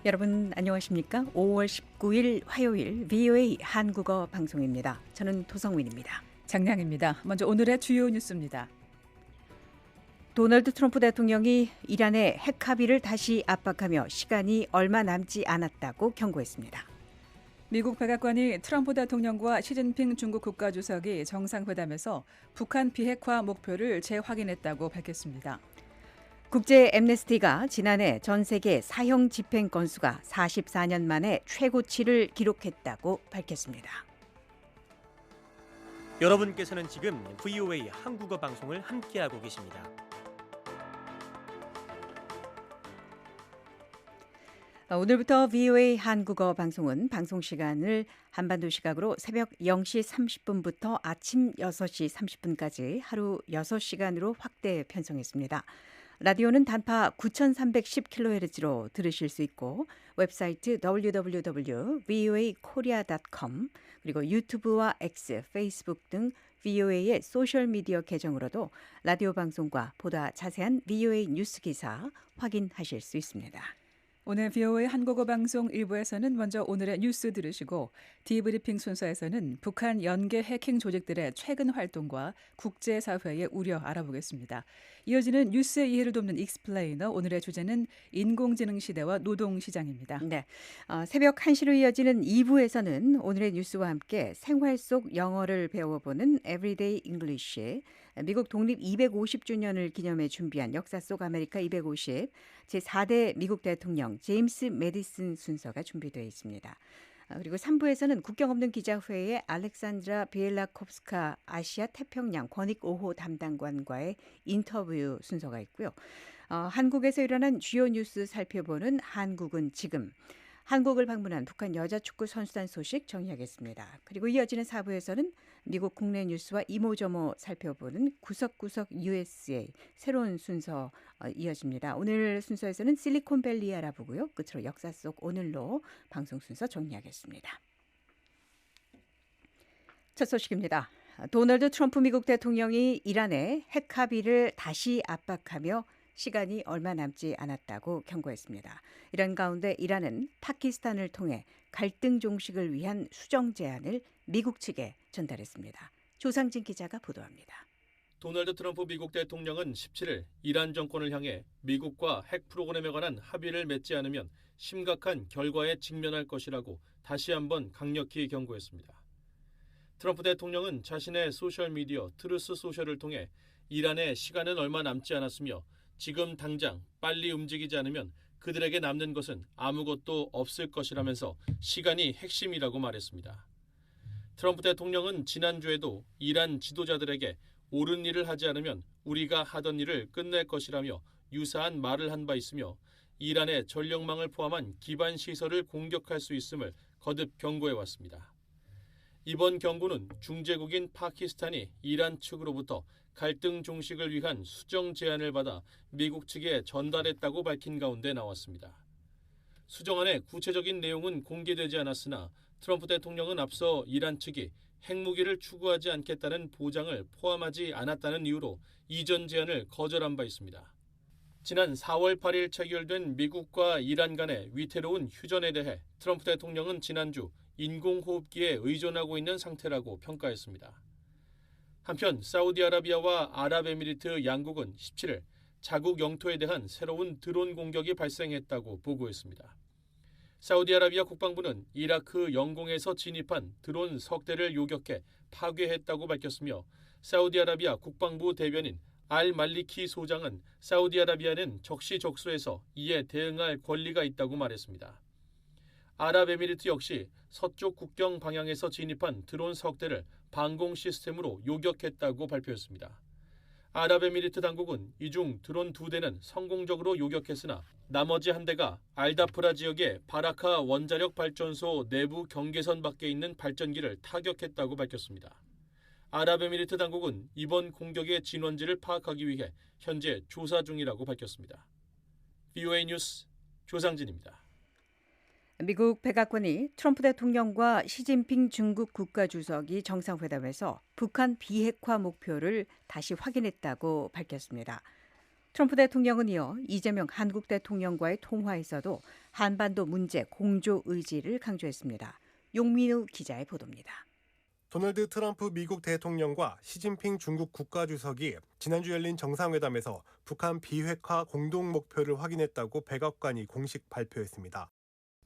여러분 안녕하십니까? 5월 19일 화요일 VOA 한국어 방송입니다. 저는 도성윈입니다. 장량입니다. 먼저 오늘의 주요 뉴스입니다. 도널드 트럼프 대통령이 이란의 핵 합의를 다시 압박하며 시간이 얼마 남지 않았다고 경고했습니다. 미국 백악관이 트럼프 대통령과 시진핑 중국 국가주석이 정상회담에서 북한 비핵화 목표를 재확인했다고 밝혔습니다. 국제 앰네스티가 지난해 전 세계 사형 집행 건수가 44년 만에 최고치를 기록했다고 밝혔습니다. 여러분께서는 지금 VOA 한국어 방송을 함께하고 계십니다. 오늘부터 VOA 한국어 방송은 방송 시간을 한반도 시각으로 새벽 0시 30분부터 아침 6시 30분까지 하루 6시간으로 확대 편성했습니다. 라디오는 단파 9310kHz로 들으실 수 있고 웹사이트 www.voakorea.com 그리고 유튜브와 X, 페이스북 등 VOA의 소셜미디어 계정으로도 라디오 방송과 보다 자세한 VOA 뉴스 기사 확인하실 수 있습니다. 오늘 VOA 한국어 방송 1부에서는 먼저 오늘의 뉴스 들으시고 디브리핑 순서에서는 북한 연계 해킹 조직들의 최근 활동과 국제사회의 우려 알아보겠습니다. 이어지는 뉴스의 이해를 돕는 익스플레이너, 오늘의 주제는 인공지능 시대와 노동시장입니다. 네, 새벽 1시로 이어지는 2부에서는 오늘의 뉴스와 함께 생활 속 영어를 배워보는 Everyday English, 미국 독립 250주년을 기념해 준비한 역사 속 아메리카 250, 제4대 미국 대통령 제임스 메디슨 순서가 준비되어 있습니다. 그리고 3부에서는 국경 없는 기자회의 알렉산드라 비엘라콥스카 아시아 태평양 권익 5호 담당관과의 인터뷰 순서가 있고요. 한국에서 일어난 주요 뉴스 살펴보는 한국은 지금, 한국을 방문한 북한 여자축구 선수단 소식 정리하겠습니다. 그리고 이어지는 4부에서는 미국 국내 뉴스와 이모저모 살펴보는 구석구석 USA 새로운 순서 이어집니다. 오늘 순서에서는 실리콘밸리 알아보고요. 끝으로 역사 속 오늘로 방송 순서 정리하겠습니다. 첫 소식입니다. 도널드 트럼프 미국 대통령이 이란의 핵 합의를 다시 압박하며 시간이 얼마 남지 않았다고 경고했습니다. 이런 가운데 이란은 파키스탄을 통해 갈등 종식을 위한 수정 제안을 미국 측에 전달했습니다. 조상진 기자가 보도합니다. 도널드 트럼프 미국 대통령은 17일 이란 정권을 향해 미국과 핵 프로그램에 관한 합의를 맺지 않으면 심각한 결과에 직면할 것이라고 다시 한번 강력히 경고했습니다. 트럼프 대통령은 자신의 소셜미디어 트루스 소셜을 통해 이란의 시간은 얼마 남지 않았으며 지금 당장 빨리 움직이지 않으면 그들에게 남는 것은 아무것도 없을 것이라면서 시간이 핵심이라고 말했습니다. 트럼프 대통령은 지난주에도 이란 지도자들에게 옳은 일을 하지 않으면 우리가 하던 일을 끝낼 것이라며 유사한 말을 한 바 있으며 이란의 전력망을 포함한 기반 시설을 공격할 수 있음을 거듭 경고해왔습니다. 이번 경고는 중재국인 파키스탄이 이란 측으로부터 갈등 종식을 위한 수정 제안을 받아 미국 측에 전달했다고 밝힌 가운데 나왔습니다. 수정안의 구체적인 내용은 공개되지 않았으나 트럼프 대통령은 앞서 이란 측이 핵무기를 추구하지 않겠다는 보장을 포함하지 않았다는 이유로 이전 제안을 거절한 바 있습니다. 지난 4월 8일 체결된 미국과 이란 간의 위태로운 휴전에 대해 트럼프 대통령은 지난주 인공호흡기에 의존하고 있는 상태라고 평가했습니다. 한편 사우디아라비아와 아랍에미리트 양국은 17일 자국 영토에 대한 새로운 드론 공격이 발생했다고 보고했습니다. 사우디아라비아 국방부는 이라크 영공에서 진입한 드론 석 대를 요격해 파괴했다고 밝혔으며 사우디아라비아 국방부 대변인 알 말리키 소장은 사우디아라비아는 적시적소해서 이에 대응할 권리가 있다고 말했습니다. 아랍에미리트 역시 서쪽 국경 방향에서 진입한 드론 석 대를 방공 시스템으로 요격했다고 발표했습니다. 아랍에미리트 당국은 이 중 드론 2대는 성공적으로 요격했으나 나머지 한 대가 알다프라 지역의 바라카 원자력 발전소 내부 경계선 밖에 있는 발전기를 타격했다고 밝혔습니다. 아랍에미리트 당국은 이번 공격의 진원지를 파악하기 위해 현재 조사 중이라고 밝혔습니다. VOA 뉴스 조상진입니다. 미국 백악관이 트럼프 대통령과 시진핑 중국 국가주석이 정상회담에서 북한 비핵화 목표를 다시 확인했다고 밝혔습니다. 트럼프 대통령은 이어 이재명 한국 대통령과의 통화에서도 한반도 문제 공조 의지를 강조했습니다. 용민우 기자의 보도입니다. 도널드 트럼프 미국 대통령과 시진핑 중국 국가주석이 지난주 열린 정상회담에서 북한 비핵화 공동 목표를 확인했다고 백악관이 공식 발표했습니다.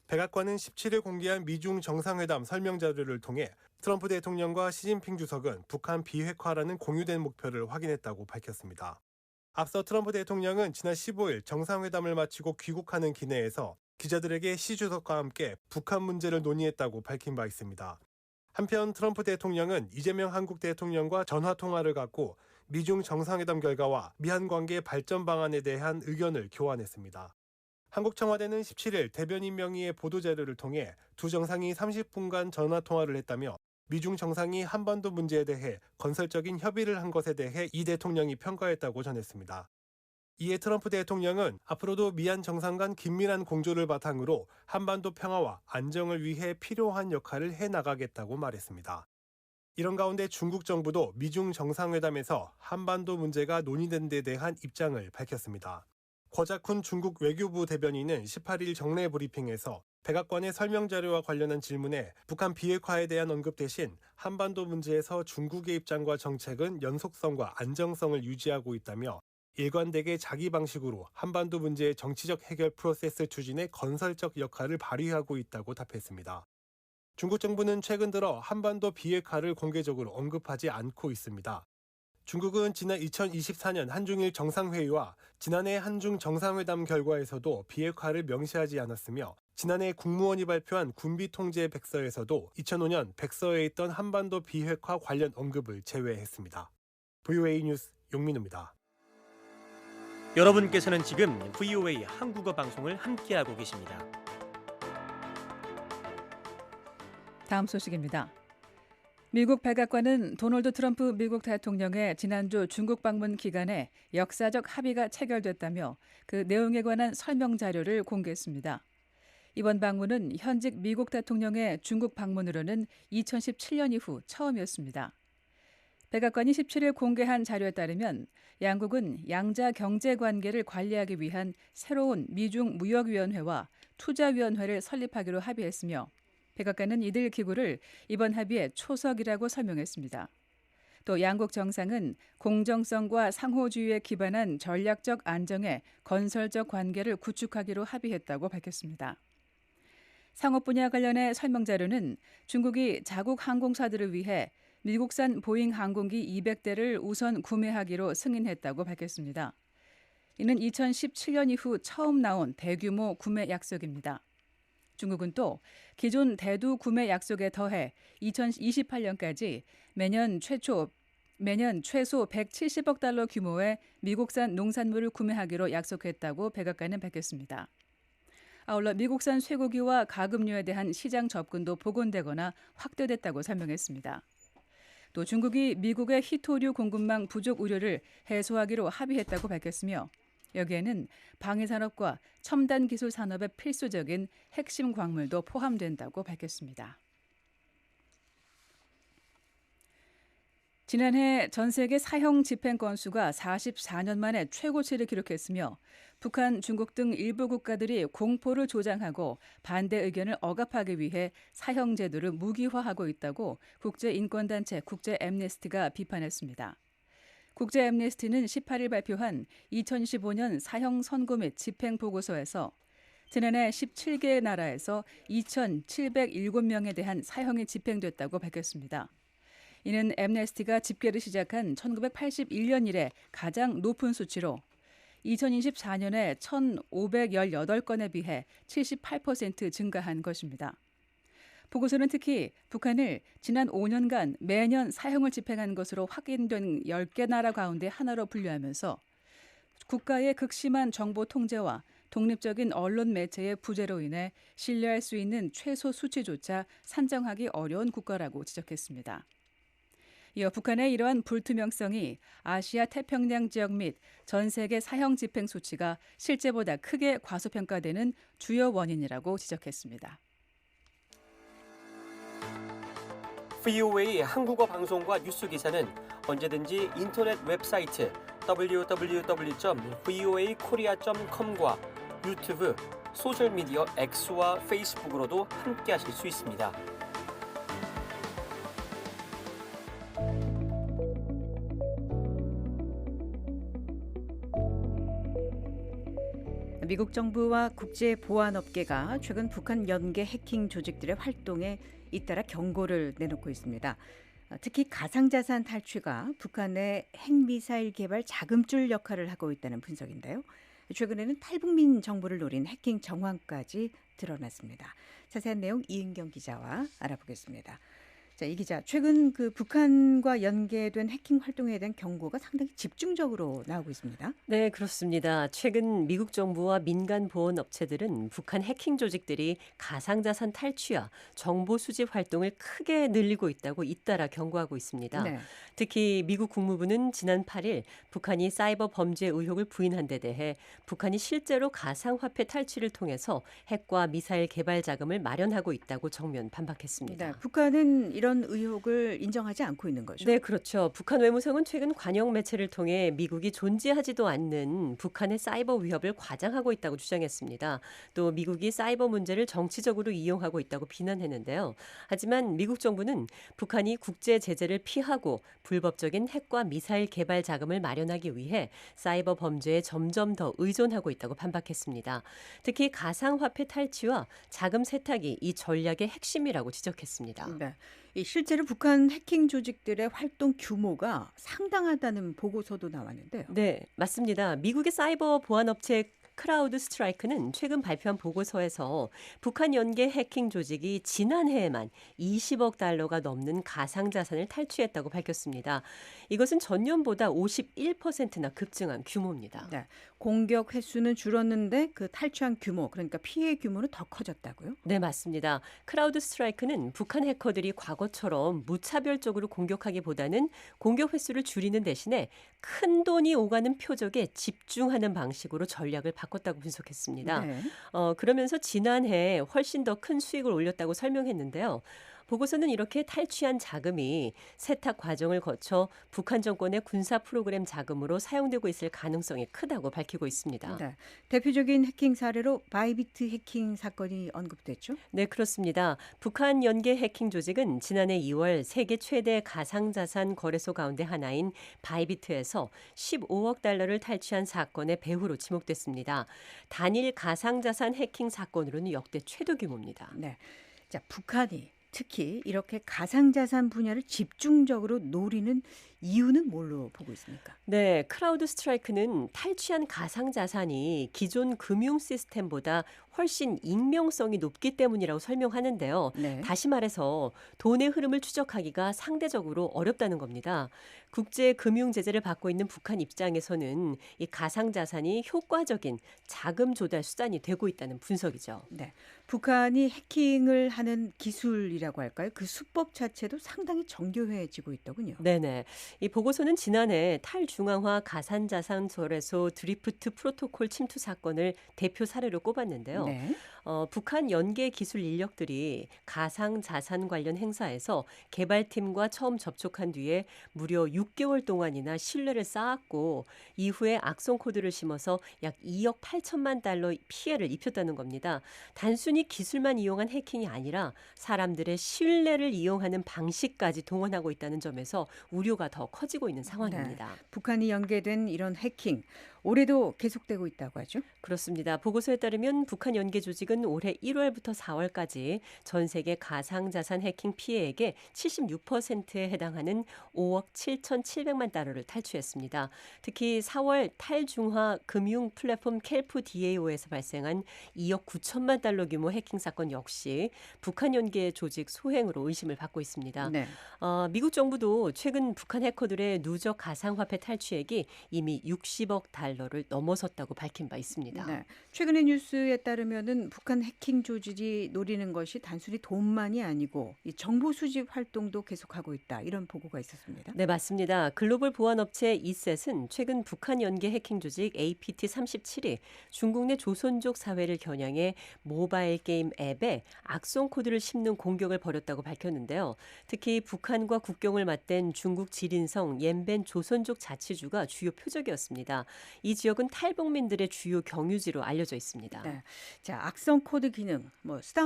백악관은 17일 공개한 미중 정상회담 설명 자료를 통해 트럼프 대통령과 시진핑 주석은 북한 비핵화라는 공유된 목표를 확인했다고 밝혔습니다. 앞서 트럼프 대통령은 지난 15일 정상회담을 마치고 귀국하는 기내에서 기자들에게 시 주석과 함께 북한 문제를 논의했다고 밝힌 바 있습니다. 한편 트럼프 대통령은 이재명 한국 대통령과 전화통화를 갖고 미중 정상회담 결과와 미한 관계 발전 방안에 대한 의견을 교환했습니다. 한국 청와대는 17일 대변인 명의의 보도자료를 통해 두 정상이 30분간 전화통화를 했다며 미중 정상이 한반도 문제에 대해 건설적인 협의를 한 것에 대해 이 대통령이 평가했다고 전했습니다. 이에 트럼프 대통령은 앞으로도 미한 정상 간 긴밀한 공조를 바탕으로 한반도 평화와 안정을 위해 필요한 역할을 해나가겠다고 말했습니다. 이런 가운데 중국 정부도 미중 정상회담에서 한반도 문제가 논의된 데 대한 입장을 밝혔습니다. 거자쿤 중국 외교부 대변인은 18일 정례 브리핑에서 백악관의 설명자료와 관련한 질문에 북한 비핵화에 대한 언급 대신 한반도 문제에서 중국의 입장과 정책은 연속성과 안정성을 유지하고 있다며 일관되게 자기 방식으로 한반도 문제의 정치적 해결 프로세스 추진에 건설적 역할을 발휘하고 있다고 답했습니다. 중국 정부는 최근 들어 한반도 비핵화를 공개적으로 언급하지 않고 있습니다. 중국은 지난 2024년 한중일 정상회의와 지난해 한중 정상회담 결과에서도 비핵화를 명시하지 않았으며 지난해 국무원이 발표한 군비통제 백서에서도 2005년 백서에 있던 한반도 비핵화 관련 언급을 제외했습니다. VOA 뉴스 용민우입니다. 여러분께서는 지금 VOA 한국어 방송을 함께하고 계십니다. 다음 소식입니다. 미국 백악관은 도널드 트럼프 미국 대통령의 지난주 중국 방문 기간에 역사적 합의가 체결됐다며 그 내용에 관한 설명 자료를 공개했습니다. 이번 방문은 현직 미국 대통령의 중국 방문으로는 2017년 이후 처음이었습니다. 백악관이 17일 공개한 자료에 따르면 양국은 양자 경제 관계를 관리하기 위한 새로운 미중 무역위원회와 투자위원회를 설립하기로 합의했으며 백악관은 이들 기구를 이번 합의의 초석이라고 설명했습니다. 또 양국 정상은 공정성과 상호주의에 기반한 전략적 안정의 건설적 관계를 구축하기로 합의했다고 밝혔습니다. 상업 분야 관련해 설명 자료는 중국이 자국 항공사들을 위해 미국산 보잉 항공기 200대를 우선 구매하기로 승인했다고 밝혔습니다. 이는 2017년 이후 처음 나온 대규모 구매 약속입니다. 중국은 또 기존 대두 구매 약속에 더해 2028년까지 매년 최소 170억 달러 규모의 미국산 농산물을 구매하기로 약속했다고 백악관은 밝혔습니다. 아울러 미국산 쇠고기와 가금류에 대한 시장 접근도 복원되거나 확대됐다고 설명했습니다. 또 중국이 미국의 희토류 공급망 부족 우려를 해소하기로 합의했다고 밝혔으며 여기에는 방위산업과 첨단 기술 산업에 필수적인 핵심 광물도 포함된다고 밝혔습니다. 지난해 전 세계 사형 집행 건수가 44년 만에 최고치를 기록했으며 북한, 중국 등 일부 국가들이 공포를 조장하고 반대 의견을 억압하기 위해 사형 제도를 무기화하고 있다고 국제인권단체 국제애므니스티가 비판했습니다. 국제애므니스티는 18일 발표한 2015년 사형 선고 및 집행 보고서에서 지난해 17개 나라에서 2,707명에 대한 사형이 집행됐다고 밝혔습니다. 이는 애므니스티가 집계를 시작한 1981년 이래 가장 높은 수치로 2024년에 1,518건에 비해 78% 증가한 것입니다. 보고서는 특히 북한을 지난 5년간 매년 사형을 집행한 것으로 확인된 10개 나라 가운데 하나로 분류하면서 국가의 극심한 정보 통제와 독립적인 언론 매체의 부재로 인해 신뢰할 수 있는 최소 수치조차 산정하기 어려운 국가라고 지적했습니다. 이어 북한의 이러한 불투명성이 아시아 태평양 지역 및 전 세계 사형 집행 수치가 실제보다 크게 과소평가되는 주요 원인이라고 지적했습니다. VOA 한국어 방송과 뉴스 기사는 언제든지 인터넷 웹사이트 www.voakorea.com과 유튜브, 소셜미디어 X와 페이스북으로도 함께하실 수 있습니다. 미국 정부와 국제 보안업계가 최근 북한 연계 해킹 조직들의 활동에 잇따라 경고를 내놓고 있습니다. 특히 가상자산 탈취가 북한의 핵미사일 개발 자금줄 역할을 하고 있다는 분석인데요. 최근에는 탈북민 정보를 노린 해킹 정황까지 드러났습니다. 자세한 내용 이은경 기자와 알아보겠습니다. 자, 이 기자, 최근 그 북한과 연계된 해킹 활동에 대한 경고가 상당히 집중적으로 나오고 있습니다. 네, 그렇습니다. 최근 미국 정부와 민간 보안 업체들은 북한 해킹 조직들이 가상자산 탈취와 정보 수집 활동을 크게 늘리고 있다고 잇따라 경고하고 있습니다. 네. 특히 미국 국무부는 지난 8일 북한이 사이버 범죄 의혹을 부인한 데 대해 북한이 실제로 가상화폐 탈취를 통해서 핵과 미사일 개발 자금을 마련하고 있다고 정면 반박했습니다. 네, 북한은 이런 의혹을 인정하지 않고 있는 거죠. 네, 그렇죠. 북한 외무성은 최근 관영 매체를 통해 미국이 존재하지도 않는 북한의 사이버 위협을 과장하고 있다고 주장했습니다. 또 미국이 사이버 문제를 정치적으로 이용하고 있다고 비난했는데요. 하지만 미국 정부는 북한이 국제 제재를 피하고 불법적인 핵과 미사일 개발 자금을 마련하기 위해 사이버 범죄에 점점 더 의존하고 있다고 반박했습니다. 특히 가상화폐 탈취와 자금 세탁이 이 전략의 핵심이라고 지적했습니다. 네. 이 실제로 북한 해킹 조직들의 활동 규모가 상당하다는 보고서도 나왔는데요. 네, 맞습니다. 미국의 사이버 보안 업체 크라우드 스트라이크는 최근 발표한 보고서에서 북한 연계 해킹 조직이 지난해에만 20억 달러가 넘는 가상자산을 탈취했다고 밝혔습니다. 이것은 전년보다 51%나 급증한 규모입니다. 네. 공격 횟수는 줄었는데 그 탈취한 규모, 그러니까 피해 규모는 더 커졌다고요? 네, 맞습니다. 크라우드 스트라이크는 북한 해커들이 과거처럼 무차별적으로 공격하기보다는 공격 횟수를 줄이는 대신에 큰 돈이 오가는 표적에 집중하는 방식으로 전략을 바꿨다고 분석했습니다. 네. 그러면서 지난해 훨씬 더 큰 수익을 올렸다고 설명했는데요. 보고서는 이렇게 탈취한 자금이 세탁 과정을 거쳐 북한 정권의 군사 프로그램 자금으로 사용되고 있을 가능성이 크다고 밝히고 있습니다. 네. 대표적인 해킹 사례로 바이비트 해킹 사건이 언급됐죠? 네, 그렇습니다. 북한 연계 해킹 조직은 지난해 2월 세계 최대 가상자산 거래소 가운데 하나인 바이비트에서 15억 달러를 탈취한 사건의 배후로 지목됐습니다. 단일 가상자산 해킹 사건으로는 역대 최대 규모입니다. 네. 자, 북한이 특히 이렇게 가상자산 분야를 집중적으로 노리는 이유는 뭘로 보고 있습니까? 네, 크라우드 스트라이크는 탈취한 가상자산이 기존 금융 시스템보다 훨씬 익명성이 높기 때문이라고 설명하는데요. 네. 다시 말해서 돈의 흐름을 추적하기가 상대적으로 어렵다는 겁니다. 국제 금융 제재를 받고 있는 북한 입장에서는 이 가상자산이 효과적인 자금 조달 수단이 되고 있다는 분석이죠. 네. 북한이 해킹을 하는 기술이라고 할까요? 그 수법 자체도 상당히 정교해지고 있더군요. 네네. 이 보고서는 지난해 탈중앙화 가상자산 거래소 드리프트 프로토콜 침투 사건을 대표 사례로 꼽았는데요. 네. 북한 연계 기술 인력들이 가상자산 관련 행사에서 개발팀과 처음 접촉한 뒤에 무려 6개월 동안이나 신뢰를 쌓았고 이후에 악성 코드를 심어서 약 2억 8천만 달러 피해를 입혔다는 겁니다. 단순히 기술만 이용한 해킹이 아니라 사람들의 신뢰를 이용하는 방식까지 동원하고 있다는 점에서 우려가 더 커지고 있는 상황입니다. 북한이 연계된 이런 해킹 올해도 계속되고 있다고 하죠? 그렇습니다. 보고서에 따르면 북한 연계 조직은 올해 1월부터 4월까지 전 세계 가상자산 해킹 피해액의 76%에 해당하는 5억 7,700만 달러를 탈취했습니다. 특히 4월 탈중화 금융 플랫폼 켈프 DAO에서 발생한 2억 9천만 달러 규모 해킹 사건 역시 북한 연계 조직 소행으로 의심을 받고 있습니다. 네. 미국 정부도 최근 북한 해커들의 누적 가상화폐 탈취액이 이미 60억 달러 달러를 넘어섰다고 밝힌 바 있습니다. 네. 최근의 뉴스에 따르면은 북한 해킹 조직이 노리는 것이 단순히 돈만이 아니고 이 정보 수집 활동도 계속하고 있다. 이런 보고가 있었습니다. 네, 맞습니다. 글로벌 보안업체 이셋은 최근 북한 연계 해킹 조직 APT-37이 중국 내 조선족 사회를 겨냥해 모바일 게임 앱에 악성 코드를 심는 공격을 벌였다고 밝혔는데요. 특히 북한과 국경을 맞댄 중국 지린성 옌벤 조선족 자치주가 주요 표적이었습니다. 이 지역은 탈북민들의 주요 경유지로 알려져 있습니다. 네. 자, 악성 코드 기능,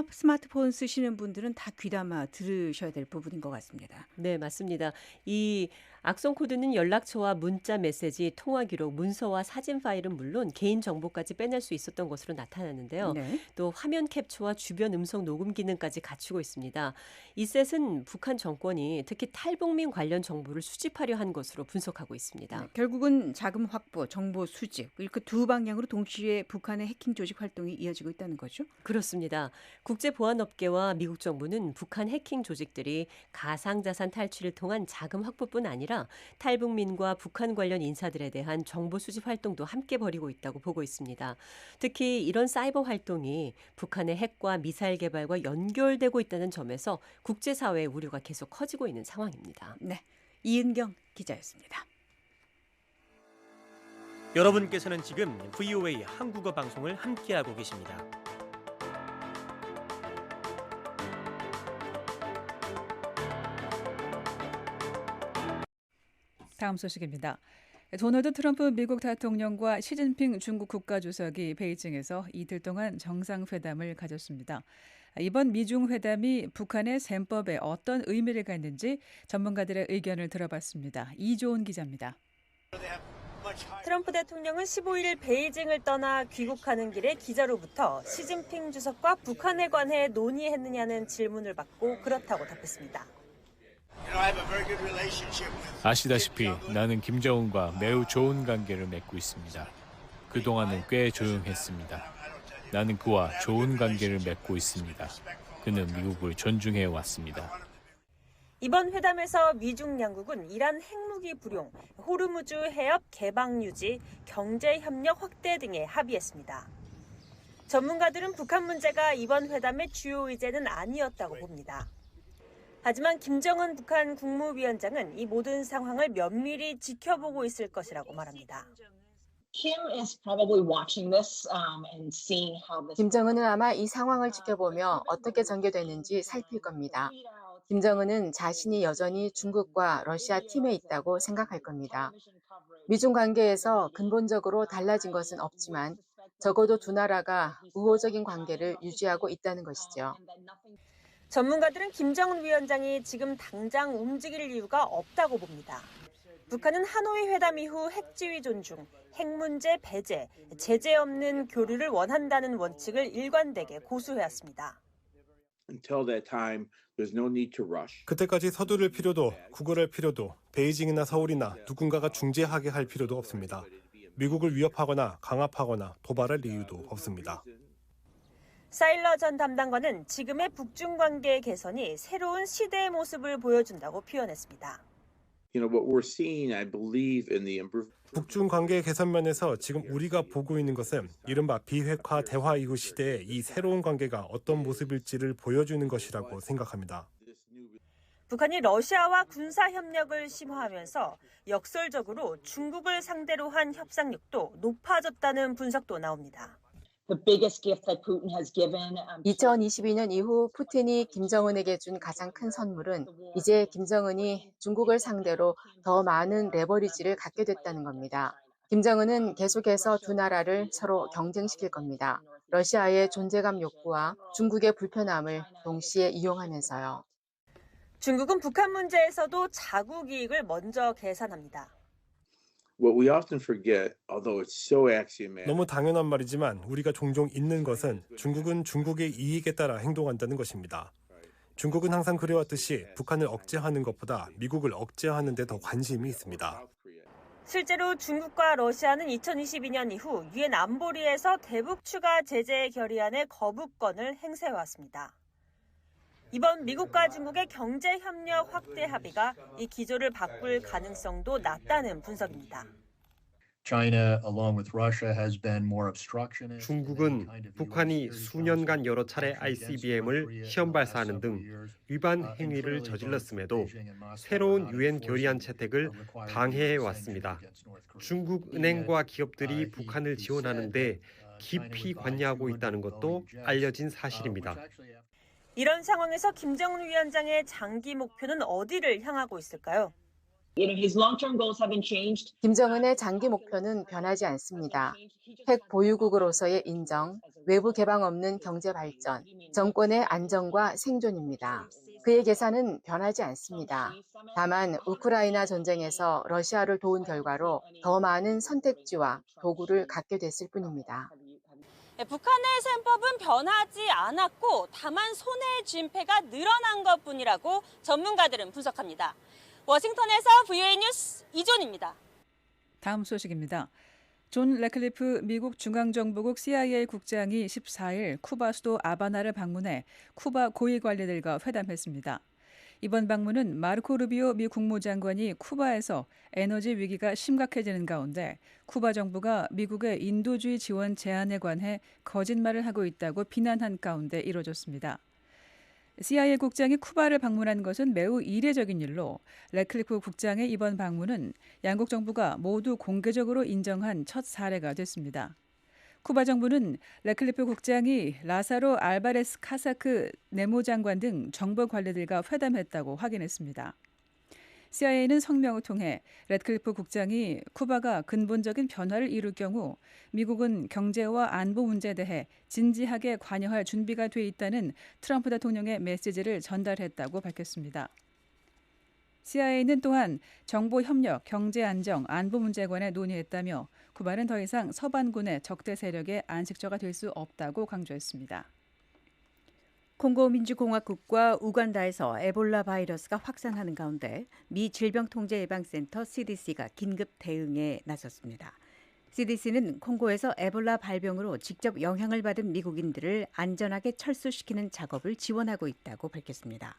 스마트폰 쓰시는 분들은 다 귀담아 들으셔야 될 부분인 것 같습니다. 네, 맞습니다. 이 악성 코드는 연락처와 문자 메시지, 통화 기록, 문서와 사진 파일은 물론 개인 정보까지 빼낼 수 있었던 것으로 나타났는데요. 네. 또 화면 캡처와 주변 음성 녹음 기능까지 갖추고 있습니다. 이셋은 북한 정권이 특히 탈북민 관련 정보를 수집하려 한 것으로 분석하고 있습니다. 네, 결국은 자금 확보, 정보 수집 이렇게 두 방향으로 동시에 북한의 해킹 조직 활동이 이어지고 있다는 거죠. 그렇습니다. 국제보안업계와 미국 정부는 북한 해킹 조직들이 가상자산 탈취를 통한 자금 확보뿐 아니라 탈북민과 북한 관련 인사들에 대한 정보 수집 활동도 함께 벌이고 있다고 보고 있습니다. 특히 이런 사이버 활동이 북한의 핵과 미사일 개발과 연결되고 있다는 점에서 국제사회의 우려가 계속 커지고 있는 상황입니다. 네, 이은경 기자였습니다. 여러분께서는 지금 VOA 한국어 방송을 함께하고 계십니다. 다음 소식입니다. 도널드 트럼프 미국 대통령과 시진핑 중국 국가주석이 베이징에서 이틀 동안 정상회담을 가졌습니다. 이번 미중 회담이 북한의 셈법에 어떤 의미를 갖는지 전문가들의 의견을 들어봤습니다. 이조은 기자입니다. 트럼프 대통령은 15일 베이징을 떠나 귀국하는 길에 기자로부터 시진핑 주석과 북한에 관해 논의했느냐는 질문을 받고 그렇다고 답했습니다. 아시다시피 나는 김정은과 매우 좋은 관계를 맺고 있습니다. 그동안은 꽤 조용했습니다. 나는 그와 좋은 관계를 맺고 있습니다. 그는 미국을 존중해 왔습니다. 이번 회담에서 미중 양국은 이란 핵무기 불용, 호르무즈 해협 개방 유지, 경제 협력 확대 등에 합의했습니다. 전문가들은 북한 문제가 이번 회담의 주요 의제는 아니었다고 봅니다. 하지만 김정은 북한 국무위원장은 이 모든 상황을 면밀히 지켜보고 있을 것이라고 말합니다. 김정은은 아마 이 상황을 지켜보며 어떻게 전개되는지 살필 겁니다. 김정은은 자신이 여전히 중국과 러시아 팀에 있다고 생각할 겁니다. 미중 관계에서 근본적으로 달라진 것은 없지만 적어도 두 나라가 우호적인 관계를 유지하고 있다는 것이죠. 전문가들은 김정은 위원장이 지금 당장 움직일 이유가 없다고 봅니다. 북한은 하노이 회담 이후 핵지위 존중, 핵 문제 배제, 제재 없는 교류를 원한다는 원칙을 일관되게 고수해왔습니다. 그때까지 서두를 필요도 구걸할 필요도 베이징이나 서울이나 누군가가 중재하게 할 필요도 없습니다. 미국을 위협하거나 강압하거나 도발할 이유도 없습니다. 사일러 전 담당관은 지금의 북중 관계 개선이 새로운 시대의 모습을 보여준다고 표현했습니다. 북중 관계 개선 면에서 지금 우리가 보고 있는 것은 이른바 비핵화 대화 이후 시대의 이 새로운 관계가 어떤 모습일지를 보여주는 것이라고 생각합니다. 북한이 러시아와 군사 협력을 심화하면서 역설적으로 중국을 상대로 한 협상력도 높아졌다는 분석도 나옵니다. 2022년 이후 푸틴이 김정은에게 준 가장 큰 선물은 이제 김정은이 중국을 상대로 더 많은 레버리지를 갖게 됐다는 겁니다. 김정은은 계속해서 두 나라를 서로 경쟁시킬 겁니다. 러시아의 존재감 욕구와 중국의 불편함을 동시에 이용하면서요. 중국은 북한 문제에서도 자국 이익을 먼저 계산합니다. 너무 당연한 말이지만 우리가 종종 잊는 것은 중국은 중국의 이익에 따라 행동한다는 것입니다. 중국은 항상 그래왔듯이 북한을 억제하는 것보다 미국을 억제하는 데 더 관심이 있습니다. 실제로 중국과 러시아는 2022년 이후 유엔 안보리에서 대북 추가 제재 결의안의 거부권을 행사해왔습니다. 이번 미국과 중국의 경제 협력 확대 합의가 이 기조를 바꿀 가능성도 낮다는 분석입니다. 중국은 북한이 수년간 여러 차례 ICBM을 시험 발사하는 등 위반 행위를 저질렀음에도 새로운 유엔 결의안 채택을 방해해 왔습니다. 중국 은행과 기업들이 북한을 지원하는데 깊이 관여하고 있다는 것도 알려진 사실입니다. 이런 상황에서 김정은 위원장의 장기 목표는 어디를 향하고 있을까요? 김정은의 장기 목표는 변하지 않습니다. 핵 보유국으로서의 인정, 외부 개방 없는 경제 발전, 정권의 안정과 생존입니다. 그의 계산은 변하지 않습니다. 다만 우크라이나 전쟁에서 러시아를 도운 결과로 더 많은 선택지와 도구를 갖게 됐을 뿐입니다. 북한의 셈법은 변하지 않았고 다만 손해의 쥔폐가 늘어난 것뿐이라고 전문가들은 분석합니다. 워싱턴에서 VOA 뉴스 이존입니다. 다음 소식입니다. 존 래클리프 미국 중앙정보국 CIA 국장이 14일 쿠바 수도 아바나를 방문해 쿠바 고위 관리들과 회담했습니다. 이번 방문은 마르코 루비오 미 국무장관이 쿠바에서 에너지 위기가 심각해지는 가운데 쿠바 정부가 미국의 인도주의 지원 제안에 관해 거짓말을 하고 있다고 비난한 가운데 이뤄졌습니다. CIA 국장이 쿠바를 방문한 것은 매우 이례적인 일로 래클리프 국장의 이번 방문은 양국 정부가 모두 공개적으로 인정한 첫 사례가 됐습니다. 쿠바 정부는 래클리프 국장이 라사로 알바레스 카사크 내무장관 등 정부 관리들과 회담했다고 확인했습니다. CIA는 성명을 통해 래클리프 국장이 쿠바가 근본적인 변화를 이룰 경우 미국은 경제와 안보 문제에 대해 진지하게 관여할 준비가 돼 있다는 트럼프 대통령의 메시지를 전달했다고 밝혔습니다. CIA는 또한 정보 협력, 경제 안정, 안보 문제에 관해 논의했다며 쿠바는 더 이상 서반군의 적대 세력의 안식처가 될 수 없다고 강조했습니다. 콩고 민주공화국과 우간다에서 에볼라 바이러스가 확산하는 가운데 미 질병통제예방센터 CDC가 긴급 대응에 나섰습니다. CDC는 콩고에서 에볼라 발병으로 직접 영향을 받은 미국인들을 안전하게 철수시키는 작업을 지원하고 있다고 밝혔습니다.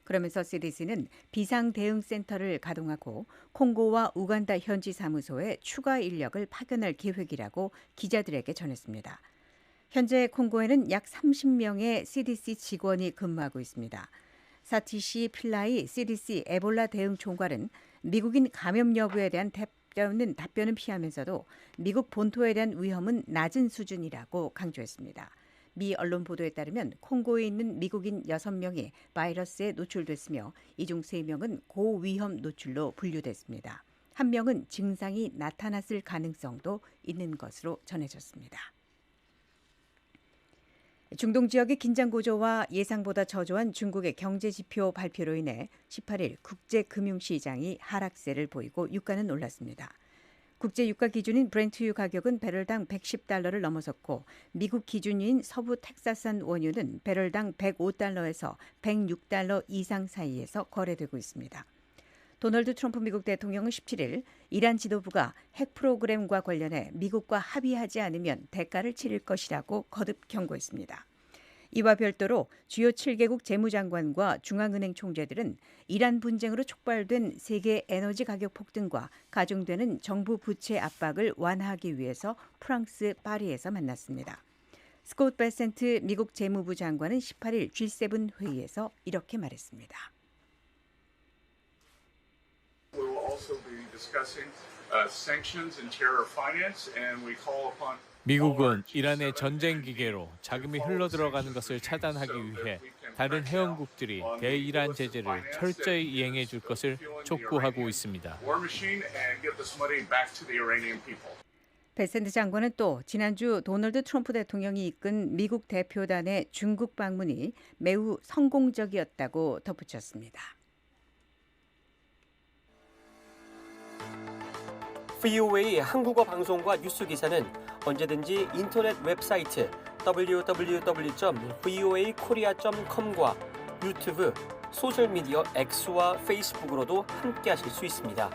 그러면서 CDC는 비상대응센터를 가동하고 콩고와 우간다 현지 사무소에 추가 인력을 파견할 계획이라고 기자들에게 전했습니다. 현재 콩고에는 약 30명의 CDC 직원이 근무하고 있습니다. 사티시 필라이 CDC 에볼라 대응 총괄은 미국인 감염 여부에 대한 답변은 피하면서도 미국 본토에 대한 위험은 낮은 수준이라고 강조했습니다. 미 언론 보도에 따르면 콩고에 있는 미국인 6명이 바이러스에 노출됐으며 이 중 3명은 고위험 노출로 분류됐습니다. 1명은 증상이 나타났을 가능성도 있는 것으로 전해졌습니다. 중동 지역의 긴장 고조와 예상보다 저조한 중국의 경제 지표 발표로 인해 18일 국제 금융시장이 하락세를 보이고 유가는 올랐습니다. 국제 유가 기준인 브렌트유 가격은 배럴당 110달러를 넘어섰고 미국 기준인 서부 텍사스산 원유는 배럴당 105달러에서 106달러 이상 사이에서 거래되고 있습니다. 도널드 트럼프 미국 대통령은 17일 이란 지도부가 핵 프로그램과 관련해 미국과 합의하지 않으면 대가를 치를 것이라고 거듭 경고했습니다. 이와 별도로 주요 7개국 재무장관과 중앙은행 총재들은 이란 분쟁으로 촉발된 세계 에너지 가격 폭등과 가중되는 정부 부채 압박을 완화하기 위해서 프랑스 파리에서 만났습니다. 스콧 베센트 미국 재무부 장관은 18일 G7 회의에서 이렇게 말했습니다. 미국은 이란의 전쟁 기계로 자금이 흘러들어가는 것을 차단하기 위해 다른 회원국들이 대이란 제재를 철저히 이행해 줄 것을 촉구하고 있습니다. 베센트 장관은 또 지난주 도널드 트럼프 대통령이 이끈 미국 대표단의 중국 방문이 매우 성공적이었다고 덧붙였습니다. VOA 한국어 방송과 뉴스 기사는 언제든지 인터넷 웹사이트 www.voakorea.com과 유튜브, 소셜미디어 X와 페이스북으로도 함께하실 수 있습니다.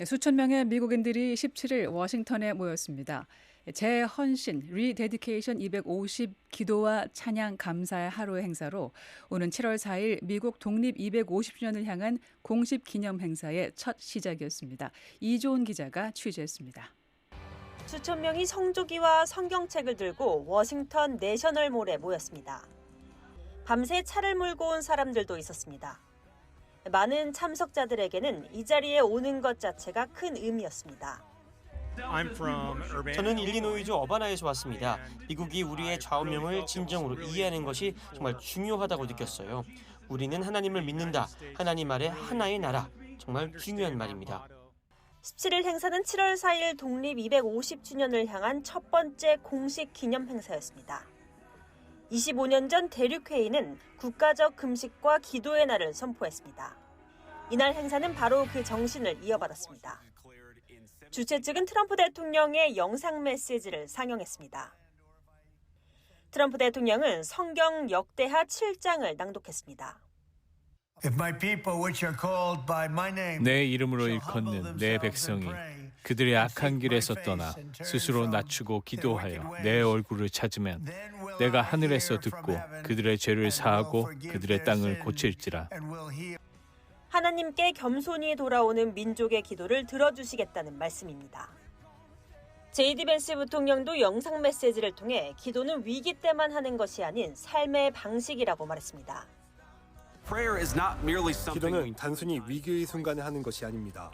수천 명의 미국인들이 17일 워싱턴에 모였습니다. 재헌신 리데디케이션 250 기도와 찬양 감사의 하루의 행사로 오는 7월 4일 미국 독립 250주년을 향한 공식 기념 행사의 첫 시작이었습니다. 이조은 기자가 취재했습니다. 수천 명이 성조기와 성경책을 들고 워싱턴 내셔널몰에 모였습니다. 밤새 차를 몰고 온 사람들도 있었습니다. 많은 참석자들에게는 이 자리에 오는 것 자체가 큰 의미였습니다. 저는 일리노이주 어바나에서 왔습니다. 미국이 우리의 좌우명을 진정으로 이해하는 것이 정말 중요하다고 느꼈어요. 우리는 하나님을 믿는다. 하나님 아래 하나의 나라. 정말 중요한 말입니다. 17일 행사는 7월 4일 독립 250주년을 향한 첫 번째 공식 기념 행사였습니다. 25년 전 대륙회의는 국가적 금식과 기도의 날을 선포했습니다. 이날 행사는 바로 그 정신을 이어받았습니다. 주최 측은 트럼프 대통령의 영상 메시지를 상영했습니다. 트럼프 대통령은 성경 역대하 7장을 낭독했습니다. 내 이름으로 일컫는 내 백성이 그들의 악한 길에서 떠나 스스로 낮추고 기도하여 내 얼굴을 찾으면 내가 하늘에서 듣고 그들의 죄를 사하고 그들의 땅을 고칠지라. 하나님께 겸손히 돌아오는 민족의 기도를 들어주시겠다는 말씀입니다. 제이디 벤스 부통령도 영상 메시지를 통해 기도는 위기 때만 하는 것이 아닌 삶의 방식이라고 말했습니다. 기도는 단순히 위기의 순간에 하는 것이 아닙니다.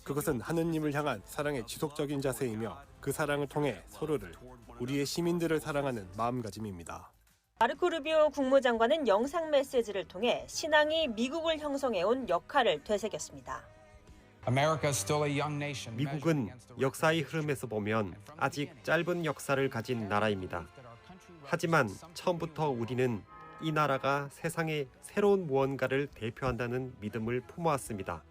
그것은 하느님을 향한 사랑의 지속적인 자세이며 그 사랑을 통해 서로를, 우리의 시민들을 사랑하는 마음가짐입니다. 마르코 루비오 국무장관은 영상 메시지를 통해 신앙이 미국을 형성해온 역할을 되새겼습니다. 미국은 역사의 흐름에서 보면 아직 짧은 역사를 가진 나라입니다. 하지만 처음부터 우리는 이 나라가 세상의 새로운 무언가를 대표한다는 믿음을 품어왔습니다.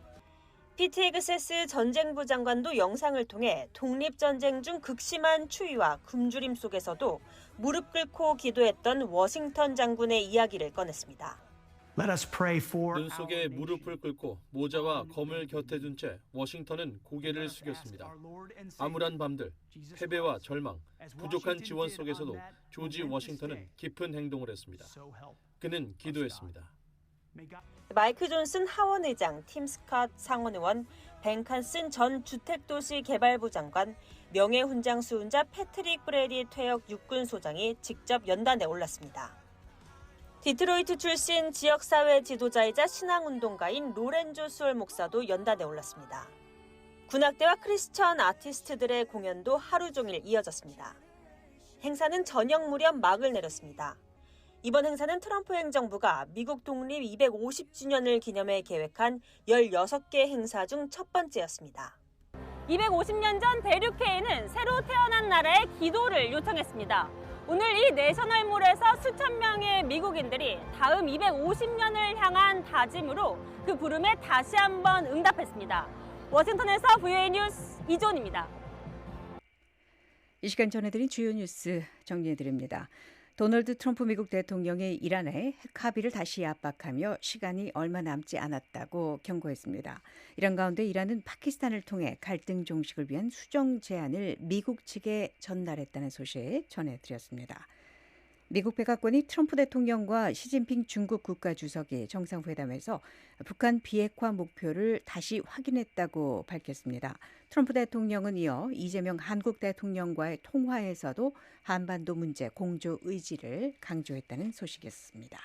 피트 헤그세스 전쟁부 장관도 영상을 통해 독립전쟁 중 극심한 추위와 굶주림 속에서도 무릎 꿇고 기도했던 워싱턴 장군의 이야기를 꺼냈습니다. 눈 속에 무릎을 꿇고 모자와 검을 곁에 둔 채 워싱턴은 고개를 숙였습니다. 암울한 밤들, 패배와 절망, 부족한 지원 속에서도 조지 워싱턴은 깊은 행동을 했습니다. 그는 기도했습니다. 마이크 존슨 하원 의장, 팀 스캇 상원 의원, 벤 칸슨 전 주택도시 개발부 장관, 명예훈장 수훈자 패트릭 브레디 퇴역 육군소장이 직접 연단에 올랐습니다. 디트로이트 출신 지역사회 지도자이자 신앙운동가인 로렌조 수얼 목사도 연단에 올랐습니다. 군악대와 크리스천 아티스트들의 공연도 하루 종일 이어졌습니다. 행사는 저녁 무렵 막을 내렸습니다. 이번 행사는 트럼프 행정부가 미국 독립 250주년을 기념해 계획한 16개 행사 중 첫 번째였습니다. 250년 전 대륙회의는 새로 태어난 나라의 기도를 요청했습니다. 오늘 이 내셔널몰에서 수천 명의 미국인들이 다음 250년을 향한 다짐으로 그 부름에 다시 한번 응답했습니다. 워싱턴에서 VOA 뉴스 이존입니다. 이 시간 전해드린 주요 뉴스 정리해드립니다. 도널드 트럼프 미국 대통령이 이란의 핵 합의를 다시 압박하며 시간이 얼마 남지 않았다고 경고했습니다. 이런 가운데 이란은 파키스탄을 통해 갈등 종식을 위한 수정 제안을 미국 측에 전달했다는 소식 전해드렸습니다. 미국 백악관이 트럼프 대통령과 시진핑 중국 국가주석이 정상회담에서 북한 비핵화 목표를 다시 확인했다고 밝혔습니다. 트럼프 대통령은 이어 이재명 한국 대통령과의 통화에서도 한반도 문제 공조 의지를 강조했다는 소식이었습니다.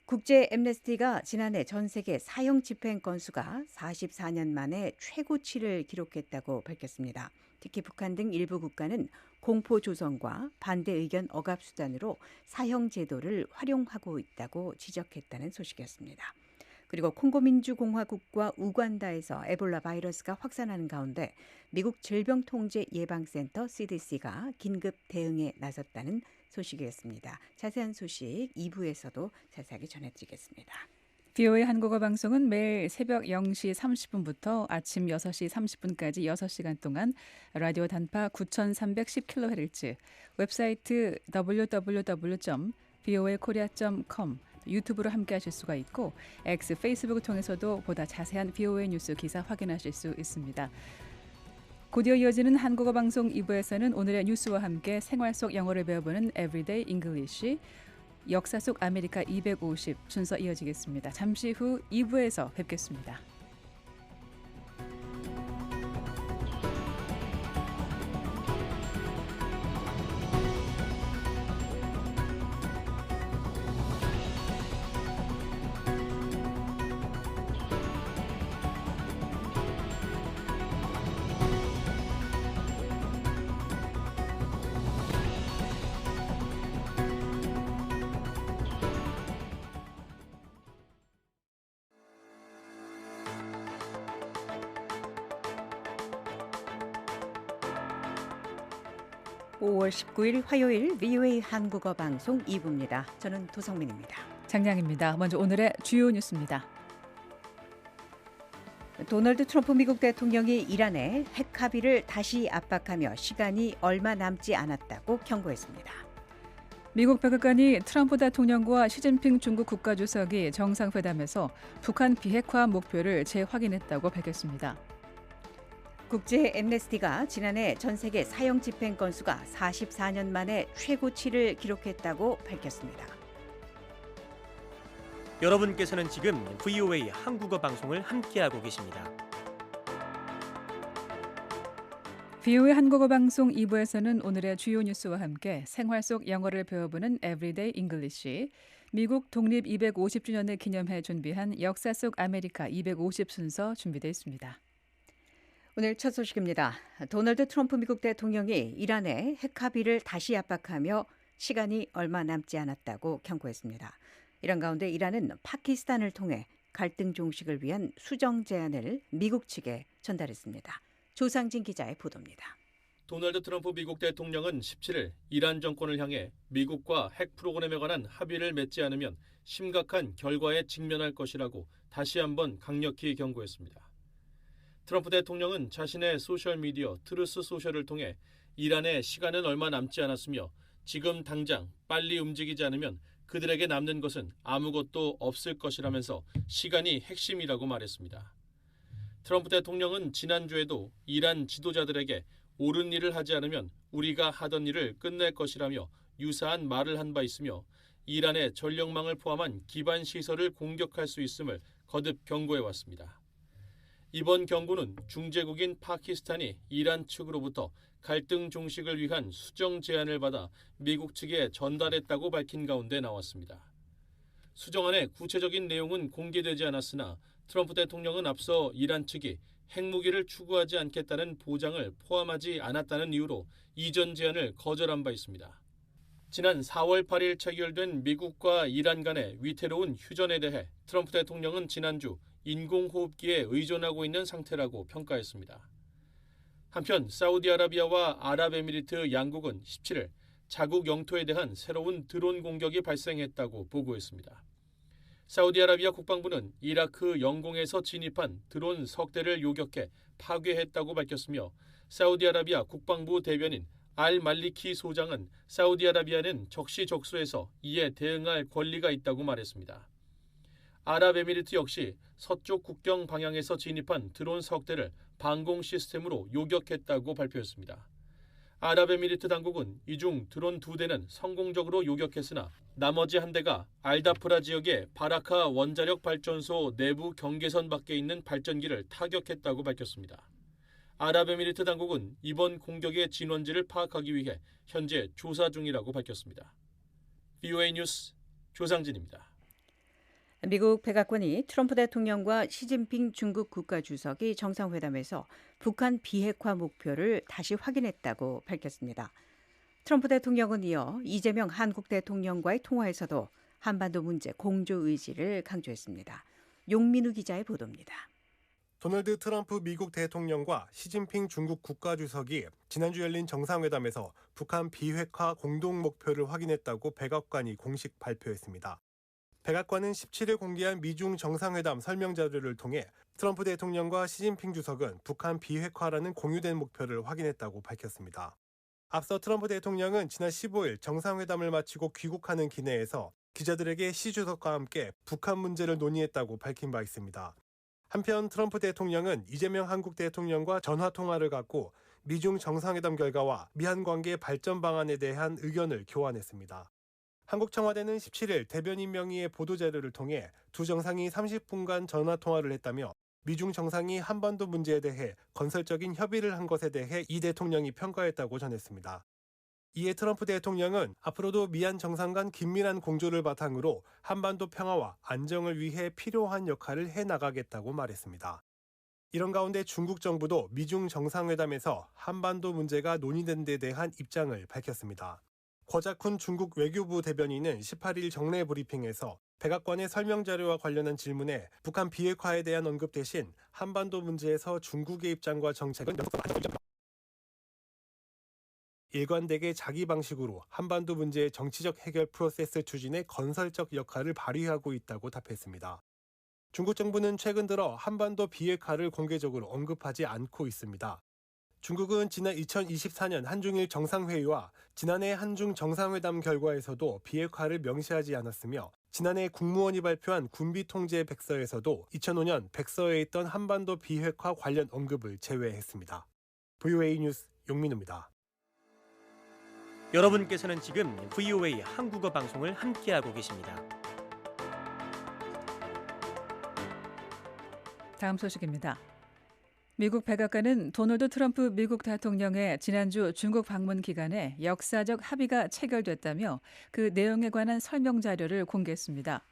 국제 앰네스티가 지난해 전 세계 사형 집행 건수가 44년 만에 최고치를 기록했다고 밝혔습니다. 특히 북한 등 일부 국가는 공포 조성과 반대 의견 억압 수단으로 사형 제도를 활용하고 있다고 지적했다는 소식이었습니다. 그리고 콩고민주공화국과 우간다에서 에볼라 바이러스가 확산하는 가운데 미국 질병통제예방센터 CDC가 긴급 대응에 나섰다는 소식이었습니다. 자세한 소식 2부에서도 자세하게 전해드리겠습니다. VOA 한국어 방송은 매일 새벽 0시 30분부터 아침 6시 30분까지 6시간 동안 라디오 단파 9310kHz, 웹사이트 www.voakorea.com, 유튜브로 함께하실 수가 있고 X, 페이스북을 통해서도 보다 자세한 VOA 뉴스 기사 확인하실 수 있습니다. 곧이어 이어지는 한국어 방송 2부에서는 오늘의 뉴스와 함께 생활 속 영어를 배워보는 Everyday English, 역사 속 아메리카 250 순서 이어지겠습니다. 잠시 후 2부에서 뵙겠습니다. (5월 19일) 화요일 VOA 한국어 방송 2부입니다. 저는 도성민입니다. 장량입니다. 먼저 오늘의 주요 뉴스입니다. 도널드 트럼프 미국 대통령이 이란의 핵 합의를 다시 압박하며 시간이 얼마 남지 않았다고 경고했습니다. 미국 백악관이 트럼프 대통령과 시진핑 중국 국가주석이 정상회담에서 북한 비핵화 목표를 재확인했다고 밝혔습니다. 국제 엠네스티가 지난해 전 세계 사형 집행 건수가 44년 만에 최고치를 기록했다고 밝혔습니다. 여러분께서는 지금 VOA 한국어 방송을 함께하고 계십니다. VOA 한국어 방송 2부에서는 오늘의 주요 뉴스와 함께 생활 속 영어를 배워보는 Everyday English, 미국 독립 250주년을 기념해 준비한 역사 속 아메리카 250 순서 준비되어 있습니다. 오늘 첫 소식입니다. 도널드 트럼프 미국 대통령이 이란의 핵 합의를 다시 압박하며 시간이 얼마 남지 않았다고 경고했습니다. 이런 가운데 이란은 파키스탄을 통해 갈등 종식을 위한 수정 제안을 미국 측에 전달했습니다. 조상진 기자의 보도입니다. 도널드 트럼프 미국 대통령은 17일 이란 정권을 향해 미국과 핵 프로그램에 관한 합의를 맺지 않으면 심각한 결과에 직면할 것이라고 다시 한번 강력히 경고했습니다. 트럼프 대통령은 자신의 소셜미디어 트루스 소셜을 통해 이란의 시간은 얼마 남지 않았으며 지금 당장 빨리 움직이지 않으면 그들에게 남는 것은 아무것도 없을 것이라면서 시간이 핵심이라고 말했습니다. 트럼프 대통령은 지난주에도 이란 지도자들에게 옳은 일을 하지 않으면 우리가 하던 일을 끝낼 것이라며 유사한 말을 한 바 있으며 이란의 전력망을 포함한 기반 시설을 공격할 수 있음을 거듭 경고해왔습니다. 이번 경고는 중재국인 파키스탄이 이란 측으로부터 갈등 종식을 위한 수정 제안을 받아 미국 측에 전달했다고 밝힌 가운데 나왔습니다. 수정안의 구체적인 내용은 공개되지 않았으나 트럼프 대통령은 앞서 이란 측이 핵무기를 추구하지 않겠다는 보장을 포함하지 않았다는 이유로 이전 제안을 거절한 바 있습니다. 지난 4월 8일 체결된 미국과 이란 간의 위태로운 휴전에 대해 트럼프 대통령은 지난주 인공호흡기에 의존하고 있는 상태라고 평가했습니다. 한편 사우디아라비아와 아랍에미리트 양국은 17일 자국 영토에 대한 새로운 드론 공격이 발생했다고 보고했습니다. 사우디아라비아 국방부는 이라크 영공에서 진입한 드론 석 대를 요격해 파괴했다고 밝혔으며 사우디아라비아 국방부 대변인 알 말리키 소장은 사우디아라비아는 적시적소해서 이에 대응할 권리가 있다고 말했습니다. 아랍에미리트 역시 서쪽 국경 방향에서 진입한 드론 석 대를 방공 시스템으로 요격했다고 발표했습니다. 아랍에미리트 당국은 이 중 드론 2대는 성공적으로 요격했으나 나머지 한 대가 알다프라 지역의 바라카 원자력 발전소 내부 경계선 밖에 있는 발전기를 타격했다고 밝혔습니다. 아랍에미리트 당국은 이번 공격의 진원지를 파악하기 위해 현재 조사 중이라고 밝혔습니다. VOA 뉴스 조상진입니다. 미국 백악관이 트럼프 대통령과 시진핑 중국 국가주석이 정상회담에서 북한 비핵화 목표를 다시 확인했다고 밝혔습니다. 트럼프 대통령은 이어 이재명 한국 대통령과의 통화에서도 한반도 문제 공조 의지를 강조했습니다. 용민우 기자의 보도입니다. 도널드 트럼프 미국 대통령과 시진핑 중국 국가주석이 지난주 열린 정상회담에서 북한 비핵화 공동 목표를 확인했다고 백악관이 공식 발표했습니다. 백악관은 17일 공개한 미중 정상회담 설명 자료를 통해 트럼프 대통령과 시진핑 주석은 북한 비핵화라는 공유된 목표를 확인했다고 밝혔습니다. 앞서 트럼프 대통령은 지난 15일 정상회담을 마치고 귀국하는 기내에서 기자들에게 시 주석과 함께 북한 문제를 논의했다고 밝힌 바 있습니다. 한편 트럼프 대통령은 이재명 한국 대통령과 전화 통화를 갖고 미중 정상회담 결과와 미한 관계 발전 방안에 대한 의견을 교환했습니다. 한국 청와대는 17일 대변인 명의의 보도자료를 통해 두 정상이 30분간 전화통화를 했다며 미중 정상이 한반도 문제에 대해 건설적인 협의를 한 것에 대해 이 대통령이 평가했다고 전했습니다. 이에 트럼프 대통령은 앞으로도 미한 정상 간 긴밀한 공조를 바탕으로 한반도 평화와 안정을 위해 필요한 역할을 해나가겠다고 말했습니다. 이런 가운데 중국 정부도 미중 정상회담에서 한반도 문제가 논의된 데 대한 입장을 밝혔습니다. 고자쿤 중국 외교부 대변인은 18일 정례 브리핑에서 백악관의 설명 자료와 관련한 질문에 북한 비핵화에 대한 언급 대신 한반도 문제에서 중국의 입장과 정책은 일관되게 자기 방식으로 한반도 문제의 정치적 해결 프로세스 추진에 건설적 역할을 발휘하고 있다고 답했습니다. 중국 정부는 최근 들어 한반도 비핵화를 공개적으로 언급하지 않고 있습니다. 중국은 지난 2024년 한중일 정상회의와 지난해 한중 정상회담 결과에서도 비핵화를 명시하지 않았으며 지난해 국무원이 발표한 군비통제 백서에서도 2005년 백서에 있던 한반도 비핵화 관련 언급을 제외했습니다. VOA 뉴스 용민우입니다. 여러분께서는 지금 VOA 한국어 방송을 함께하고 계십니다. 다음 소식입니다. 미국 백악관은 도널드 트럼프 미국 대통령의 지난주 중국 방문 기간에 역사적 합의가 체결됐다며 그 내용에 관한 설명 자료를 공개했습니다.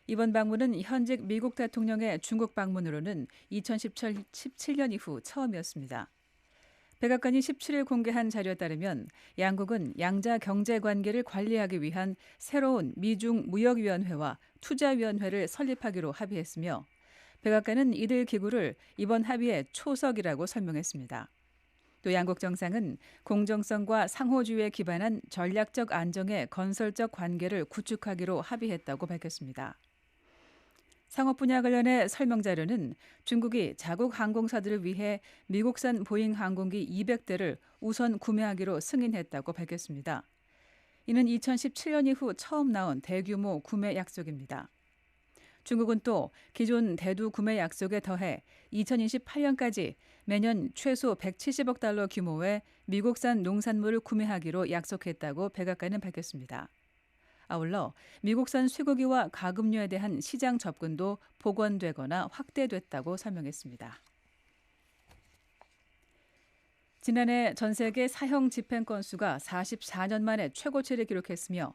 이번 방문은 현직 미국 대통령의 중국 방문으로는 2017년 이후 처음이었습니다. 백악관이 17일 공개한 자료에 따르면 양국은 양자 경제 관계를 관리하기 위한 새로운 미중 무역위원회와 투자위원회를 설립하기로 합의했으며 백악관은 이들 기구를 이번 합의의 초석이라고 설명했습니다. 또 양국 정상은 공정성과 상호주의에 기반한 전략적 안정의 건설적 관계를 구축하기로 합의했다고 밝혔습니다. 상업 분야 관련해 설명 자료는 중국이 자국 항공사들을 위해 미국산 보잉 항공기 200대를 우선 구매하기로 승인했다고 밝혔습니다. 이는 2017년 이후 처음 나온 대규모 구매 약속입니다. 중국은 또 기존 대두 구매 약속에 더해 2028년까지 매년 최소 170억 달러 규모의 미국산 농산물을 구매하기로 약속했다고 백악관은 밝혔습니다. 아울러 미국산 쇠고기와 가금류에 대한 시장 접근도 복원되거나 확대됐다고 설명했습니다. 지난해 전 세계 사형 집행 건수가 44년 만에 최고치를 기록했으며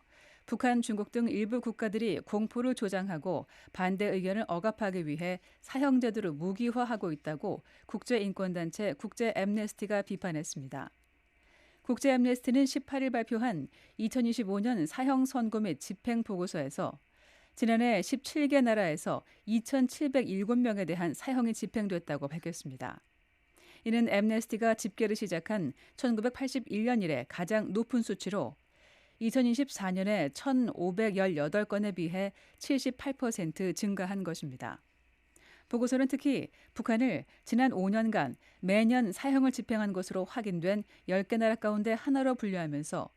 북한, 중국 등 일부 국가들이 공포를 조장하고 반대 의견을 억압하기 위해 사형 제도를 무기화하고 있다고 국제인권단체 국제애므네스티가 비판했습니다. 국제애므네스티는 18일 발표한 2025년 사형 선고 및 집행 보고서에서 지난해 17개 나라에서 2,707명에 대한 사형이 집행됐다고 밝혔습니다. 이는 애므네스티가 집계를 시작한 1981년 이래 가장 높은 수치로 2024년에 1,518건에 비해 78% 증가한 것입니다. 보고서는 특히 북한을 지난 5년간 매년 사형을 집행한 것으로 확인된 10개 나라 가운데 하나로 분류하면서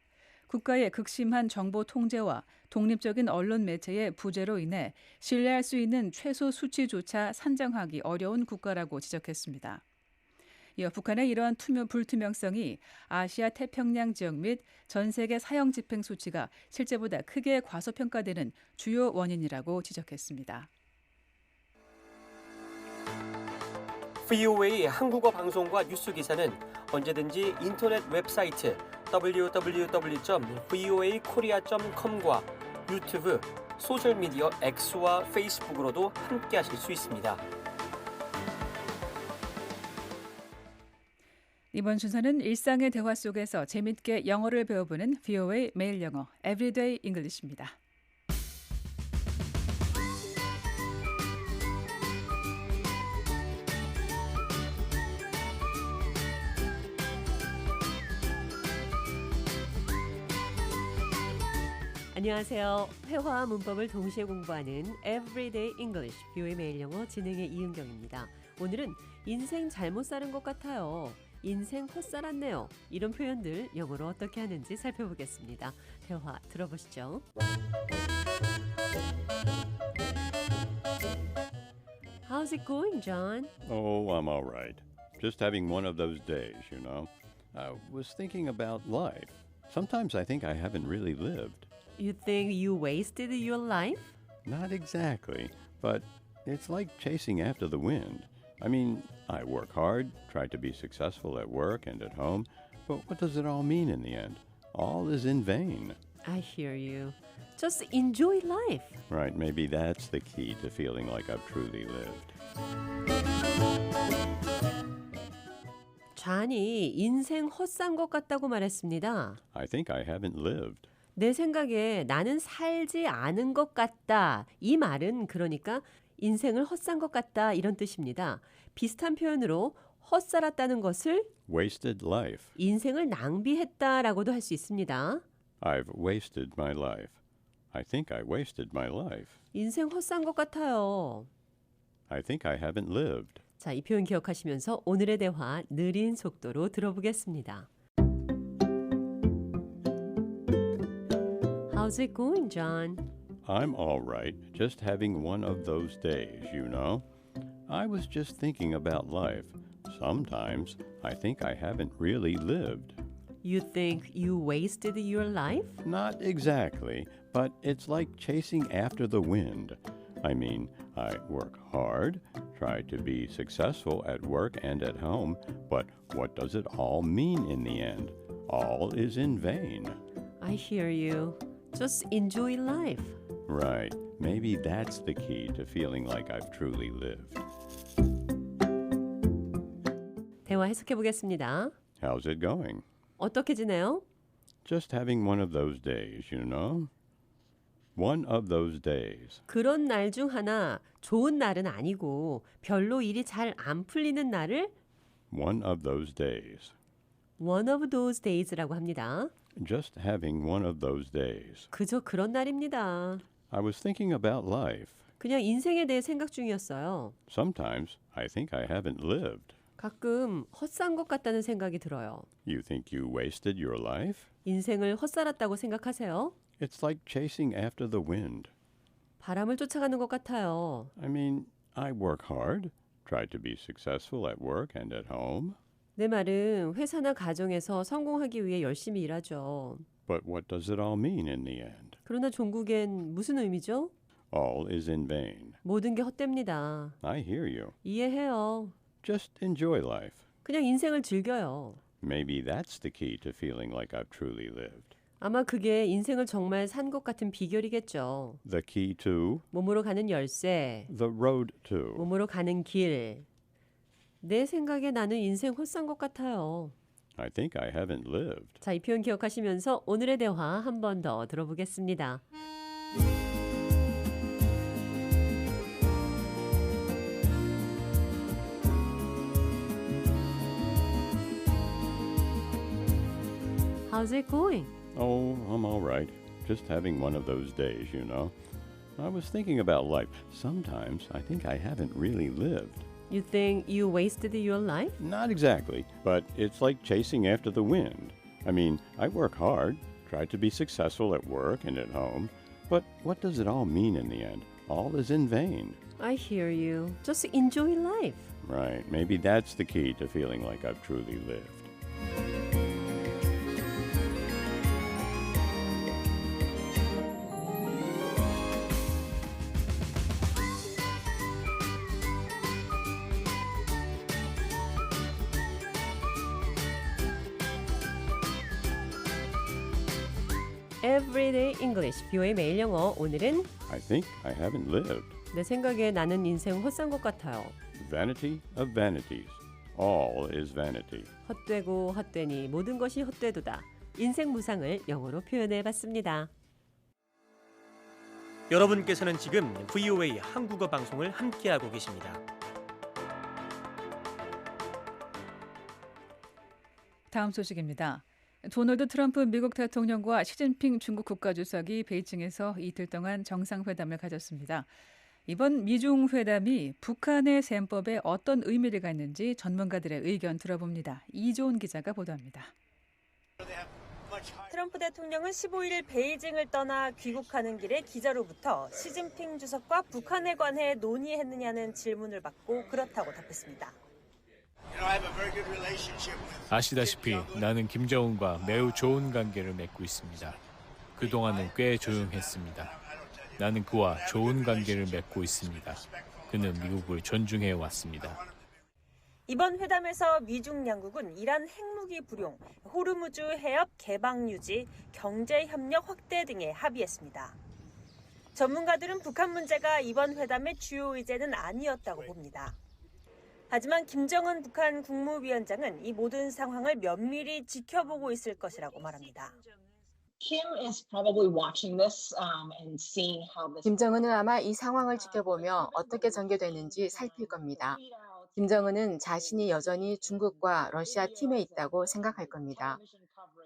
국가의 극심한 정보 통제와 독립적인 언론 매체의 부재로 인해 신뢰할 수 있는 최소 수치조차 산정하기 어려운 국가라고 지적했습니다. 이어 북한의 이러한 불투명성이 아시아 태평양 지역 및 전 세계 사형 집행 수치가 실제보다 크게 과소평가되는 주요 원인이라고 지적했습니다. VOA 한국어 방송과 뉴스 기사는 언제든지 인터넷 웹사이트 www.voakorea.com과 유튜브, 소셜미디어 X와 페이스북으로도 함께하실 수 있습니다. 이번 순서는 일상의 대화 속에서 재밌게 영어를 배워보는 VOA 매일 영어 Everyday English입니다. 안녕하세요. 회화와 문법을 동시에 공부하는 Everyday English, VOA 매일 영어 진행의 이은경입니다. 오늘은 인생 잘못 사는 것 같아요. 인생 헛살았네요. 이런 표현들 영어로 어떻게 하는지 살펴보겠습니다. 대화 들어보시죠. How's it going, John? Oh, I'm all right. just having one of those days, you know. I was thinking about life. Sometimes I think I haven't really lived. You think you wasted your life? Not exactly, but it's like chasing after the wind. I mean, I work hard, try to be successful at work and at home, but what does it all mean in the end? All is in vain. I hear you. Just enjoy life. Right, maybe that's the key to feeling like I've truly lived. 잔이 인생 헛산 것 같다고 말했습니다. I think I haven't lived. 내 생각에 나는 살지 않은 것 같다. 이 말은 그러니까 인생을 헛산 것 같다 이런 뜻입니다. 비슷한 표현으로 헛살았다는 것을 Wasted life. 인생을 낭비했다라고도 할 수 있습니다. I've wasted my life. I think I wasted my life. 인생 헛산 것 같아요. I think I haven't lived. 자, 이 표현 기억하시면서 오늘의 대화 느린 속도로 들어보겠습니다. How's it going, John? I'm all right, just having one of those days, you know. I was just thinking about life. Sometimes I think I haven't really lived. You think you wasted your life? Not exactly, but it's like chasing after the wind. I mean, I work hard, try to be successful at work and at home, but what does it all mean in the end? All is in vain. I hear you. Just enjoy life. Right. Maybe that's the key to feeling like I've truly lived. 대화 해석해 보겠습니다. How's it going? 어떻게 지내요? Just having one of those days, you know? One of those days. 그런 날 중 하나 좋은 날은 아니고 별로 일이 잘 안 풀리는 날을 One of those days. one of those days라고 합니다. Just having one of those days. 그저 그런 날입니다. I was thinking about life. 그냥 인생에 대해 생각 중이었어요. Sometimes I think I haven't lived. 가끔 헛산 것 같다는 생각이 들어요. You think you wasted your life? 인생을 헛살았다고 생각하세요? It's like chasing after the wind. 바람을 쫓아가는 것 같아요. I mean, I work hard, try to be successful at work and at home. 내 말은 회사나 가정에서 성공하기 위해 열심히 일하죠. But what does it all mean in the end? 그러나 종국엔 무슨 의미죠? All is in vain. 모든 게 헛됩니다. I hear you. 이해해요. Just enjoy life. 그냥 인생을 즐겨요. Maybe that's the key to feeling like I've truly lived. 아마 그게 인생을 정말 산 것 같은 비결이겠죠. The key to, 몸으로 가는 열쇠, the road to. 몸으로 가는 길. 내 생각에 나는 인생 헛산 것 같아요. I think I haven't lived. 자, 이 표현 기억하시면서 오늘의 대화 한 번 더 들어보겠습니다. How's it going? Oh, I'm all right. Just having one of those days, you know. I was thinking about life. Sometimes I think I haven't really lived. You think you wasted your life? Not exactly, but it's like chasing after the wind. I mean, I work hard, try to be successful at work and at home, but what does it all mean in the end? All is in vain. I hear you. Just enjoy life. Right, maybe that's the key to feeling like I've truly lived. Everyday English, 뷰의 매일 영어. 오늘은 I think I haven't lived. 내 생각에 나는 인생 헛산 것 같아요. Vanity of vanities. All is vanity. 헛되고 헛되니 모든 것이 헛되도다. 인생 무상을 영어로 표현해봤습니다. 여러분께서는 지금 VOA 한국어 방송을 함께하고 계십니다. 다음 소식입니다. 도널드 트럼프 미국 대통령과 시진핑 중국 국가주석이 베이징에서 이틀 동안 정상회담을 가졌습니다. 이번 미중 회담이 북한의 셈법에 어떤 의미를 갖는지 전문가들의 의견 들어봅니다. 이조은 기자가 보도합니다. 트럼프 대통령은 15일 베이징을 떠나 귀국하는 길에 기자로부터 시진핑 주석과 북한에 관해 논의했느냐는 질문을 받고 그렇다고 답했습니다. 아시다시피 나는 김정은과 매우 좋은 관계를 맺고 있습니다. 그동안은 꽤 조용했습니다. 나는 그와 좋은 관계를 맺고 있습니다. 그는 미국을 존중해 왔습니다. 이번 회담에서 미중 양국은 이란 핵무기 불용, 호르무즈 해협 개방 유지, 경제 협력 확대 등에 합의했습니다. 전문가들은 북한 문제가 이번 회담의 주요 의제는 아니었다고 봅니다. 하지만 김정은 북한 국무위원장은 이 모든 상황을 면밀히 지켜보고 있을 것이라고 말합니다. 김정은은 아마 이 상황을 지켜보며 어떻게 전개되는지 살필 겁니다. 김정은은 자신이 여전히 중국과 러시아 팀에 있다고 생각할 겁니다.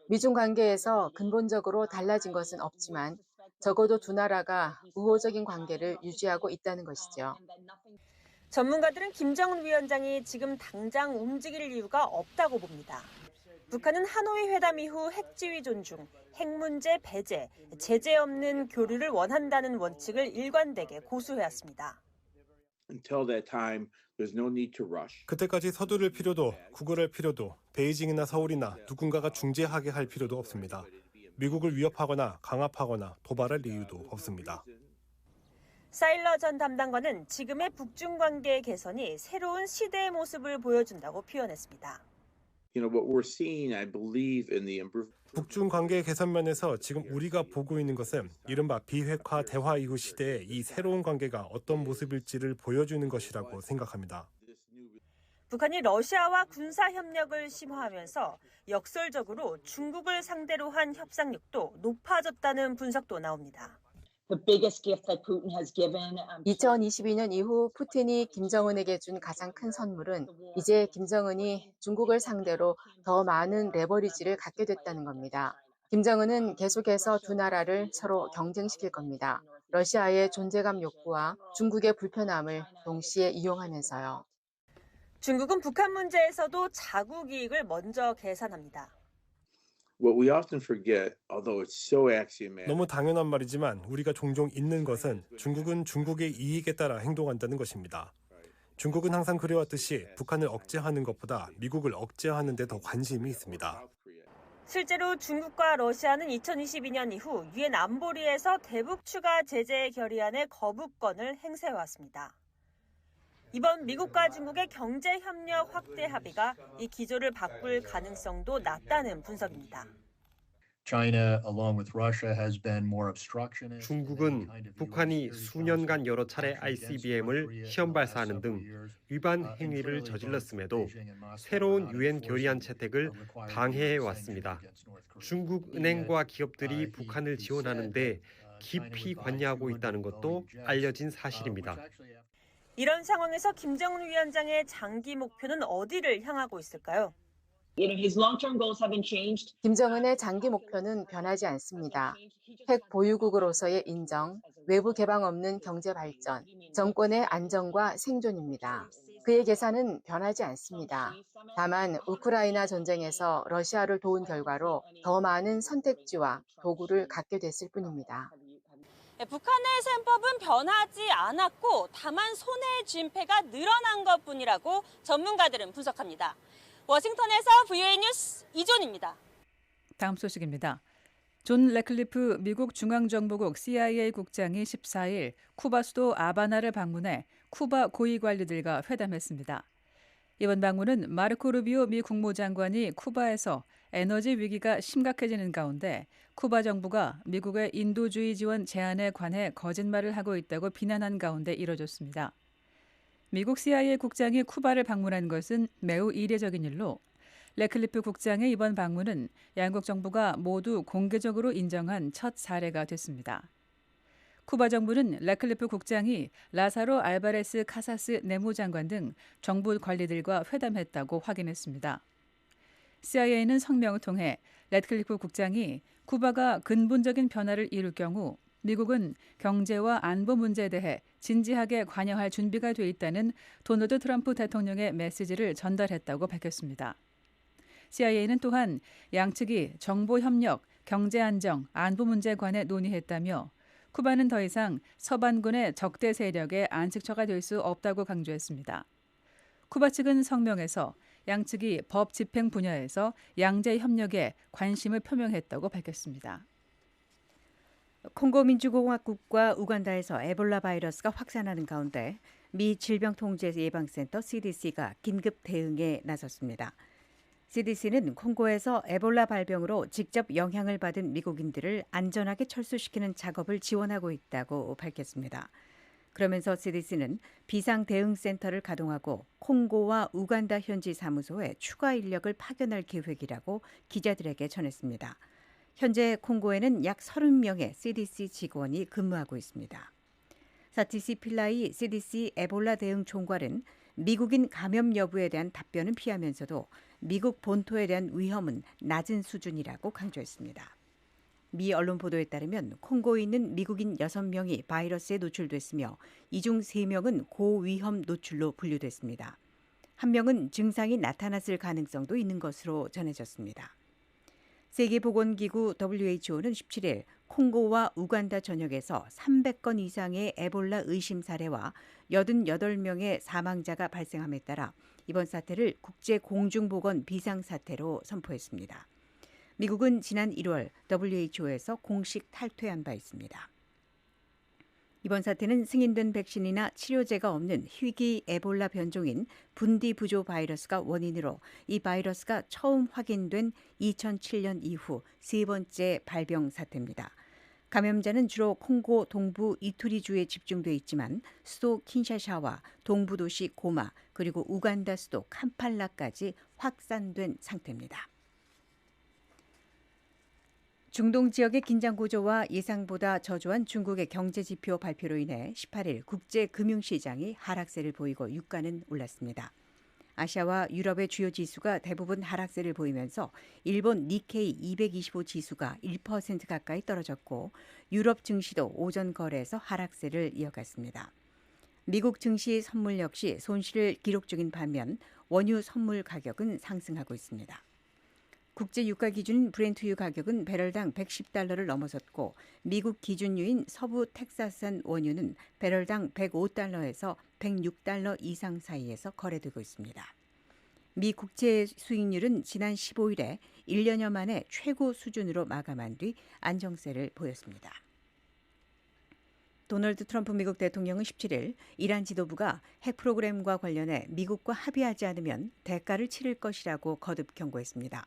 미중 관계에서 근본적으로 달라진 것은 없지만 적어도 두 나라가 우호적인 관계를 유지하고 있다는 것이죠. 전문가들은 김정은 위원장이 지금 당장 움직일 이유가 없다고 봅니다. 북한은 하노이 회담 이후 핵지위 존중, 핵 문제 배제, 제재 없는 교류를 원한다는 원칙을 일관되게 고수해왔습니다. 그때까지 서두를 필요도, 구걸할 필요도, 베이징이나 서울이나 누군가가 중재하게 할 필요도 없습니다. 미국을 위협하거나 강압하거나 도발할 이유도 없습니다. 사일러 전 담당관은 지금의 북중 관계 개선이 새로운 시대의 모습을 보여준다고 표현했습니다. 북중 관계 개선 면에서 지금 우리가 보고 있는 것은 이른바 비핵화 대화 이후 시대의 이 새로운 관계가 어떤 모습일지를 보여주는 것이라고 생각합니다. 북한이 러시아와 군사 협력을 심화하면서 역설적으로 중국을 상대로 한 협상력도 높아졌다는 분석도 나옵니다. 2022년 이후 푸틴이 김정은에게 준 가장 큰 선물은 이제 김정은이 중국을 상대로 더 많은 레버리지를 갖게 됐다는 겁니다. 김정은은 계속해서 두 나라를 서로 경쟁시킬 겁니다. 러시아의 존재감 욕구와 중국의 불편함을 동시에 이용하면서요. 중국은 북한 문제에서도 자국 이익을 먼저 계산합니다. 너무 당연한 말이지만 우리가 종종 잊는 것은 중국은 중국의 이익에 따라 행동한다는 것입니다. 중국은 항상 그래왔듯이 북한을 억제하는 것보다 미국을 억제하는 데 더 관심이 있습니다. 실제로 중국과 러시아는 2022년 이후 유엔 안보리에서 대북 추가 제재 결의안의 거부권을 행사해왔습니다. 이번 미국과 중국의 경제 협력 확대 합의가 이 기조를 바꿀 가능성도 낮다는 분석입니다. 중국은 북한이 수년간 여러 차례 ICBM을 시험 발사하는 등 위반 행위를 저질렀음에도 새로운 유엔 결의안 채택을 방해해 왔습니다. 중국 은행과 기업들이 북한을 지원하는 데 깊이 관여하고 있다는 것도 알려진 사실입니다. 이런 상황에서 김정은 위원장의 장기 목표는 어디를 향하고 있을까요? 김정은의 장기 목표는 변하지 않습니다. 핵 보유국으로서의 인정, 외부 개방 없는 경제 발전, 정권의 안정과 생존입니다. 그의 계산은 변하지 않습니다. 다만 우크라이나 전쟁에서 러시아를 도운 결과로 더 많은 선택지와 도구를 갖게 됐을 뿐입니다. 북한의 셈법은 변하지 않았고 다만 손해의 쥔폐가 늘어난 것뿐이라고 전문가들은 분석합니다. 워싱턴에서 VOA 뉴스 이존입니다. 다음 소식입니다. 존 래클리프 미국 중앙정보국 CIA 국장이 14일 쿠바 수도 아바나를 방문해 쿠바 고위 관리들과 회담했습니다. 이번 방문은 마르코 루비오 미 국무장관이 쿠바에서 에너지 위기가 심각해지는 가운데 쿠바 정부가 미국의 인도주의 지원 제안에 관해 거짓말을 하고 있다고 비난한 가운데 이뤄졌습니다. 미국 CIA 국장이 쿠바를 방문한 것은 매우 이례적인 일로 래클리프 국장의 이번 방문은 양국 정부가 모두 공개적으로 인정한 첫 사례가 됐습니다. 쿠바 정부는 래클리프 국장이 라사로 알바레스 카사스 내무장관 등 정부 관리들과 회담했다고 확인했습니다. CIA는 성명을 통해 래클리프 국장이 쿠바가 근본적인 변화를 이룰 경우 미국은 경제와 안보 문제에 대해 진지하게 관여할 준비가 돼 있다는 도널드 트럼프 대통령의 메시지를 전달했다고 밝혔습니다. CIA는 또한 양측이 정보 협력, 경제 안정, 안보 문제에 관해 논의했다며 쿠바는 더 이상 서반군의 적대 세력의 안식처가 될 수 없다고 강조했습니다. 쿠바 측은 성명에서 양측이 법 집행 분야에서 양자 협력에 관심을 표명했다고 밝혔습니다. 콩고 민주공화국과 우간다에서 에볼라 바이러스가 확산하는 가운데 미 질병통제예방센터 CDC가 긴급 대응에 나섰습니다. CDC는 콩고에서 에볼라 발병으로 직접 영향을 받은 미국인들을 안전하게 철수시키는 작업을 지원하고 있다고 밝혔습니다. 그러면서 CDC는 비상대응센터를 가동하고 콩고와 우간다 현지 사무소에 추가 인력을 파견할 계획이라고 기자들에게 전했습니다. 현재 콩고에는 약 30명의 CDC 직원이 근무하고 있습니다. 사티시 필라이 CDC 에볼라 대응 총괄은 미국인 감염 여부에 대한 답변은 피하면서도 미국 본토에 대한 위험은 낮은 수준이라고 강조했습니다. 미 언론 보도에 따르면 콩고에 있는 미국인 6명이 바이러스에 노출됐으며 이 중 3명은 고위험 노출로 분류됐습니다. 1명은 증상이 나타났을 가능성도 있는 것으로 전해졌습니다. 세계보건기구 WHO는 17일 콩고와 우간다 전역에서 300건 이상의 에볼라 의심 사례와 88명의 사망자가 발생함에 따라 이번 사태를 국제공중보건 비상사태로 선포했습니다. 미국은 지난 1월 WHO에서 공식 탈퇴한 바 있습니다. 이번 사태는 승인된 백신이나 치료제가 없는 희귀 에볼라 변종인 분디부조 바이러스가 원인으로 이 바이러스가 처음 확인된 2007년 이후 세 번째 발병 사태입니다. 감염자는 주로 콩고 동부 이투리주에 집중돼 있지만 수도 킨샤샤와 동부 도시 고마 그리고 우간다 수도 캄팔라까지 확산된 상태입니다. 중동 지역의 긴장 고조와 예상보다 저조한 중국의 경제 지표 발표로 인해 18일 국제 금융시장이 하락세를 보이고 유가는 올랐습니다. 아시아와 유럽의 주요 지수가 대부분 하락세를 보이면서 일본 니케이 225 지수가 1% 가까이 떨어졌고 유럽 증시도 오전 거래에서 하락세를 이어갔습니다. 미국 증시 선물 역시 손실을 기록 중인 반면 원유 선물 가격은 상승하고 있습니다. 국제 유가 기준 브렌트유 가격은 배럴당 110달러를 넘어섰고 미국 기준유인 서부 텍사스산 원유는 배럴당 105달러에서 106달러 이상 사이에서 거래되고 있습니다. 미 국채 수익률은 지난 15일에 1년여 만에 최고 수준으로 마감한 뒤 안정세를 보였습니다. 도널드 트럼프 미국 대통령은 17일 이란 지도부가 핵 프로그램과 관련해 미국과 합의하지 않으면 대가를 치를 것이라고 거듭 경고했습니다.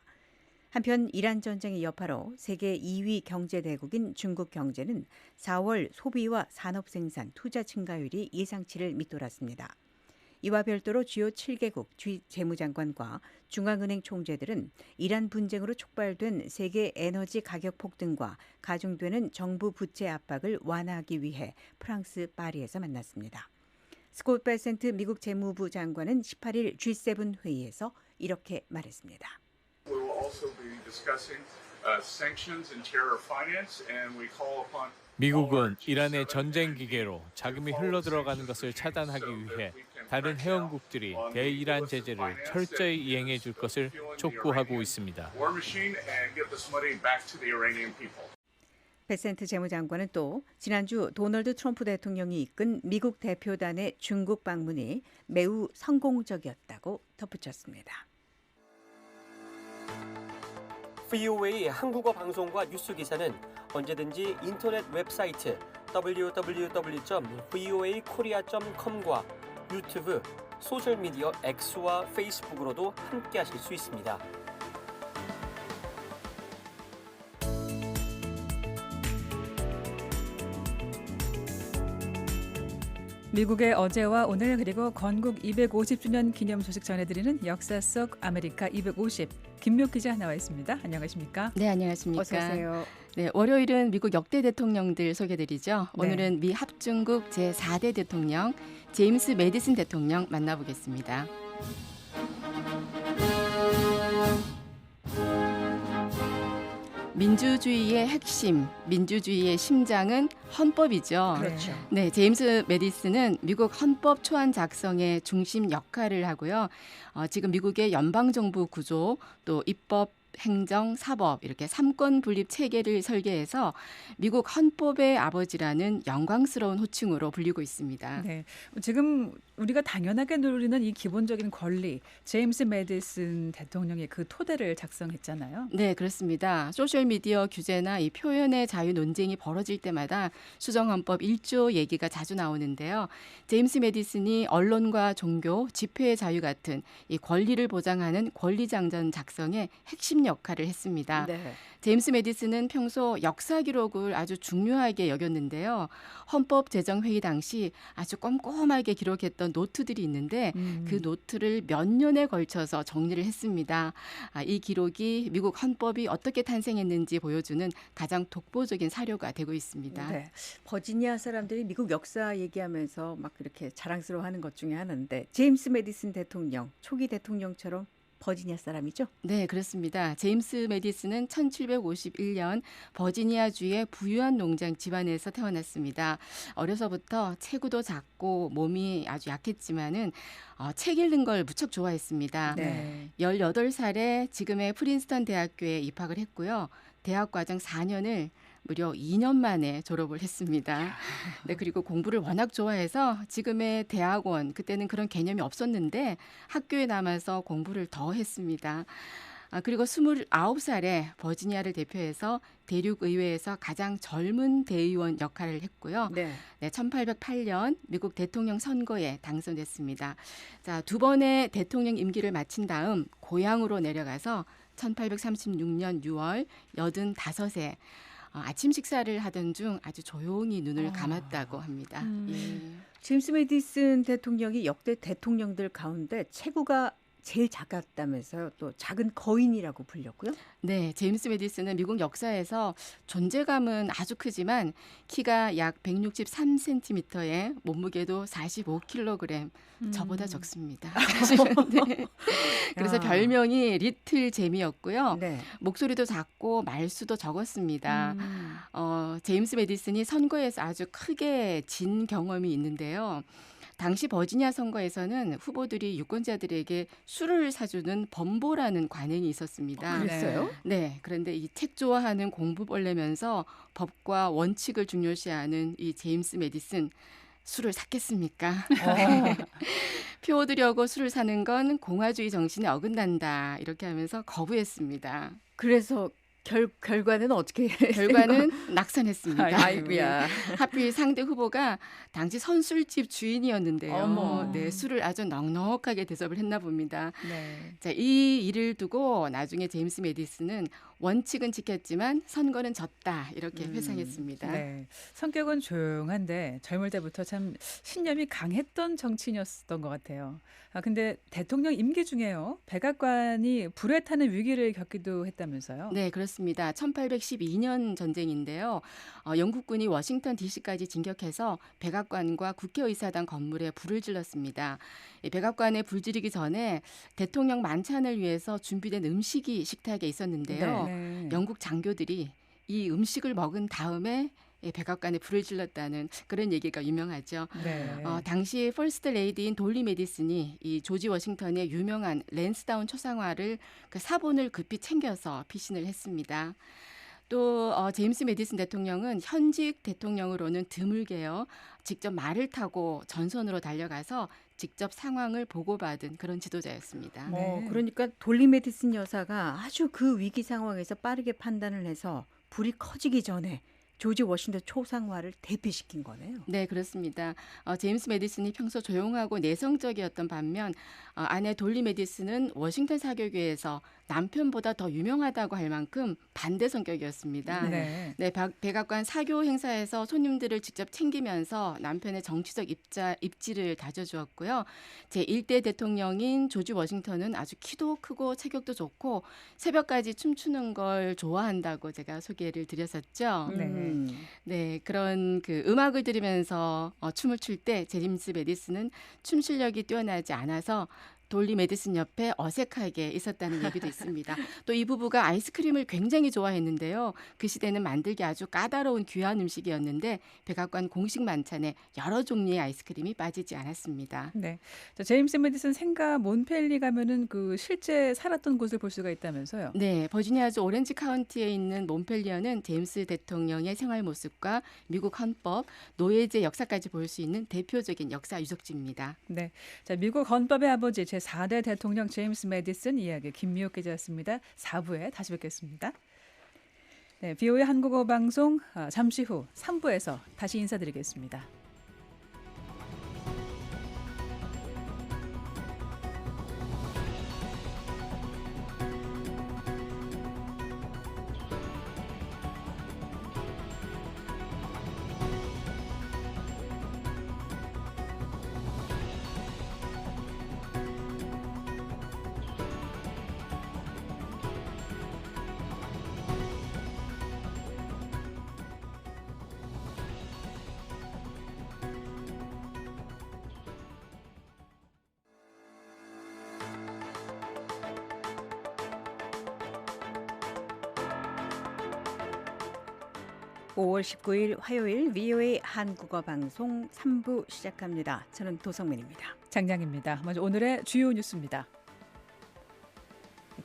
한편 이란 전쟁의 여파로 세계 2위 경제 대국인 중국 경제는 4월 소비와 산업 생산, 투자 증가율이 예상치를 밑돌았습니다. 이와 별도로 주요 7개국 재무장관과 중앙은행 총재들은 이란 분쟁으로 촉발된 세계 에너지 가격 폭등과 가중되는 정부 부채 압박을 완화하기 위해 프랑스 파리에서 만났습니다. 스콧 베센트 미국 재무부 장관은 18일 G7 회의에서 이렇게 말했습니다. 미국은 이란의 전쟁 기계로 자금이 흘러들어가는 것을 차단하기 위해 다른 회원국들이 대이란 제재를 철저히 이행해 줄 것을 촉구하고 있습니다. 베센트 재무장관은 또 지난주 도널드 트럼프 대통령이 이끈 미국 대표단의 중국 방문이 매우 성공적이었다고 덧붙였습니다. VOA 한국어 방송과 뉴스 기사는 언제든지 인터넷 웹사이트 www.voakorea.com과 유튜브, 소셜미디어 X와 페이스북으로도 함께하실 수 있습니다. 미국의 어제와 오늘 그리고 건국 250주년 기념 소식 전해드리는 역사 속 아메리카 250 김묘 기자 나와 있습니다. 안녕하십니까? 네, 안녕하십니까? 어서 오세요. 네, 월요일은 미국 역대 대통령들 소개드리죠. 네. 오늘은 미 합중국 제4대 대통령 제임스 매디슨 대통령 만나보겠습니다. 민주주의의 핵심, 민주주의의 심장은 헌법이죠. 그렇죠. 네, 제임스 매디슨은 미국 헌법 초안 작성의 중심 역할을 하고요. 지금 미국의 연방정부 구조, 또 입법 행정, 사법 이렇게 삼권 분립 체계를 설계해서 미국 헌법의 아버지라는 영광스러운 호칭으로 불리고 있습니다. 네. 지금 우리가 당연하게 누리는 이 기본적인 권리, 제임스 메디슨 대통령이 그 토대를 작성했잖아요. 네, 그렇습니다. 소셜미디어 규제나 이 표현의 자유 논쟁이 벌어질 때마다 수정헌법 1조 얘기가 자주 나오는데요. 제임스 메디슨이 언론과 종교, 집회의 자유 같은 이 권리를 보장하는 권리장전 작성에 핵심 역할을 했습니다. 네. 제임스 메디슨은 평소 역사 기록을 아주 중요하게 여겼는데요. 헌법 제정 회의 당시 아주 꼼꼼하게 기록했던 노트들이 있는데 그 노트를 몇 년에 걸쳐서 정리를 했습니다. 이 기록이 미국 헌법이 어떻게 탄생했는지 보여주는 가장 독보적인 사료가 되고 있습니다. 네. 버지니아 사람들이 미국 역사 얘기하면서 막 이렇게 자랑스러워하는 것 중에 하나인데 제임스 메디슨 대통령, 초기 대통령처럼 버지니아 사람이죠? 네, 그렇습니다. 제임스 메디슨은 1751년 버지니아주의 부유한 농장 집안에서 태어났습니다. 어려서부터 체구도 작고 몸이 아주 약했지만은 책 읽는 걸 무척 좋아했습니다. 네. 18살에 지금의 프린스턴 대학교에 입학을 했고요. 대학 과정 4년을 무려 2년 만에 졸업을 했습니다. 네, 그리고 공부를 워낙 좋아해서 지금의 대학원, 그때는 그런 개념이 없었는데 학교에 남아서 공부를 더 했습니다. 그리고 29살에 버지니아를 대표해서 대륙의회에서 가장 젊은 대의원 역할을 했고요. 네. 네, 1808년 미국 대통령 선거에 당선됐습니다. 자, 두 번의 대통령 임기를 마친 다음 고향으로 내려가서 1836년 6월 85세 아침 식사를 하던 중 아주 조용히 눈을 감았다고 합니다. 예. 제임스 메디슨 대통령이 역대 대통령들 가운데 체구가 제일 작았다면서요. 또 작은 거인이라고 불렸고요. 네, 제임스 메디슨은 미국 역사에서 존재감은 아주 크지만 키가 약 163cm에 몸무게도 45kg, 저보다 적습니다. 네. 그래서 별명이 리틀 제미였고요. 네. 목소리도 작고 말수도 적었습니다. 제임스 메디슨이 선거에서 아주 크게 진 경험이 있는데요. 당시 버지니아 선거에서는 후보들이 유권자들에게 술을 사주는 범보라는 관행이 있었습니다. 그랬어요? 네. 그런데 이 책 좋아하는 공부벌레면서 법과 원칙을 중요시하는 이 제임스 메디슨 술을 샀겠습니까? 표 얻으려고 술을 사는 건 공화주의 정신에 어긋난다. 이렇게 하면서 거부했습니다. 그래서 결과는 어떻게 결과는 낙선했습니다. 아이고야. 하필 상대 후보가 당시 선술집 주인이었는데요. 어머. 네, 술을 아주 넉넉하게 대접을 했나 봅니다. 네. 자, 이 일을 두고 나중에 제임스 메디슨은 원칙은 지켰지만 선거는 졌다 이렇게 회상했습니다. 네. 성격은 조용한데 젊을 때부터 참 신념이 강했던 정치인이었던 것 같아요. 근데 대통령 임기 중에요. 백악관이 불에 타는 위기를 겪기도 했다면서요? 네, 그렇습니다. 1812년 전쟁인데요. 영국군이 워싱턴 DC까지 진격해서 백악관과 국회의사당 건물에 불을 질렀습니다. 이 백악관에 불 지르기 전에 대통령 만찬을 위해서 준비된 음식이 식탁에 있었는데요. 네. 영국 장교들이 이 음식을 먹은 다음에 백악관에 불을 질렀다는 그런 얘기가 유명하죠. 네. 당시 퍼스트 레이디인 돌리 메디슨이 이 조지 워싱턴의 유명한 랜스다운 초상화를 그 사본을 급히 챙겨서 피신을 했습니다. 또 제임스 메디슨 대통령은 현직 대통령으로는 드물게요. 직접 말을 타고 전선으로 달려가서 직접 상황을 보고받은 그런 지도자였습니다. 그러니까 돌리 메디슨 여사가 아주 그 위기 상황에서 빠르게 판단을 해서 불이 커지기 전에 조지 워싱턴 초상화를 대피시킨 거네요. 네, 그렇습니다. 제임스 메디슨이 평소 조용하고 내성적이었던 반면 아내 돌리 메디슨은 워싱턴 사교계에서 남편보다 더 유명하다고 할 만큼 반대 성격이었습니다. 네. 네, 백악관 사교 행사에서 손님들을 직접 챙기면서 남편의 정치적 입지를 다져주었고요. 제1대 대통령인 조지 워싱턴은 아주 키도 크고 체격도 좋고 새벽까지 춤추는 걸 좋아한다고 제가 소개를 드렸었죠. 네, 그런 그 음악을 들으면서 춤을 출 때 제임스 메디슨은 춤 실력이 뛰어나지 않아서 돌리 메디슨 옆에 어색하게 있었다는 얘기도 있습니다. 또 이 부부가 아이스크림을 굉장히 좋아했는데요. 그 시대는 만들기 아주 까다로운 귀한 음식이었는데 백악관 공식 만찬에 여러 종류의 아이스크림이 빠지지 않았습니다. 네. 자, 제임스 메디슨 생가 몬펠리 가면은 그 실제 살았던 곳을 볼 수가 있다면서요. 네, 버지니아주 오렌지 카운티에 있는 몬펠리어는 제임스 대통령의 생활 모습과 미국 헌법, 노예제 역사까지 볼 수 있는 대표적인 역사 유적지입니다. 네. 자, 미국 헌법의 아버지 제4대 대통령 제임스 메디슨 이야기 김미옥 기자였습니다. 4부에 다시 뵙겠습니다. 네, VOA 한국어 방송 잠시 후 3부에서 다시 인사드리겠습니다. (5월 19일) 화요일 VOA 한국어 방송 3부 시작합니다. 저는 도성민입니다. 장량입니다. 먼저 오늘의 주요 뉴스입니다.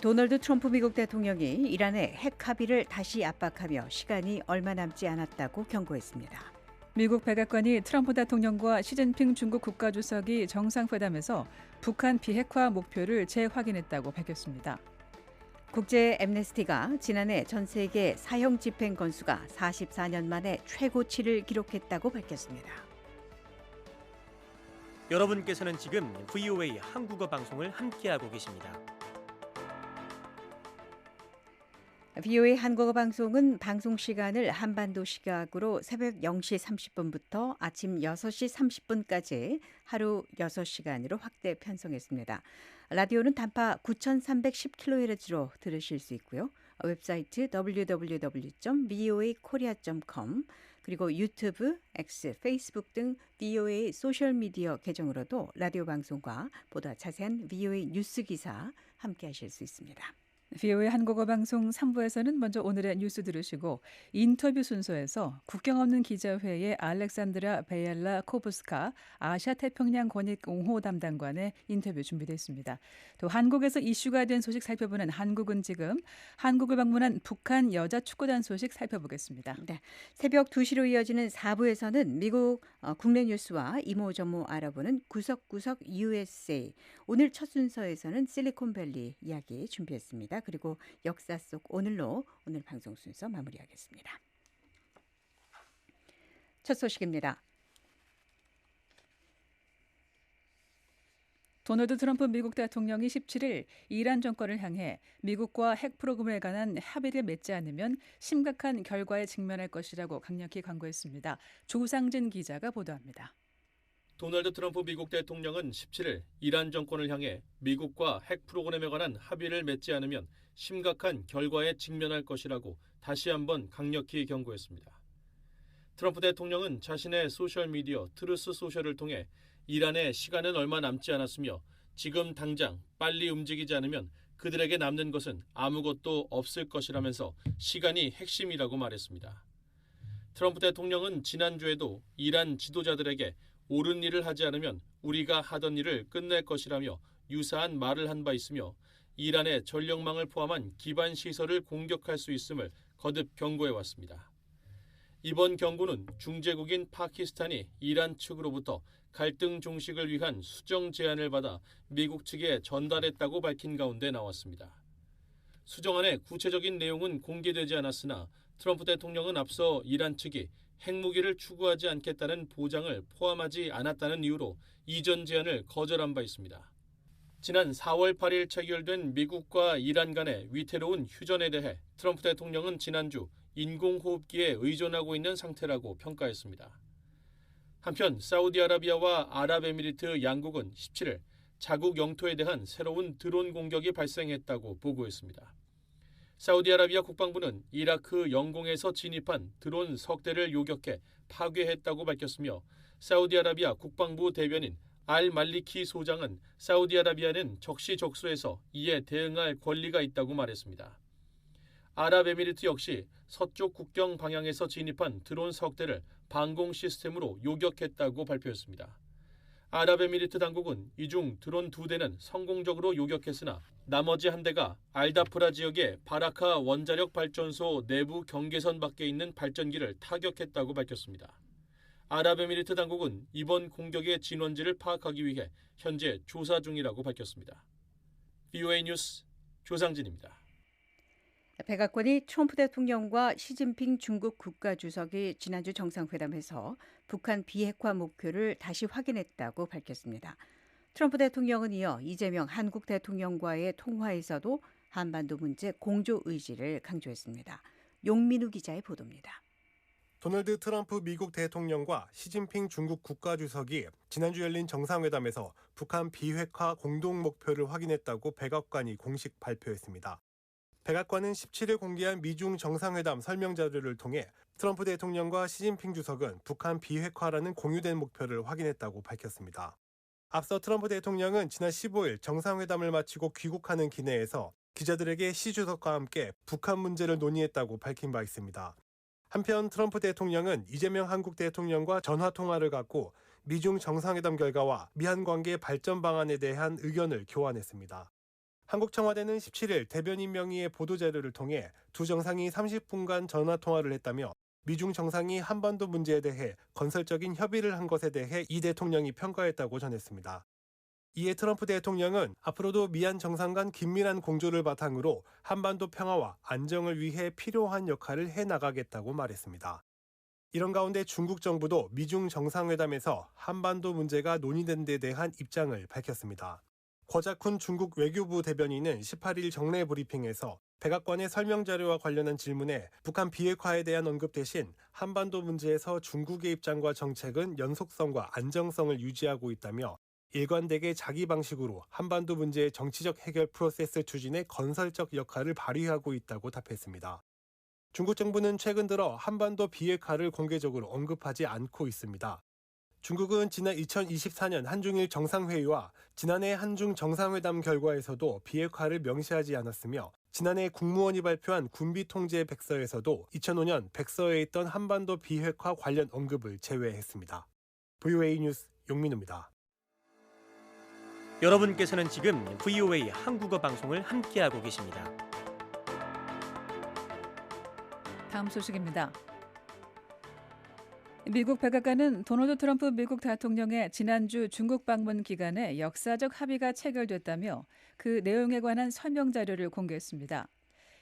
도널드 트럼프 미국 대통령이 이란의 핵 합의를 다시 압박하며 시간이 얼마 남지 않았다고 경고했습니다. 미국 백악관이 트럼프 대통령과 시진핑 중국 국가주석이 정상회담에서 북한 비핵화 목표를 재확인했다고 밝혔습니다. 국제 앰네스티가 지난해 전 세계 사형 집행 건수가 44년 만에 최고치를 기록했다고 밝혔습니다. 여러분께서는 지금 VOA 한국어 방송을 함께하고 계십니다. VOA 한국어 방송은 방송 시간을 한반도 시각으로 새벽 0시 30분부터 아침 6시 30분까지 하루 6시간으로 확대 편성했습니다. 라디오는 단파 9310kHz로 들으실 수 있고요. 웹사이트 www.voakorea.com 그리고 유튜브, X, 페이스북 등 VOA 소셜미디어 계정으로도 라디오 방송과 보다 자세한 VOA 뉴스 기사 함께하실 수 있습니다. VOA 한국어 방송 3부에서는 먼저 오늘의 뉴스 들으시고 인터뷰 순서에서 국경 없는 기자회의 알렉산드라 베얄라 코브스카 아시아 태평양 권익 옹호 담당관의 인터뷰 준비되어 있습니다. 또 한국에서 이슈가 된 소식 살펴보는 한국은 지금 한국을 방문한 북한 여자 축구단 소식 살펴보겠습니다. 네, 새벽 2시로 이어지는 4부에서는 미국 국내 뉴스와 이모저모 알아보는 구석구석 USA. 오늘 첫 순서에서는 실리콘밸리 이야기 준비했습니다. 그리고 역사 속 오늘로 오늘 방송 순서 마무리하겠습니다. 첫 소식입니다. 도널드 트럼프 미국 대통령이 17일 이란 정권을 향해 미국과 핵 프로그램에 관한 합의를 맺지 않으면 심각한 결과에 직면할 것이라고 강력히 경고했습니다. 조상진 기자가 보도합니다. 도널드 트럼프 미국 대통령은 17일 이란 정권을 향해 미국과 핵 프로그램에 관한 합의를 맺지 않으면 심각한 결과에 직면할 것이라고 다시 한번 강력히 경고했습니다. 트럼프 대통령은 자신의 소셜미디어 트루스 소셜을 통해 이란의 시간은 얼마 남지 않았으며 지금 당장 빨리 움직이지 않으면 그들에게 남는 것은 아무것도 없을 것이라면서 시간이 핵심이라고 말했습니다. 트럼프 대통령은 지난주에도 이란 지도자들에게 옳은 일을 하지 않으면 우리가 하던 일을 끝낼 것이라며 유사한 말을 한 바 있으며 이란의 전력망을 포함한 기반 시설을 공격할 수 있음을 거듭 경고해왔습니다. 이번 경고는 중재국인 파키스탄이 이란 측으로부터 갈등 종식을 위한 수정 제안을 받아 미국 측에 전달했다고 밝힌 가운데 나왔습니다. 수정안의 구체적인 내용은 공개되지 않았으나 트럼프 대통령은 앞서 이란 측이 핵무기를 추구하지 않겠다는 보장을 포함하지 않았다는 이유로 이전 제안을 거절한 바 있습니다. 지난 4월 8일 체결된 미국과 이란 간의 위태로운 휴전에 대해 트럼프 대통령은 지난주 인공호흡기에 의존하고 있는 상태라고 평가했습니다. 한편 사우디아라비아와 아랍에미리트 양국은 17일 자국 영토에 대한 새로운 드론 공격이 발생했다고 보고했습니다. 사우디아라비아 국방부는 이라크 영공에서 진입한 드론 석 대를 요격해 파괴했다고 밝혔으며 사우디아라비아 국방부 대변인 알 말리키 소장은 사우디아라비아는 적시적소에서 이에 대응할 권리가 있다고 말했습니다. 아랍에미리트 역시 서쪽 국경 방향에서 진입한 드론 석 대를 방공 시스템으로 요격했다고 발표했습니다. 아랍에미리트 당국은 이 중 드론 2대는 성공적으로 요격했으나 나머지 한 대가 알다프라 지역의 바라카 원자력 발전소 내부 경계선 밖에 있는 발전기를 타격했다고 밝혔습니다. 아랍에미리트 당국은 이번 공격의 진원지를 파악하기 위해 현재 조사 중이라고 밝혔습니다. VOA 뉴스 조상진입니다. 백악관이 트럼프 대통령과 시진핑 중국 국가주석이 지난주 정상회담에서 북한 비핵화 목표를 다시 확인했다고 밝혔습니다. 트럼프 대통령은 이어 이재명 한국 대통령과의 통화에서도 한반도 문제 공조 의지를 강조했습니다. 용민우 기자의 보도입니다. 도널드 트럼프 미국 대통령과 시진핑 중국 국가주석이 지난주 열린 정상회담에서 북한 비핵화 공동 목표를 확인했다고 백악관이 공식 발표했습니다. 백악관은 17일 공개한 미중 정상회담 설명 자료를 통해 트럼프 대통령과 시진핑 주석은 북한 비핵화라는 공유된 목표를 확인했다고 밝혔습니다. 앞서 트럼프 대통령은 지난 15일 정상회담을 마치고 귀국하는 기내에서 기자들에게 시 주석과 함께 북한 문제를 논의했다고 밝힌 바 있습니다. 한편 트럼프 대통령은 이재명 한국 대통령과 전화 통화를 갖고 미중 정상회담 결과와 미한 관계 발전 방안에 대한 의견을 교환했습니다. 한국 청와대는 17일 대변인 명의의 보도자료를 통해 두 정상이 30분간 전화통화를 했다며 미중 정상이 한반도 문제에 대해 건설적인 협의를 한 것에 대해 이 대통령이 평가했다고 전했습니다. 이에 트럼프 대통령은 앞으로도 미한 정상 간 긴밀한 공조를 바탕으로 한반도 평화와 안정을 위해 필요한 역할을 해나가겠다고 말했습니다. 이런 가운데 중국 정부도 미중 정상회담에서 한반도 문제가 논의된 데 대한 입장을 밝혔습니다. 고자쿤 중국 외교부 대변인은 18일 정례 브리핑에서 백악관의 설명자료와 관련한 질문에 북한 비핵화에 대한 언급 대신 한반도 문제에서 중국의 입장과 정책은 연속성과 안정성을 유지하고 있다며 일관되게 자기 방식으로 한반도 문제의 정치적 해결 프로세스 추진에 건설적 역할을 발휘하고 있다고 답했습니다. 중국 정부는 최근 들어 한반도 비핵화를 공개적으로 언급하지 않고 있습니다. 중국은 지난 2024년 한중일 정상회의와 지난해 한중 정상회담 결과에서도 비핵화를 명시하지 않았으며 지난해 국무원이 발표한 군비통제 백서에서도 2005년 백서에 있던 한반도 비핵화 관련 언급을 제외했습니다. VOA 뉴스 용민우입니다. 여러분께서는 지금 VOA 한국어 방송을 함께하고 계십니다. 다음 소식입니다. 미국 백악관은 도널드 트럼프 미국 대통령의 지난주 중국 방문 기간에 역사적 합의가 체결됐다며 그 내용에 관한 설명 자료를 공개했습니다.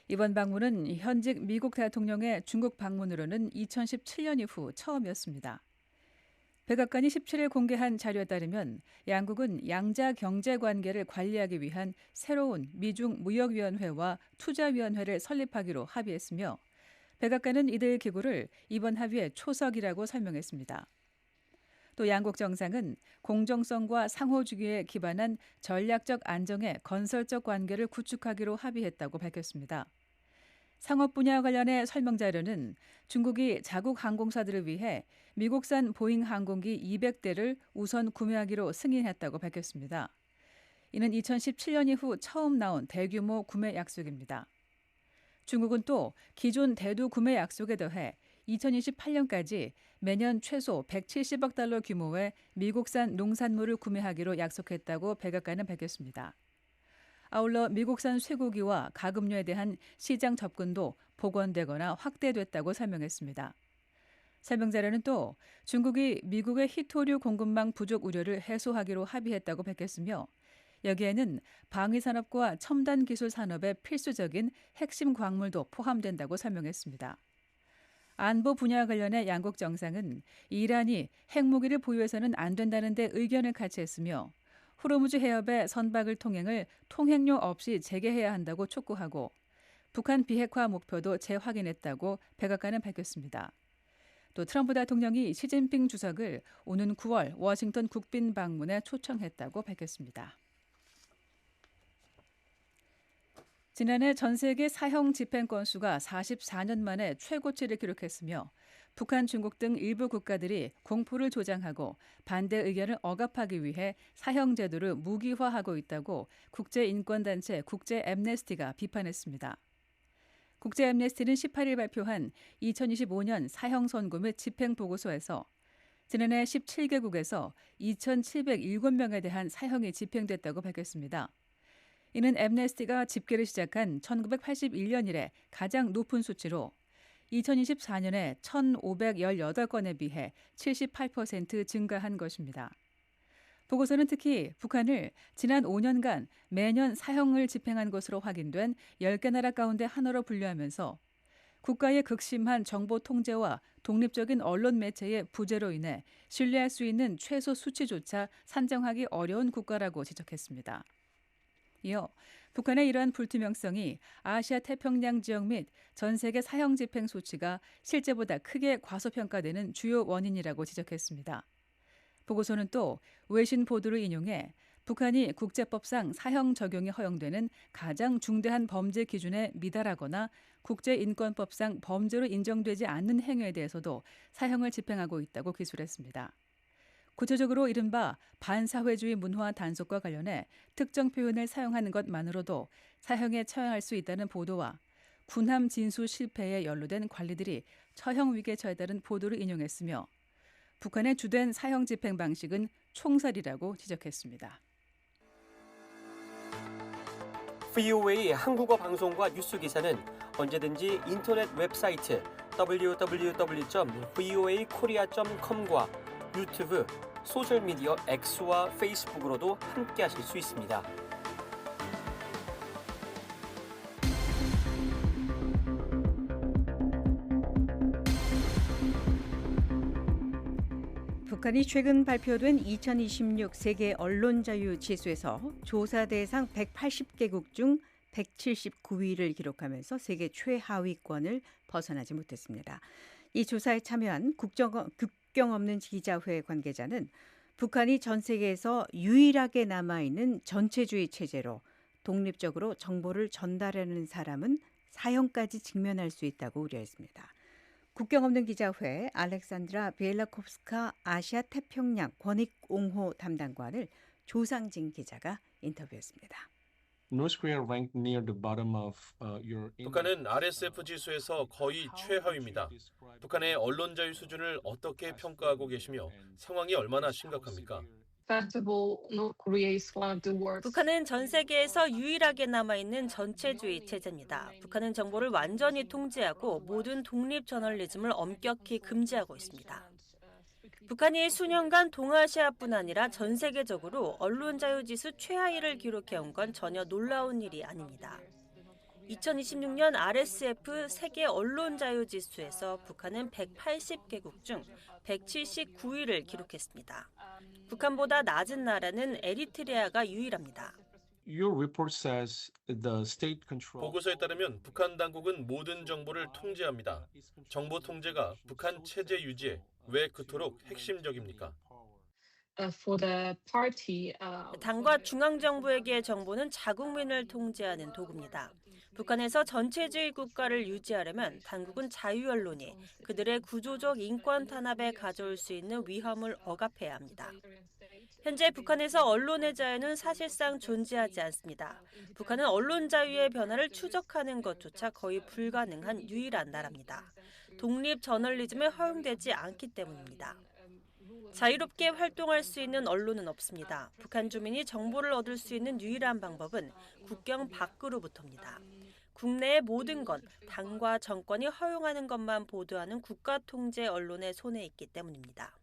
이번 방문은 현직 미국 대통령의 중국 방문으로는 2017년 이후 처음이었습니다. 백악관이 17일 공개한 자료에 따르면 양국은 양자 경제 관계를 관리하기 위한 새로운 미중 무역위원회와 투자위원회를 설립하기로 합의했으며 백악관은 이들 기구를 이번 합의의 초석이라고 설명했습니다. 또 양국 정상은 공정성과 상호주의에 기반한 전략적 안정의 건설적 관계를 구축하기로 합의했다고 밝혔습니다. 상업 분야 관련해 설명 자료는 중국이 자국 항공사들을 위해 미국산 보잉 항공기 200대를 우선 구매하기로 승인했다고 밝혔습니다. 이는 2017년 이후 처음 나온 대규모 구매 약속입니다. 중국은 또 기존 대두 구매 약속에 더해 2028년까지 매년 최소 170억 달러 규모의 미국산 농산물을 구매하기로 약속했다고 백악관은 밝혔습니다. 아울러 미국산 쇠고기와 가금류에 대한 시장 접근도 복원되거나 확대됐다고 설명했습니다. 설명자료는 또 중국이 미국의 희토류 공급망 부족 우려를 해소하기로 합의했다고 밝혔으며 여기에는 방위산업과 첨단 기술 산업의 필수적인 핵심 광물도 포함된다고 설명했습니다. 안보 분야 관련해 양국 정상은 이란이 핵무기를 보유해서는 안 된다는 데 의견을 같이 했으며 호르무즈 해협의 선박을 통행을 통행료 없이 재개해야 한다고 촉구하고 북한 비핵화 목표도 재확인했다고 백악관은 밝혔습니다. 또 트럼프 대통령이 시진핑 주석을 오는 9월 워싱턴 국빈 방문에 초청했다고 밝혔습니다. 지난해 전 세계 사형 집행 건수가 44년 만에 최고치를 기록했으며 북한, 중국 등 일부 국가들이 공포를 조장하고 반대 의견을 억압하기 위해 사형 제도를 무기화하고 있다고 국제인권단체 국제앰네스티가 비판했습니다. 국제앰네스티는 18일 발표한 2025년 사형 선고 및 집행 보고서에서 지난해 17개국에서 2,707명에 대한 사형이 집행됐다고 밝혔습니다. 이는 앰네스티가 집계를 시작한 1981년 이래 가장 높은 수치로 2024년에 1,518건에 비해 78% 증가한 것입니다. 보고서는 특히 북한을 지난 5년간 매년 사형을 집행한 것으로 확인된 10개 나라 가운데 하나로 분류하면서 국가의 극심한 정보 통제와 독립적인 언론 매체의 부재로 인해 신뢰할 수 있는 최소 수치조차 산정하기 어려운 국가라고 지적했습니다. 이어 북한의 이러한 불투명성이 아시아 태평양 지역 및 전 세계 사형 집행 소치가 실제보다 크게 과소평가되는 주요 원인이라고 지적했습니다. 보고서는 또 외신 보도를 인용해 북한이 국제법상 사형 적용이 허용되는 가장 중대한 범죄 기준에 미달하거나 국제인권법상 범죄로 인정되지 않는 행위에 대해서도 사형을 집행하고 있다고 기술했습니다. 구체적으로 이른바 반사회주의 문화 단속과 관련해 특정 표현을 사용하는 것만으로도 사형에 처형할 수 있다는 보도와 군함 진수 실패에 연루된 관리들이 처형 위기에 처했다는 보도를 인용했으며 북한의 주된 사형 집행 방식은 총살이라고 지적했습니다. VOA 한국어 방송과 뉴스 기사는 언제든지 인터넷 웹사이트 www.voakorea.com과 유튜브, 소셜미디어 X와 페이스북으로도 함께하실 수 있습니다. 북한이 최근 발표된 2026 세계 언론자유 지수에서 조사 대상 180개국 중 179위를 기록하면서 세계 최하위권을 벗어나지 못했습니다. 이 조사에 참여한 국경 없는 기자회 관계자는 북한이 전 세계에서 유일하게 남아있는 전체주의 체제로 독립적으로 정보를 전달하는 사람은 사형까지 직면할 수 있다고 우려했습니다. 국경 없는 기자회 알렉산드라 비엘라콥스카 아시아 태평양 권익 옹호 담당관을 조상진 기자가 인터뷰했습니다. 북한은 RSF 지수에서 거의 최하위입니다. 북한의 언론 자유 수준을 어떻게 평가하고 계시며 상황이 얼마나 심각합니까? 북한은 전 세계에서 유일하게 남아있는 전체주의 체제입니다. 북한은 정보를 완전히 통제하고 모든 독립 저널리즘을 엄격히 금지하고 있습니다. 북한이 수년간 동아시아뿐 아니라 전 세계적으로 언론 자유 지수 최하위를 기록해온 건 전혀 놀라운 일이 아닙니다. 2026년 RSF 세계 언론 자유 지수에서 북한은 180개국 중 179위를 기록했습니다. 북한보다 낮은 나라는 에리트레아가 유일합니다. 보고서에 따르면 북한 당국은 모든 정보를 통제합니다. 정보 통제가 북한 체제 유지에 왜 그토록 핵심적입니까? 당과 중앙정부에게의 정보는 자국민을 통제하는 도구입니다. 북한에서 전체주의 국가를 유지하려면 당국은 자유언론이 그들의 구조적 인권 탄압에 가져올 수 있는 위험을 억압해야 합니다. 현재 북한에서 언론의 자유는 사실상 존재하지 않습니다. 북한은 언론 자유의 변화를 추적하는 것조차 거의 불가능한 유일한 나라입니다. 독립 저널리즘에 허용되지 않기 때문입니다. 자유롭게 활동할 수 있는 언론은 없습니다. 북한 주민이 정보를 얻을 수 있는 유일한 방법은 국경 밖으로부터입니다. 국내의 모든 건 당과 정권이 허용하는 것만 보도하는 국가 통제 언론의 손에 있기 때문입니다.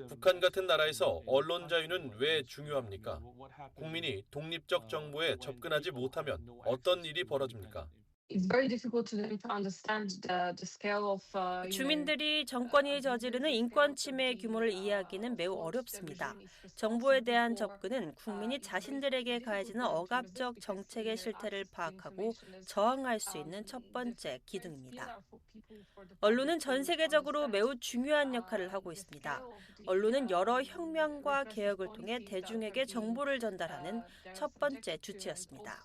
북한 같은 나라에서 언론 자유는 왜 중요합니까? 국민이 독립적 정보에 접근하지 못하면 어떤 일이 벌어집니까? 주민들이 정권이 저지르는 인권 침해 규모를 이해하기는 매우 어렵습니다. 정보에 대한 접근은 국민이 자신들에게 가해지는 억압적 정책의 실태를 파악하고 저항할 수 있는 첫 번째 기둥입니다. 언론은 전 세계적으로 매우 중요한 역할을 하고 있습니다. 언론은 여러 혁명과 개혁을 통해 대중에게 정보를 전달하는 첫 번째 주체였습니다.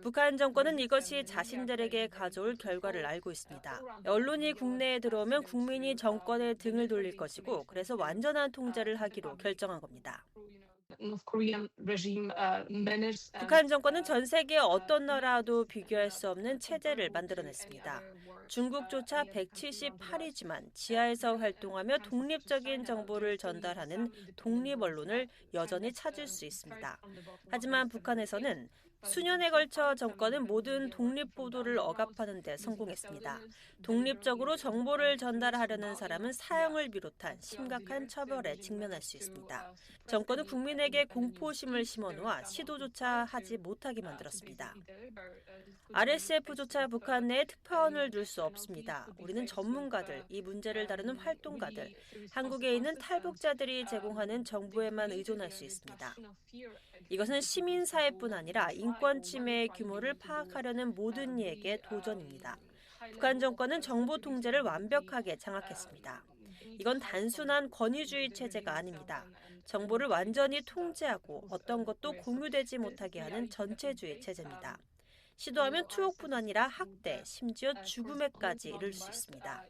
북한 정권은 이것이 자신들에게 가져올 결과를 알고 있습니다. 언론이 국내에 들어오면 국민이 정권에 등을 돌릴 것이고 그래서 완전한 통제를 하기로 결정한 겁니다. 북한 정권은 전 세계 어떤 나라와도 비교할 수 없는 체제를 만들어냈습니다. 중국조차 178이지만 지하에서 활동하며 독립적인 정보를 전달하는 독립 언론을 여전히 찾을 수 있습니다. 하지만 북한에서는 수년에 걸쳐 정권은 모든 독립 보도를 억압하는 데 성공했습니다. 독립적으로 정보를 전달하려는 사람은 사형을 비롯한 심각한 처벌에 직면할 수 있습니다. 정권은 국민에게 공포심을 심어놓아 시도조차 하지 못하게 만들었습니다. RSF조차 북한 내에 특파원을 둘 수 없습니다. 우리는 전문가들, 이 문제를 다루는 활동가들, 한국에 있는 탈북자들이 제공하는 정보에만 의존할 수 있습니다. 이것은 시민사회뿐 아니라 인권 침해의 규모를 파악하려는 모든 이에게 도전입니다. 북한 정권은 정보 통제를 완벽하게 장악했습니다. 이건 단순한 권위주의 체제가 아닙니다. 정보를 완전히 통제하고 어떤 것도 공유되지 못하게 하는 전체주의 체제입니다. 시도하면 투옥뿐 아니라 학대, 심지어 죽음에까지 이를 수 있습니다.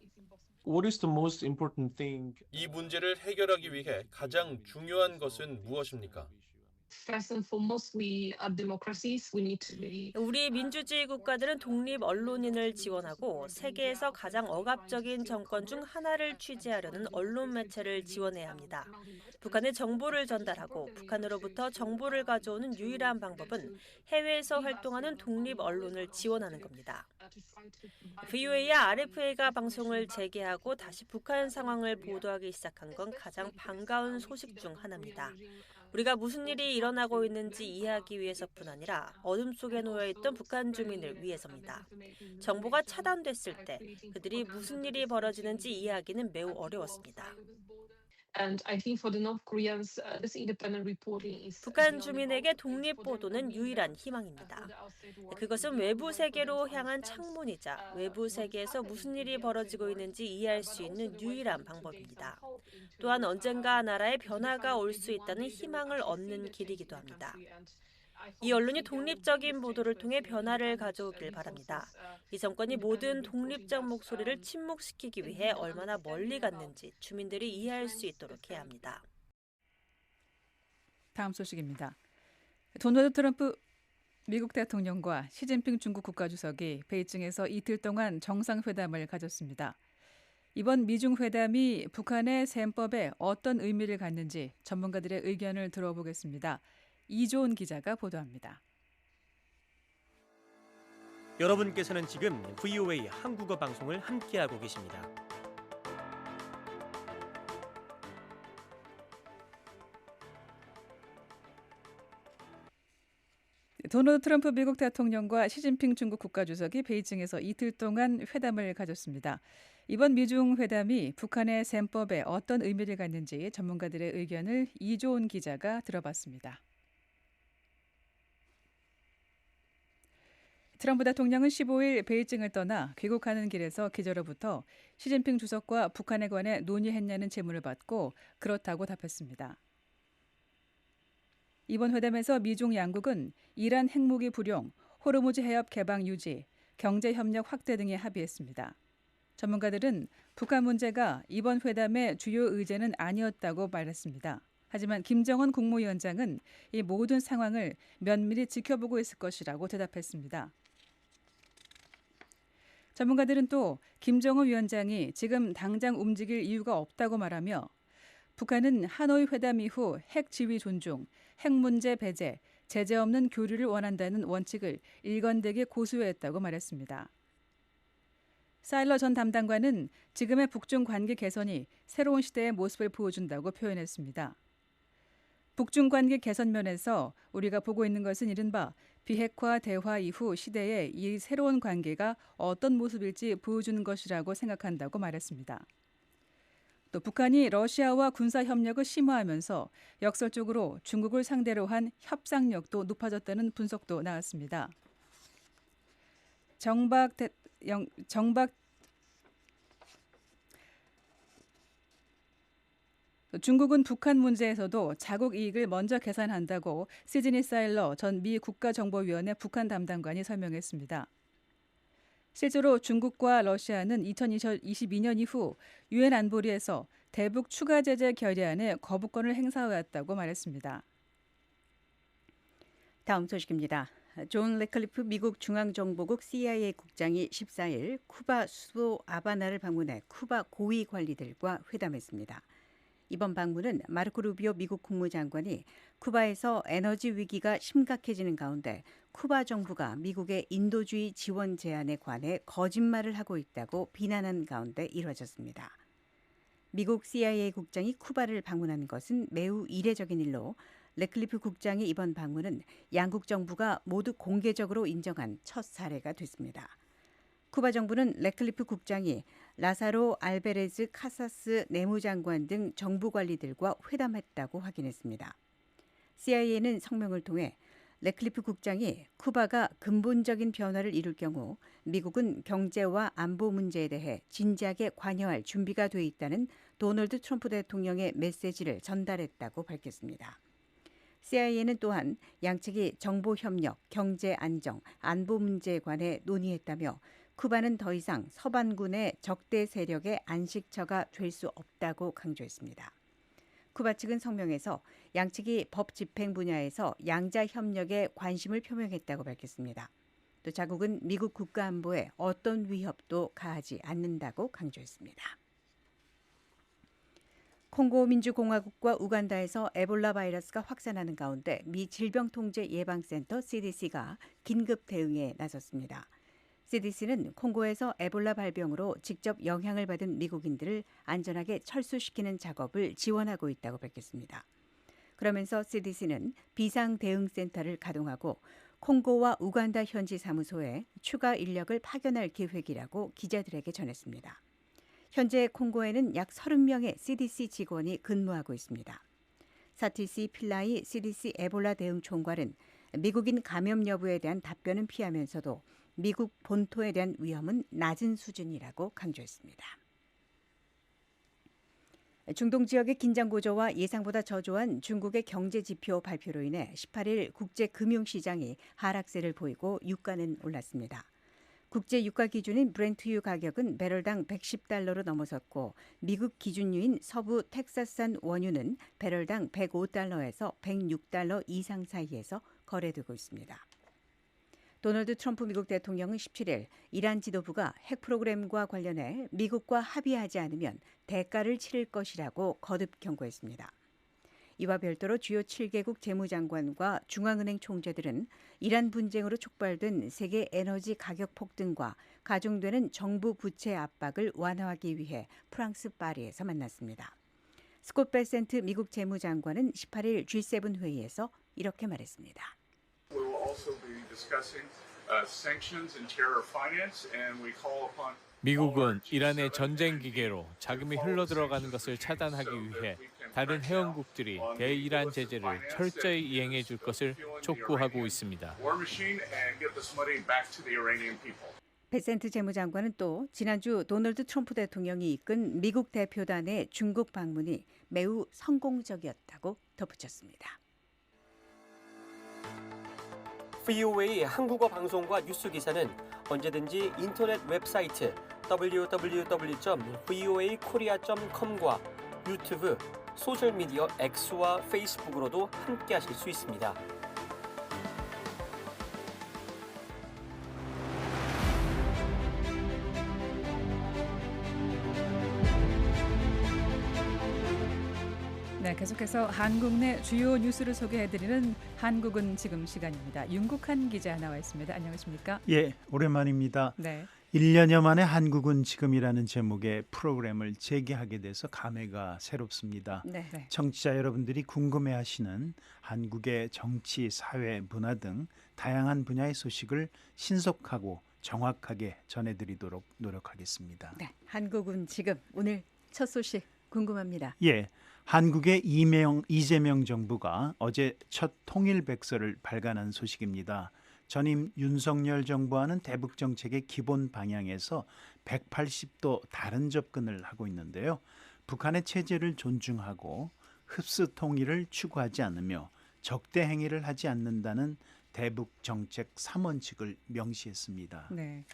이 문제를 해결하기 위해 가장 중요한 것은 무엇입니까? 우리 민주주의 국가들은 독립 언론인을 지원하고 세계에서 가장 억압적인 정권 중 하나를 취재하려는 언론 매체를 지원해야 합니다. 북한에 정보를 전달하고 북한으로부터 정보를 가져오는 유일한 방법은 해외에서 활동하는 독립 언론을 지원하는 겁니다. VOA와 RFA가 방송을 재개하고 다시 북한 상황을 보도하기 시작한 건 가장 반가운 소식 중 하나입니다. 우리가 무슨 일이 일어나고 있는지 이해하기 위해서뿐 아니라 어둠 속에 놓여있던 북한 주민을 위해서입니다. 정보가 차단됐을 때 그들이 무슨 일이 벌어지는지 이해하기는 매우 어려웠습니다. 북한 주민에게 독립보도는 유일한 희망입니다. 그것은 외부 세계로 향한 창문이자 외부 세계에서 무슨 일이 벌어지고 있는지 이해할 수 있는 유일한 방법입니다. 또한 언젠가 나라에 변화가 올 수 있다는 희망을 얻는 길이기도 합니다. 이 언론이 독립적인 보도를 통해 변화를 가져오길 바랍니다. 이 정권이 모든 독립적 목소리를 침묵시키기 위해 얼마나 멀리 갔는지 주민들이 이해할 수 있도록 해야 합니다. 다음 소식입니다. 도널드 트럼프 미국 대통령과 시진핑 중국 국가주석이 베이징에서 이틀 동안 정상회담을 가졌습니다. 이번 미중 회담이 북한의 셈법에 어떤 의미를 갖는지 전문가들의 의견을 들어보겠습니다. 이조은 기자가 보도합니다. 여러분께서는 지금 VOA 한국어 방송을 함께하고 계십니다. 도널드 트럼프 미국 대통령과 시진핑 중국 국가주석이 베이징에서 이틀 동안 회담을 가졌습니다. 이번 미중 회담이 북한의 셈법에 어떤 의미를 갖는지 전문가들의 의견을 이조은 기자가 들어봤습니다. 트럼프 대통령은 15일 베이징을 떠나 귀국하는 길에서 기자로부터 시진핑 주석과 북한에 관해 논의했냐는 질문을 받고 그렇다고 답했습니다. 이번 회담에서 미중 양국은 이란 핵무기 불용, 호르무즈 해협 개방 유지, 경제협력 확대 등에 합의했습니다. 전문가들은 북한 문제가 이번 회담의 주요 의제는 아니었다고 말했습니다. 하지만 김정은 국무위원장은 이 모든 상황을 면밀히 지켜보고 있을 것이라고 대답했습니다. 전문가들은 또 김정은 위원장이 지금 당장 움직일 이유가 없다고 말하며 북한은 하노이 회담 이후 핵 지위 존중, 핵 문제 배제, 제재 없는 교류를 원한다는 원칙을 일관되게 고수했다고 말했습니다. 사일러 전 담당관은 지금의 북중 관계 개선이 새로운 시대의 모습을 보여준다고 표현했습니다. 북중 관계 개선 면에서 우리가 보고 있는 것은 이른바 비핵화 대화 이후 시대의 이 새로운 관계가 어떤 모습일지 보여주는 것이라고 생각한다고 말했습니다. 또 북한이 러시아와 군사 협력을 심화하면서 역설적으로 중국을 상대로 한 협상력도 높아졌다는 분석도 나왔습니다. 중국은 북한 문제에서도 자국 이익을 먼저 계산한다고 시드니 사일러 전 미 국가정보위원회 북한 담당관이 설명했습니다. 실제로 중국과 러시아는 2022년 이후 유엔 안보리에서 대북 추가 제재 결의안에 거부권을 행사해왔다고 말했습니다. 다음 소식입니다. 존 레클리프 미국 중앙정보국 CIA 국장이 14일 쿠바 수도 아바나를 방문해 쿠바 고위 관리들과 회담했습니다. 이번 방문은 마르코 루비오 미국 국무장관이 쿠바에서 에너지 위기가 심각해지는 가운데 쿠바 정부가 미국의 인도주의 지원 제안에 관해 거짓말을 하고 있다고 비난한 가운데 이뤄졌습니다. 미국 CIA 국장이 쿠바를 방문한 것은 매우 이례적인 일로 레클리프 국장의 이번 방문은 양국 정부가 모두 공개적으로 인정한 첫 사례가 됐습니다. 쿠바 정부는 레클리프 국장이 라사로 알베레즈 카사스 내무장관 등 정부 관리들과 회담했다고 확인했습니다. CIA는 성명을 통해 레클리프 국장이 쿠바가 근본적인 변화를 이룰 경우 미국은 경제와 안보 문제에 대해 진지하게 관여할 준비가 돼 있다는 도널드 트럼프 대통령의 메시지를 전달했다고 밝혔습니다. CIA는 또한 양측이 정보 협력, 경제 안정, 안보 문제에 관해 논의했다며 쿠바는 더 이상 서반군의 적대 세력의 안식처가 될 수 없다고 강조했습니다. 쿠바 측은 성명에서 양측이 법 집행 분야에서 양자 협력에 관심을 표명했다고 밝혔습니다. 또 자국은 미국 국가안보에 어떤 위협도 가하지 않는다고 강조했습니다. 콩고 민주공화국과 우간다에서 에볼라 바이러스가 확산하는 가운데 미 질병통제예방센터 CDC가 긴급 대응에 나섰습니다. CDC는 콩고에서 에볼라 발병으로 직접 영향을 받은 미국인들을 안전하게 철수시키는 작업을 지원하고 있다고 밝혔습니다. 그러면서 CDC는 비상대응센터를 가동하고 콩고와 우간다 현지 사무소에 추가 인력을 파견할 계획이라고 기자들에게 전했습니다. 현재 콩고에는 약 30명의 CDC 직원이 근무하고 있습니다. 사티시 필라이 CDC 에볼라 대응 총괄은 미국인 감염 여부에 대한 답변은 피하면서도 미국 본토에 대한 위험은 낮은 수준이라고 강조했습니다. 중동 지역의 긴장 고조와 예상보다 저조한 중국의 경제 지표 발표로 인해 18일 국제 금융시장이 하락세를 보이고 유가는 올랐습니다. 국제 유가 기준인 브렌트유 가격은 배럴당 110달러로 넘어섰고 미국 기준유인 서부 텍사스산 원유는 배럴당 105달러에서 106달러 이상 사이에서 거래되고 있습니다. 도널드 트럼프 미국 대통령은 17일 이란 지도부가 핵 프로그램과 관련해 미국과 합의하지 않으면 대가를 치를 것이라고 거듭 경고했습니다. 이와 별도로 주요 7개국 재무장관과 중앙은행 총재들은 이란 분쟁으로 촉발된 세계 에너지 가격 폭등과 가중되는 정부 부채 압박을 완화하기 위해 프랑스 파리에서 만났습니다. 스콧 베센트 미국 재무장관은 18일 G7 회의에서 이렇게 말했습니다. 미국은 이란의 전쟁 기계로 자금이 흘러들어가는 것을 차단하기 위해 다른 회원국들이 대이란 제재를 철저히 이행해 줄 것을 촉구하고 있습니다. 베센트 재무장관은 또 지난주 도널드 트럼프 대통령이 이끈 미국 대표단의 중국 방문이 매우 성공적이었다고 덧붙였습니다. VOA 한국어 방송과 뉴스 기사는 언제든지 인터넷 웹사이트 www.voakorea.com과 유튜브, 소셜미디어 X와 페이스북으로도 함께하실 수 있습니다. 네, 계속해서 한국 내 주요 뉴스를 소개해드리는 한국은 지금 시간입니다. 윤국한 기자 나와 있습니다. 안녕하십니까? 예, 오랜만입니다. 네. 1년여 만에 한국은 지금이라는 제목의 프로그램을 재개하게 돼서 감회가 새롭습니다. 네. 청취자 여러분들이 궁금해하시는 한국의 정치, 사회, 문화 등 다양한 분야의 소식을 신속하고 정확하게 전해드리도록 노력하겠습니다. 네. 한국은 지금 오늘 첫 소식 궁금합니다. 예, 한국의 이재명 정부가 어제 첫 통일백서를 발간한 소식입니다. 전임 윤석열 정부와는 대북 정책의 기본 방향에서 180도 다른 접근을 하고 있는데요. 북한의 체제를 존중하고 흡수 통일을 추구하지 않으며 적대 행위를 하지 않는다는 대북 정책 3원칙을 명시했습니다. 네.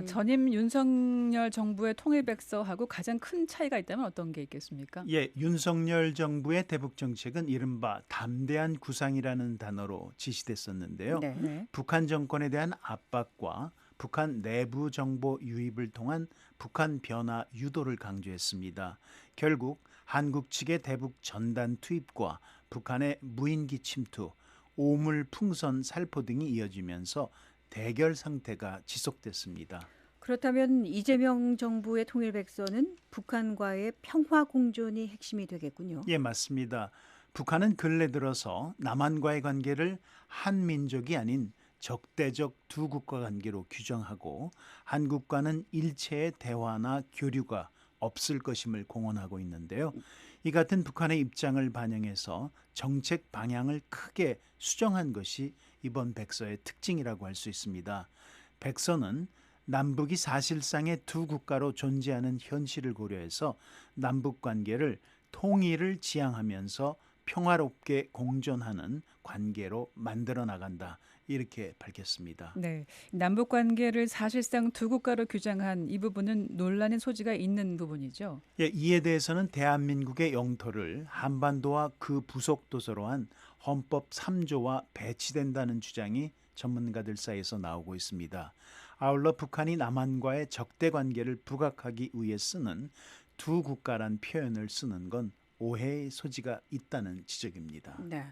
전임 윤석열 정부의 통일백서하고 가장 큰 차이가 있다면 어떤 게 있겠습니까? 예, 윤석열 정부의 대북 정책은 이른바 담대한 구상이라는 단어로 지시됐었는데요. 네. 북한 정권에 대한 압박과 북한 내부 정보 유입을 통한 북한 변화 유도를 강조했습니다. 결국 한국 측의 대북 전단 투입과 북한의 무인기 침투, 오물 풍선 살포 등이 이어지면서 대결 상태가 지속됐습니다. 그렇다면 이재명 정부의 통일백서는 북한과의 평화 공존이 핵심이 되겠군요. 예, 맞습니다. 북한은 근래 들어서 남한과의 관계를 한민족이 아닌 적대적 두 국가 관계로 규정하고 한국과는 일체의 대화나 교류가 없을 것임을 공언하고 있는데요. 이 같은 북한의 입장을 반영해서 정책 방향을 크게 수정한 것이 이번 백서의 특징이라고 할 수 있습니다. 백서는 남북이 사실상의 두 국가로 존재하는 현실을 고려해서 남북 관계를 통일을 지향하면서 평화롭게 공존하는 관계로 만들어 나간다. 이렇게 밝혔습니다. 네, 남북 관계를 사실상 두 국가로 규정한 이 부분은 논란의 소지가 있는 부분이죠. 예, 이에 대해서는 대한민국의 영토를 한반도와 그 부속 도서로 한 헌법 3조와 배치된다는 주장이 전문가들 사이에서 나오고 있습니다. 아울러 북한이 남한과의 적대 관계를 부각하기 위해 쓰는 두 국가란 표현을 쓰는 건 오해의 소지가 있다는 지적입니다. 네.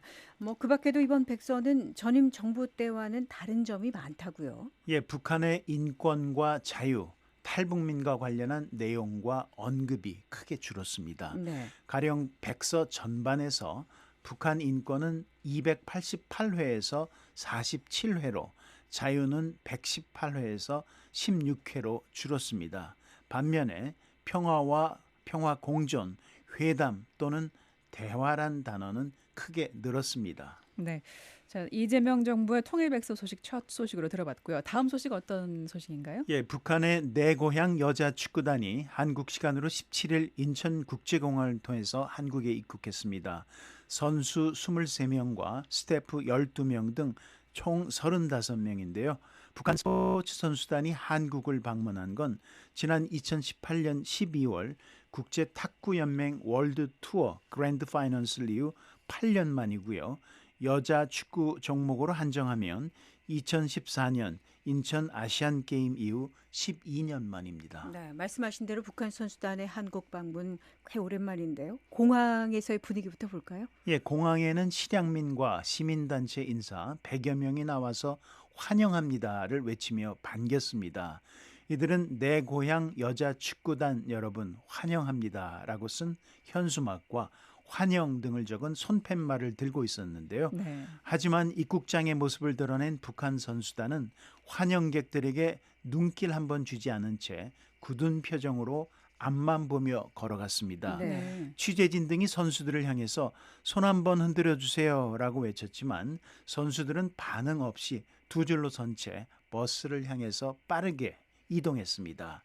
그 밖에도 이번 백서는 전임 정부 때와는 다른 점이 많다고요. 예, 북한의 인권과 자유, 탈북민과 관련한 내용과 언급이 크게 줄었습니다. 네. 가령 백서 전반에서 북한 인권은 288회에서 47회로, 자유는 118회에서 16회로 줄었습니다. 반면에 평화와 평화 공존, 회담 또는 대화란 단어는 크게 늘었습니다. 네, 자 이재명 정부의 통일백서 소식 첫 소식으로 들어봤고요. 다음 소식 어떤 소식인가요? 예, 북한의 내 고향 여자 축구단이 한국 시간으로 17일 인천국제공항을 통해서 한국에 입국했습니다. 선수 23명과 스태프 12명 등 총 35명인데요. 북한 스포츠 선수단이 한국을 방문한 건 지난 2018년 12월 국제 탁구 연맹 월드 투어 그랜드 파이널스 이후 8년 만이고요. 여자 축구 종목으로 한정하면 2014년 인천 아시안 게임 이후 12년 만입니다. 네, 말씀하신 대로 북한 선수단의 한국 방문 꽤 오랜만인데요. 공항에서의 분위기부터 볼까요? 예, 공항에는 실향민과 시민단체 인사 100여 명이 나와서 환영합니다를 외치며 반겼습니다. 이들은 내 고향 여자 축구단 여러분 환영합니다라고 쓴 현수막과 환영 등을 적은 손팻말을 들고 있었는데요. 네. 하지만 입국장의 모습을 드러낸 북한 선수단은 환영객들에게 눈길 한번 주지 않은 채 굳은 표정으로 앞만 보며 걸어갔습니다. 네. 취재진 등이 선수들을 향해서 손 한번 흔들어 주세요라고 외쳤지만 선수들은 반응 없이 두 줄로 선 채 버스를 향해서 빠르게 이동했습니다.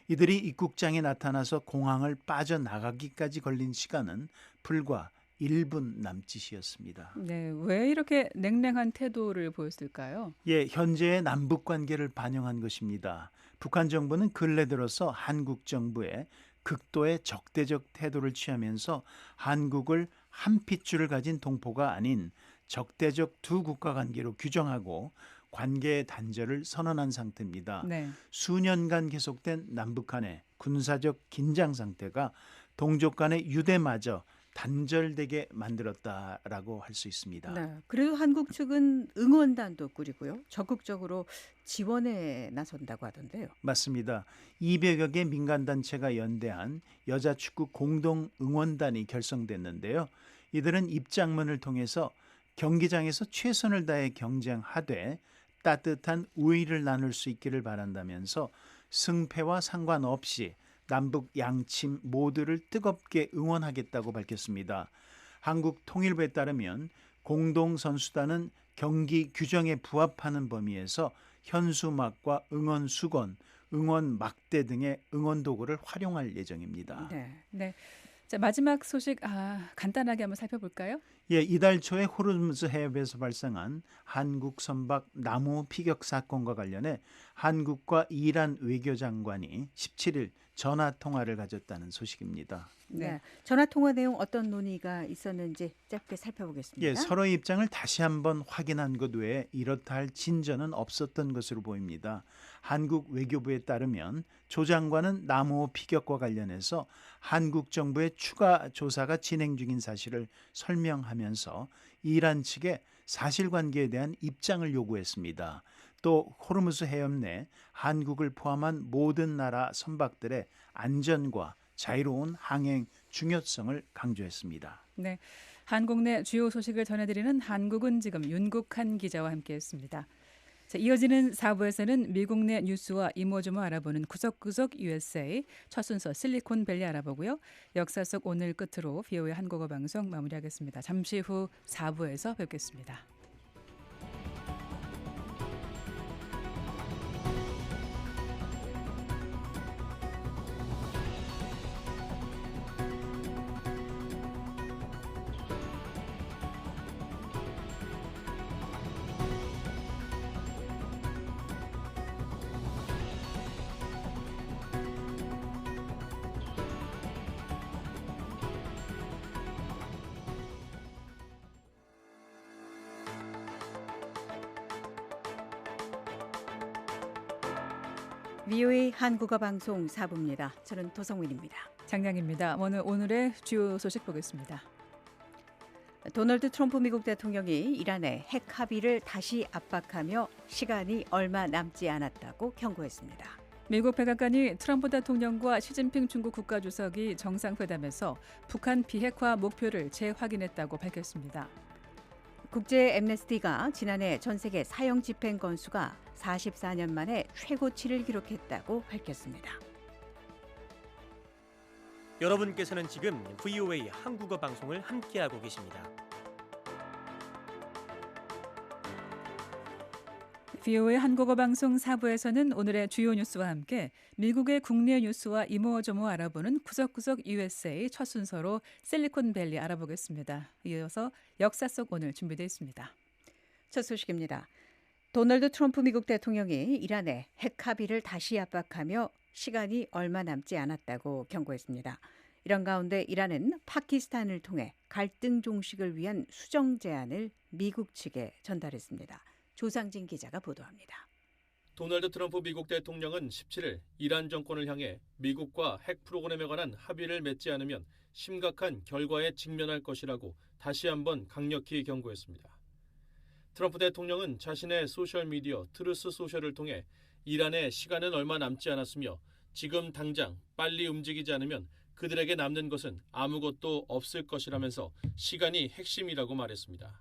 이들이 입국장에 나타나서 공항을 빠져나가기까지 걸린 시간은 불과 1분 남짓이었습니다. 네, 왜 이렇게 냉랭한 태도를 보였을까요? 예, 현재의 남북 관계를 반영한 것입니다. 북한 정부는 근래 들어서 한국 정부에 극도의 적대적 태도를 취하면서 한국을 한 핏줄을 가진 동포가 아닌 적대적 두 국가 관계로 규정하고 관계의 단절을 선언한 상태입니다. 네. 수년간 계속된 남북 간의 군사적 긴장 상태가 동족 간의 유대마저 단절되게 만들었다라고 할 수 있습니다. 네. 그래도 한국 측은 응원단도 꾸리고요. 적극적으로 지원에 나선다고 하던데요. 맞습니다. 200여 개 민간단체가 연대한 여자축구 공동응원단이 결성됐는데요. 이들은 입장문을 통해서 경기장에서 최선을 다해 경쟁하되 따뜻한 우위를 나눌 수 있기를 바란다면서 승패와 상관없이 남북 양팀 모두를 뜨겁게 응원하겠다고 밝혔습니다. 한국통일부에 따르면 공동선수단은 경기 규정에 부합하는 범위에서 현수막과 응원 수건, 응원 막대 등의 응원 도구를 활용할 예정입니다. 네. 자, 마지막 소식 간단하게 한번 살펴볼까요? 예, 이달 초에 호르무즈 해협에서 발생한 한국 선박 나무 피격 사건과 관련해 한국과 이란 외교장관이 17일 전화 통화를 가졌다는 소식입니다. 네. 전화 통화 내용 어떤 논의가 있었는지 짧게 살펴보겠습니다. 예, 서로의 입장을 다시 한번 확인한 것 외에 이렇다 할 진전은 없었던 것으로 보입니다. 한국 외교부에 따르면 조 장관은 나무 피격과 관련해서 한국 정부의 추가 조사가 진행 중인 사실을 설명하면서 이란 측에 사실관계에 대한 입장을 요구했습니다. 또 호르무즈 해협 내 한국을 포함한 모든 나라 선박들의 안전과 자유로운 항행 중요성을 강조했습니다. 네, 한국 내 주요 소식을 전해드리는 한국은 지금 윤국한 기자와 함께했습니다. 자, 이어지는 4부에서는 미국 내 뉴스와 이모저모 알아보는 구석구석 USA 첫 순서 실리콘밸리 알아보고요. 역사 속 오늘 끝으로 VOA 한국어 방송 마무리하겠습니다. 잠시 후 4부에서 뵙겠습니다. VOA 한국어 방송 4부입니다. 저는 도성민입니다. 장량입니다. 오늘의 주요 소식 보겠습니다. 도널드 트럼프 미국 대통령이 이란의 핵 합의를 다시 압박하며 시간이 얼마 남지 않았다고 경고했습니다. 미국 백악관이 트럼프 대통령과 시진핑 중국 국가주석이 정상회담에서 북한 비핵화 목표를 재확인했다고 밝혔습니다. 국제 엠네스티가 지난해 전 세계 사형 집행 건수가 44년 만에 최고치를 기록했다고 밝혔습니다. 여러분께서는 지금 VOA 한국어 방송을 함께하고 계십니다. VOA 한국어 방송 4부에서는 오늘의 주요 뉴스와 함께 미국의 국내 뉴스와 이모저모 알아보는 구석구석 USA 첫 순서로 실리콘밸리 알아보겠습니다. 이어서 역사 속 오늘 준비되어 있습니다. 첫 소식입니다. 도널드 트럼프 미국 대통령이 이란의 핵 합의를 다시 압박하며 시간이 얼마 남지 않았다고 경고했습니다. 이런 가운데 이란은 파키스탄을 통해 갈등 종식을 위한 수정 제안을 미국 측에 전달했습니다. 조상진 기자가 보도합니다. 도널드 트럼프 미국 대통령은 17일 이란 정권을 향해 미국과 핵 프로그램에 관한 합의를 맺지 않으면 심각한 결과에 직면할 것이라고 다시 한번 강력히 경고했습니다. 트럼프 대통령은 자신의 소셜미디어 트루스 소셜을 통해 이란의 시간은 얼마 남지 않았으며 지금 당장 빨리 움직이지 않으면 그들에게 남는 것은 아무것도 없을 것이라면서 시간이 핵심이라고 말했습니다.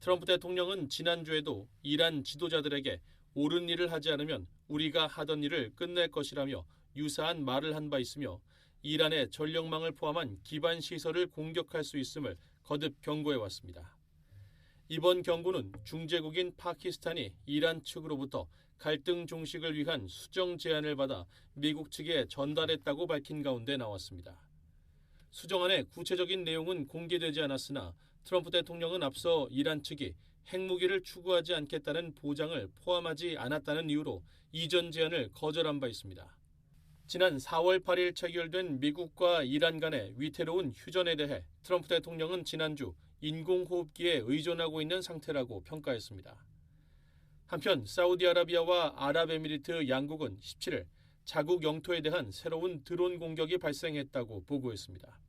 트럼프 대통령은 지난주에도 이란 지도자들에게 옳은 일을 하지 않으면 우리가 하던 일을 끝낼 것이라며 유사한 말을 한 바 있으며 이란의 전력망을 포함한 기반 시설을 공격할 수 있음을 거듭 경고해왔습니다. 이번 경고는 중재국인 파키스탄이 이란 측으로부터 갈등 종식을 위한 수정 제안을 받아 미국 측에 전달했다고 밝힌 가운데 나왔습니다. 수정안의 구체적인 내용은 공개되지 않았으나 트럼프 대통령은 앞서 이란 측이 핵무기를 추구하지 않겠다는 보장을 포함하지 않았다는 이유로 이전 제안을 거절한 바 있습니다. 지난 4월 8일 체결된 미국과 이란 간의 위태로운 휴전에 대해 트럼프 대통령은 지난주 인공호흡기에 의존하고 있는 상태라고 평가했습니다. 한편 사우디아라비아와 아랍에미리트 양국은 17일 자국 영토에 대한 새로운 드론 공격이 발생했다고 보고했습니다.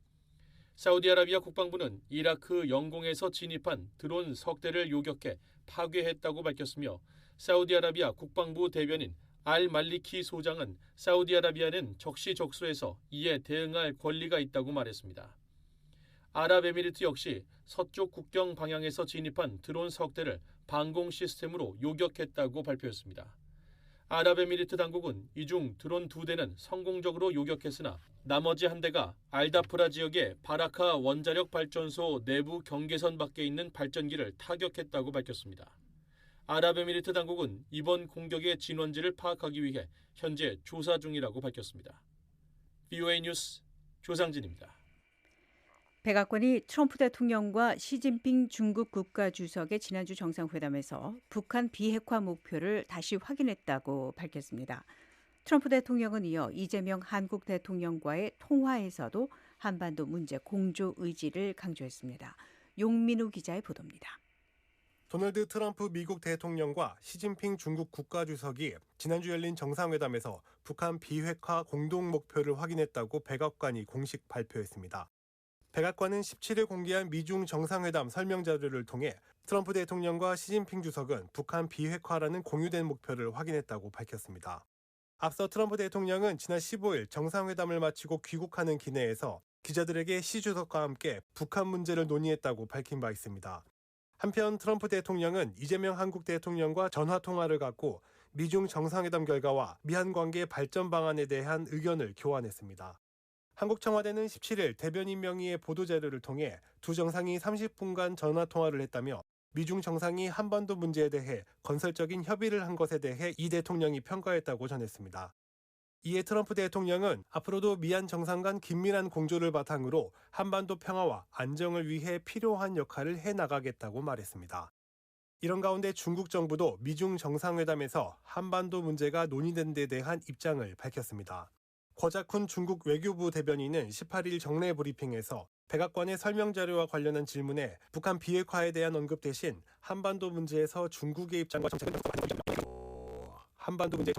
사우디아라비아 국방부는 이라크 영공에서 진입한 드론 석 대를 요격해 파괴했다고 밝혔으며 사우디아라비아 국방부 대변인 알 말리키 소장은 사우디아라비아는 적시적소에서 이에 대응할 권리가 있다고 말했습니다. 아랍에미리트 역시 서쪽 국경 방향에서 진입한 드론 석 대를 방공 시스템으로 요격했다고 발표했습니다. 아랍에미리트 당국은 이 중 드론 2대는 성공적으로 요격했으나 나머지 한 대가 알다프라 지역의 바라카 원자력 발전소 내부 경계선 밖에 있는 발전기를 타격했다고 밝혔습니다. 아랍에미리트 당국은 이번 공격의 진원지를 파악하기 위해 현재 조사 중이라고 밝혔습니다. VOA 뉴스 조상진입니다. 백악관이 트럼프 대통령과 시진핑 중국 국가주석의 지난주 정상회담에서 북한 비핵화 목표를 다시 확인했다고 밝혔습니다. 트럼프 대통령은 이어 이재명 한국 대통령과의 통화에서도 한반도 문제 공조 의지를 강조했습니다. 용민우 기자의 보도입니다. 도널드 트럼프 미국 대통령과 시진핑 중국 국가주석이 지난주 열린 정상회담에서 북한 비핵화 공동 목표를 확인했다고 백악관이 공식 발표했습니다. 백악관은 17일 공개한 미중 정상회담 설명 자료를 통해 트럼프 대통령과 시진핑 주석은 북한 비핵화라는 공유된 목표를 확인했다고 밝혔습니다. 앞서 트럼프 대통령은 지난 15일 정상회담을 마치고 귀국하는 기내에서 기자들에게 시 주석과 함께 북한 문제를 논의했다고 밝힌 바 있습니다. 한편 트럼프 대통령은 이재명 한국 대통령과 전화통화를 갖고 미중 정상회담 결과와 미한 관계 발전 방안에 대한 의견을 교환했습니다. 한국 청와대는 17일 대변인 명의의 보도자료를 통해 두 정상이 30분간 전화통화를 했다며 미중 정상이 한반도 문제에 대해 건설적인 협의를 한 것에 대해 이 대통령이 평가했다고 전했습니다. 이에 트럼프 대통령은 앞으로도 미한 정상 간 긴밀한 공조를 바탕으로 한반도 평화와 안정을 위해 필요한 역할을 해나가겠다고 말했습니다. 이런 가운데 중국 정부도 미중 정상회담에서 한반도 문제가 논의된 데 대한 입장을 밝혔습니다. 거자쿤 중국 외교부 대변인은 18일 정례 브리핑에서 백악관의 설명자료와 관련한 질문에 북한 비핵화에 대한 언급 대신 한반도 문제에서 중국의 입장과 정책을 한반도 문제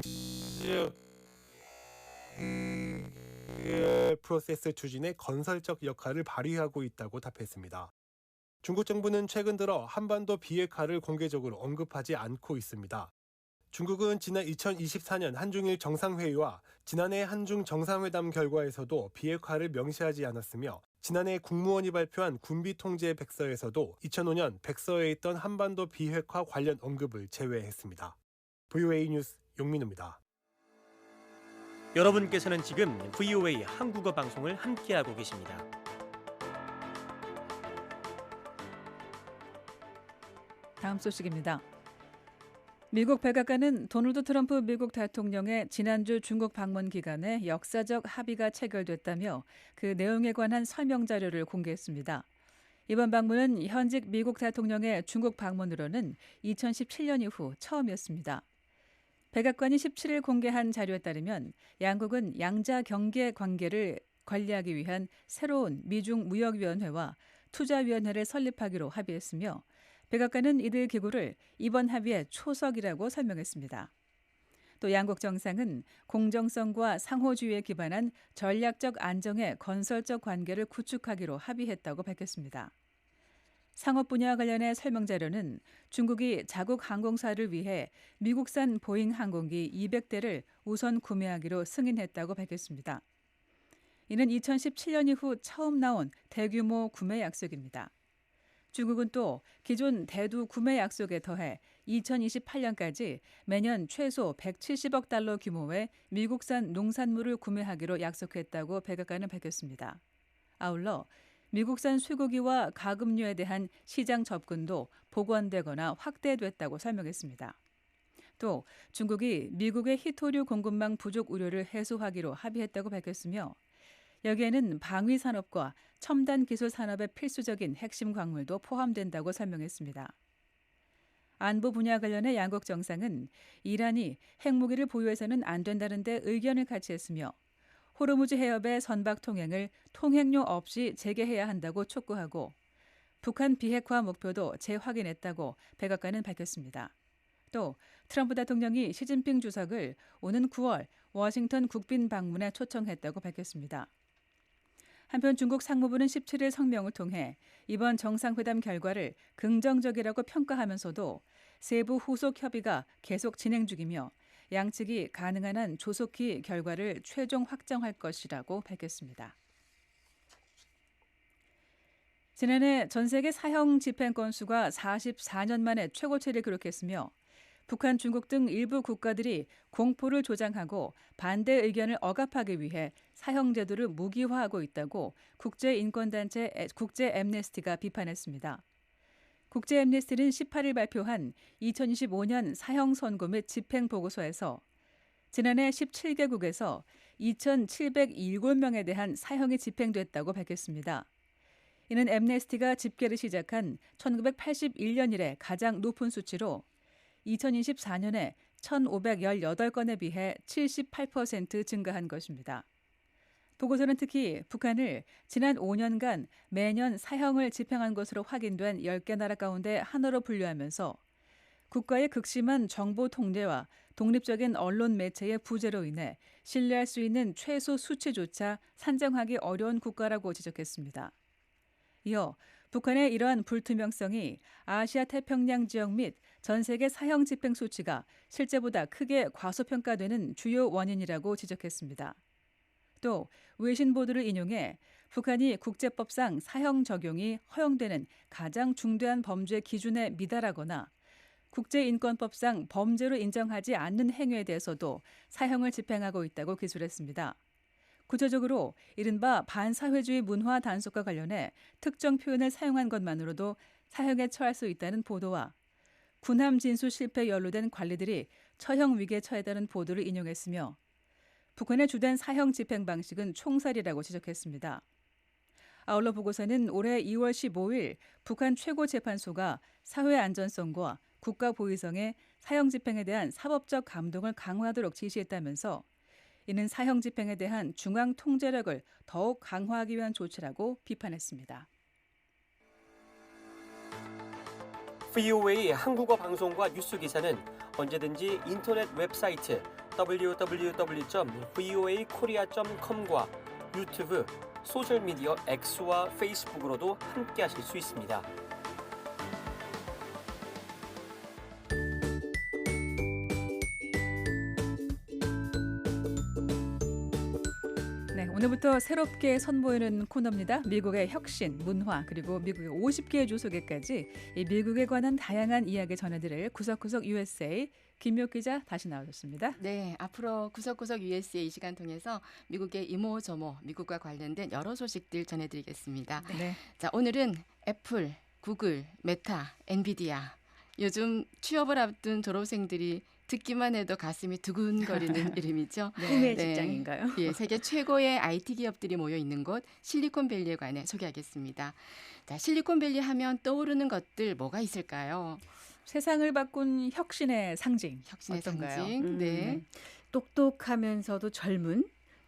프로세스 추진에 건설적 역할을 발휘하고 있다고 답했습니다. 중국 정부는 최근 들어 한반도 비핵화를 공개적으로 언급하지 않고 있습니다. 중국은 지난 2024년 한중일 정상회의와 지난해 한중 정상회담 결과에서도 비핵화를 명시하지 않았으며 지난해 국무원이 발표한 군비통제 백서에서도 2005년 백서에 있던 한반도 비핵화 관련 언급을 제외했습니다. VOA 뉴스 용민우입니다. 여러분께서는 지금 VOA 한국어 방송을 함께하고 계십니다. 다음 소식입니다. 미국 백악관은 도널드 트럼프 미국 대통령의 지난주 중국 방문 기간에 역사적 합의가 체결됐다며 그 내용에 관한 설명 자료를 공개했습니다. 이번 방문은 현직 미국 대통령의 중국 방문으로는 2017년 이후 처음이었습니다. 백악관이 17일 공개한 자료에 따르면 양국은 양자 경계 관계를 관리하기 위한 새로운 미중 무역위원회와 투자위원회를 설립하기로 합의했으며 백악관은 이들 기구를 이번 합의의 초석이라고 설명했습니다. 또 양국 정상은 공정성과 상호주의에 기반한 전략적 안정의 건설적 관계를 구축하기로 합의했다고 밝혔습니다. 상업 분야와 관련해 설명 자료는 중국이 자국 항공사를 위해 미국산 보잉 항공기 200대를 우선 구매하기로 승인했다고 밝혔습니다. 이는 2017년 이후 처음 나온 대규모 구매 약속입니다. 중국은 또 기존 대두 구매 약속에 더해 2028년까지 매년 최소 170억 달러 규모의 미국산 농산물을 구매하기로 약속했다고 백악관은 밝혔습니다. 아울러 미국산 쇠고기와 가금류에 대한 시장 접근도 복원되거나 확대됐다고 설명했습니다. 또 중국이 미국의 히토류 공급망 부족 우려를 해소하기로 합의했다고 밝혔으며 여기에는 방위 산업과 첨단 기술 산업의 필수적인 핵심 광물도 포함된다고 설명했습니다. 안보 분야 관련해 양국 정상은 이란이 핵무기를 보유해서는 안 된다는 데 의견을 같이 했으며 호르무즈 해협의 선박 통행을 통행료 없이 재개해야 한다고 촉구하고 북한 비핵화 목표도 재확인했다고 백악관은 밝혔습니다. 또 트럼프 대통령이 시진핑 주석을 오는 9월 워싱턴 국빈 방문에 초청했다고 밝혔습니다. 한편 중국 상무부는 17일 성명을 통해 이번 정상회담 결과를 긍정적이라고 평가하면서도 세부 후속 협의가 계속 진행 중이며 양측이 가능한 한 조속히 결과를 최종 확정할 것이라고 밝혔습니다. 지난해 전 세계 사형 집행 건수가 44년 만에 최고치를 기록했으며 북한, 중국 등 일부 국가들이 공포를 조장하고 반대 의견을 억압하기 위해 사형 제도를 무기화하고 있다고 국제인권단체 국제 앰네스티가 비판했습니다. 국제 앰네스티는 18일 발표한 2025년 사형 선고 및 집행 보고서에서 지난해 17개국에서 2,707명에 대한 사형이 집행됐다고 밝혔습니다. 이는 앰네스티가 집계를 시작한 1981년 이래 가장 높은 수치로 2024년에 1,518건에 비해 78% 증가한 것입니다. 보고서는 특히 북한을 지난 5년간 매년 사형을 집행한 것으로 확인된 10개 나라 가운데 하나로 분류하면서 국가의 극심한 정보 통제와 독립적인 언론 매체의 부재로 인해 신뢰할 수 있는 최소 수치조차 산정하기 어려운 국가라고 지적했습니다. 이어 북한의 이러한 불투명성이 아시아 태평양 지역 및 전 세계 사형 집행 수치가 실제보다 크게 과소평가되는 주요 원인이라고 지적했습니다. 또 외신 보도를 인용해 북한이 국제법상 사형 적용이 허용되는 가장 중대한 범죄 기준에 미달하거나 국제인권법상 범죄로 인정하지 않는 행위에 대해서도 사형을 집행하고 있다고 기술했습니다. 구체적으로 이른바 반사회주의 문화 단속과 관련해 특정 표현을 사용한 것만으로도 사형에 처할 수 있다는 보도와 군함 진수 실패에 연루된 관리들이 처형 위기에 처했다는 보도를 인용했으며 북한의 주된 사형 집행 방식은 총살이라고 지적했습니다. 아울러 보고서는 올해 2월 15일 북한 최고재판소가 사회 안전성과 국가 보위성에 사형 집행에 대한 사법적 감독을 강화하도록 지시했다면서 이는 사형 집행에 대한 중앙 통제력을 더욱 강화하기 위한 조치라고 비판했습니다. VOA 한국어 방송과 뉴스 기사는 언제든지 인터넷 웹사이트 www.voakorea.com과 유튜브, 소셜미디어 X와 페이스북으로도 함께하실 수 있습니다. 오늘부터 새롭게 선보이는 코너입니다. 미국의 혁신, 문화, 그리고 미국의 50개의 주 소개까지 이 미국에 관한 다양한 이야기 전해드릴 구석구석 USA 김미옥 기자 다시 나와줬습니다. 네, 앞으로 구석구석 USA 이 시간 통해서 미국의 이모저모, 미국과 관련된 여러 소식들 전해드리겠습니다. 네. 자, 오늘은 애플, 구글, 메타, 엔비디아. 요즘 취업을 앞둔 졸업생들이 듣기만 해도 가슴이 두근거리는 이름이죠. 꿈의 직장인가요? 예, 세계 최고의 IT 기업들이 모여 있는 곳 실리콘밸리에 관해 소개하겠습니다. 자, 실리콘밸리 하면 떠오르는 것들 뭐가 있을까요? 세상을 바꾼 혁신의 상징. 혁신의 어떤가요? 상징. 네. 똑똑하면서도 젊은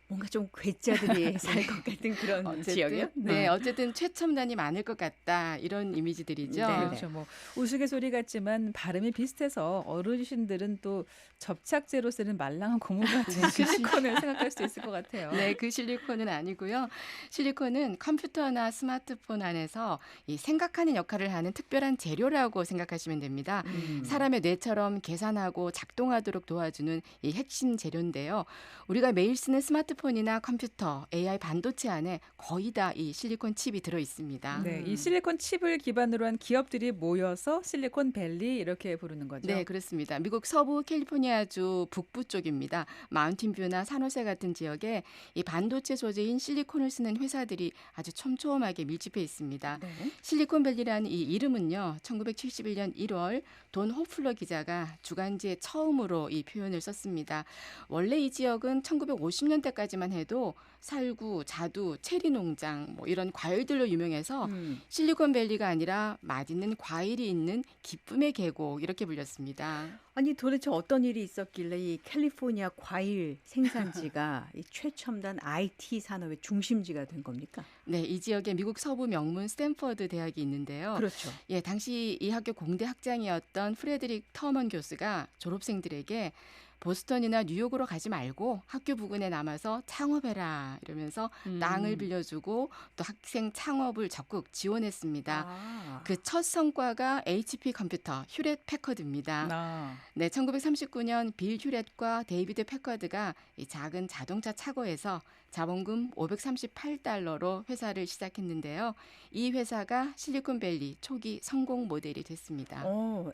뭔가 좀 괴짜들이 살 것 같은 그런 지역이요? 네, 어쨌든 최첨단이 많을 것 같다 이런 이미지들이죠. 네, 그렇죠. 뭐 우스갯소리 같지만 발음이 비슷해서 어르신들은 또 접착제로 쓰는 말랑한 고무 같은 실리콘을 생각할 수 있을 것 같아요. 네, 그 실리콘은 아니고요. 실리콘은 컴퓨터나 스마트폰 안에서 이 생각하는 역할을 하는 특별한 재료라고 생각하시면 됩니다. 사람의 뇌처럼 계산하고 작동하도록 도와주는 이 핵심 재료인데요. 우리가 매일 쓰는 스마트폰이나 컴퓨터, AI 반도체 안에 거의 다 이 실리콘 칩이 들어 있습니다. 네, 이 실리콘 칩을 기반으로 한 기업들이 모여서 실리콘밸리 이렇게 부르는 거죠. 네, 그렇습니다. 미국 서부 캘리포니아주 북부 쪽입니다. 마운틴뷰나 산호세 같은 지역에 이 반도체 소재인 실리콘을 쓰는 회사들이 아주 촘촘하게 밀집해 있습니다. 네. 실리콘밸리라는 이 이름은요, 1971년 1월 돈 호플러 기자가 주간지에 처음으로 이 표현을 썼습니다. 원래 이 지역은 1950년대까지만 해도 살구, 자두, 체리 농장 뭐 이런 과일들로 유명해서 실리콘밸리가 아니라 맛있는 과일이 있는 기쁨의 계곡 이렇게 불렸습니다. 아니 도대체 어떤 일이 있었길래 이 캘리포니아 과일 생산지가 이 최첨단 IT 산업의 중심지가 된 겁니까? 네, 이 지역에 미국 서부 명문 스탠퍼드 대학이 있는데요. 그렇죠. 예, 당시 이 학교 공대 학장이었던 프레드릭 터먼 교수가 졸업생들에게 보스턴이나 뉴욕으로 가지 말고 학교 부근에 남아서 창업해라 이러면서 땅을 빌려주고 또 학생 창업을 적극 지원했습니다. 그 첫 성과가 HP 컴퓨터 휴렛 패커드입니다. 네, 1939년 빌 휴렛과 데이비드 패커드가 이 작은 자동차 차고에서 자본금 $538로 회사를 시작했는데요. 이 회사가 실리콘밸리 초기 성공 모델이 됐습니다.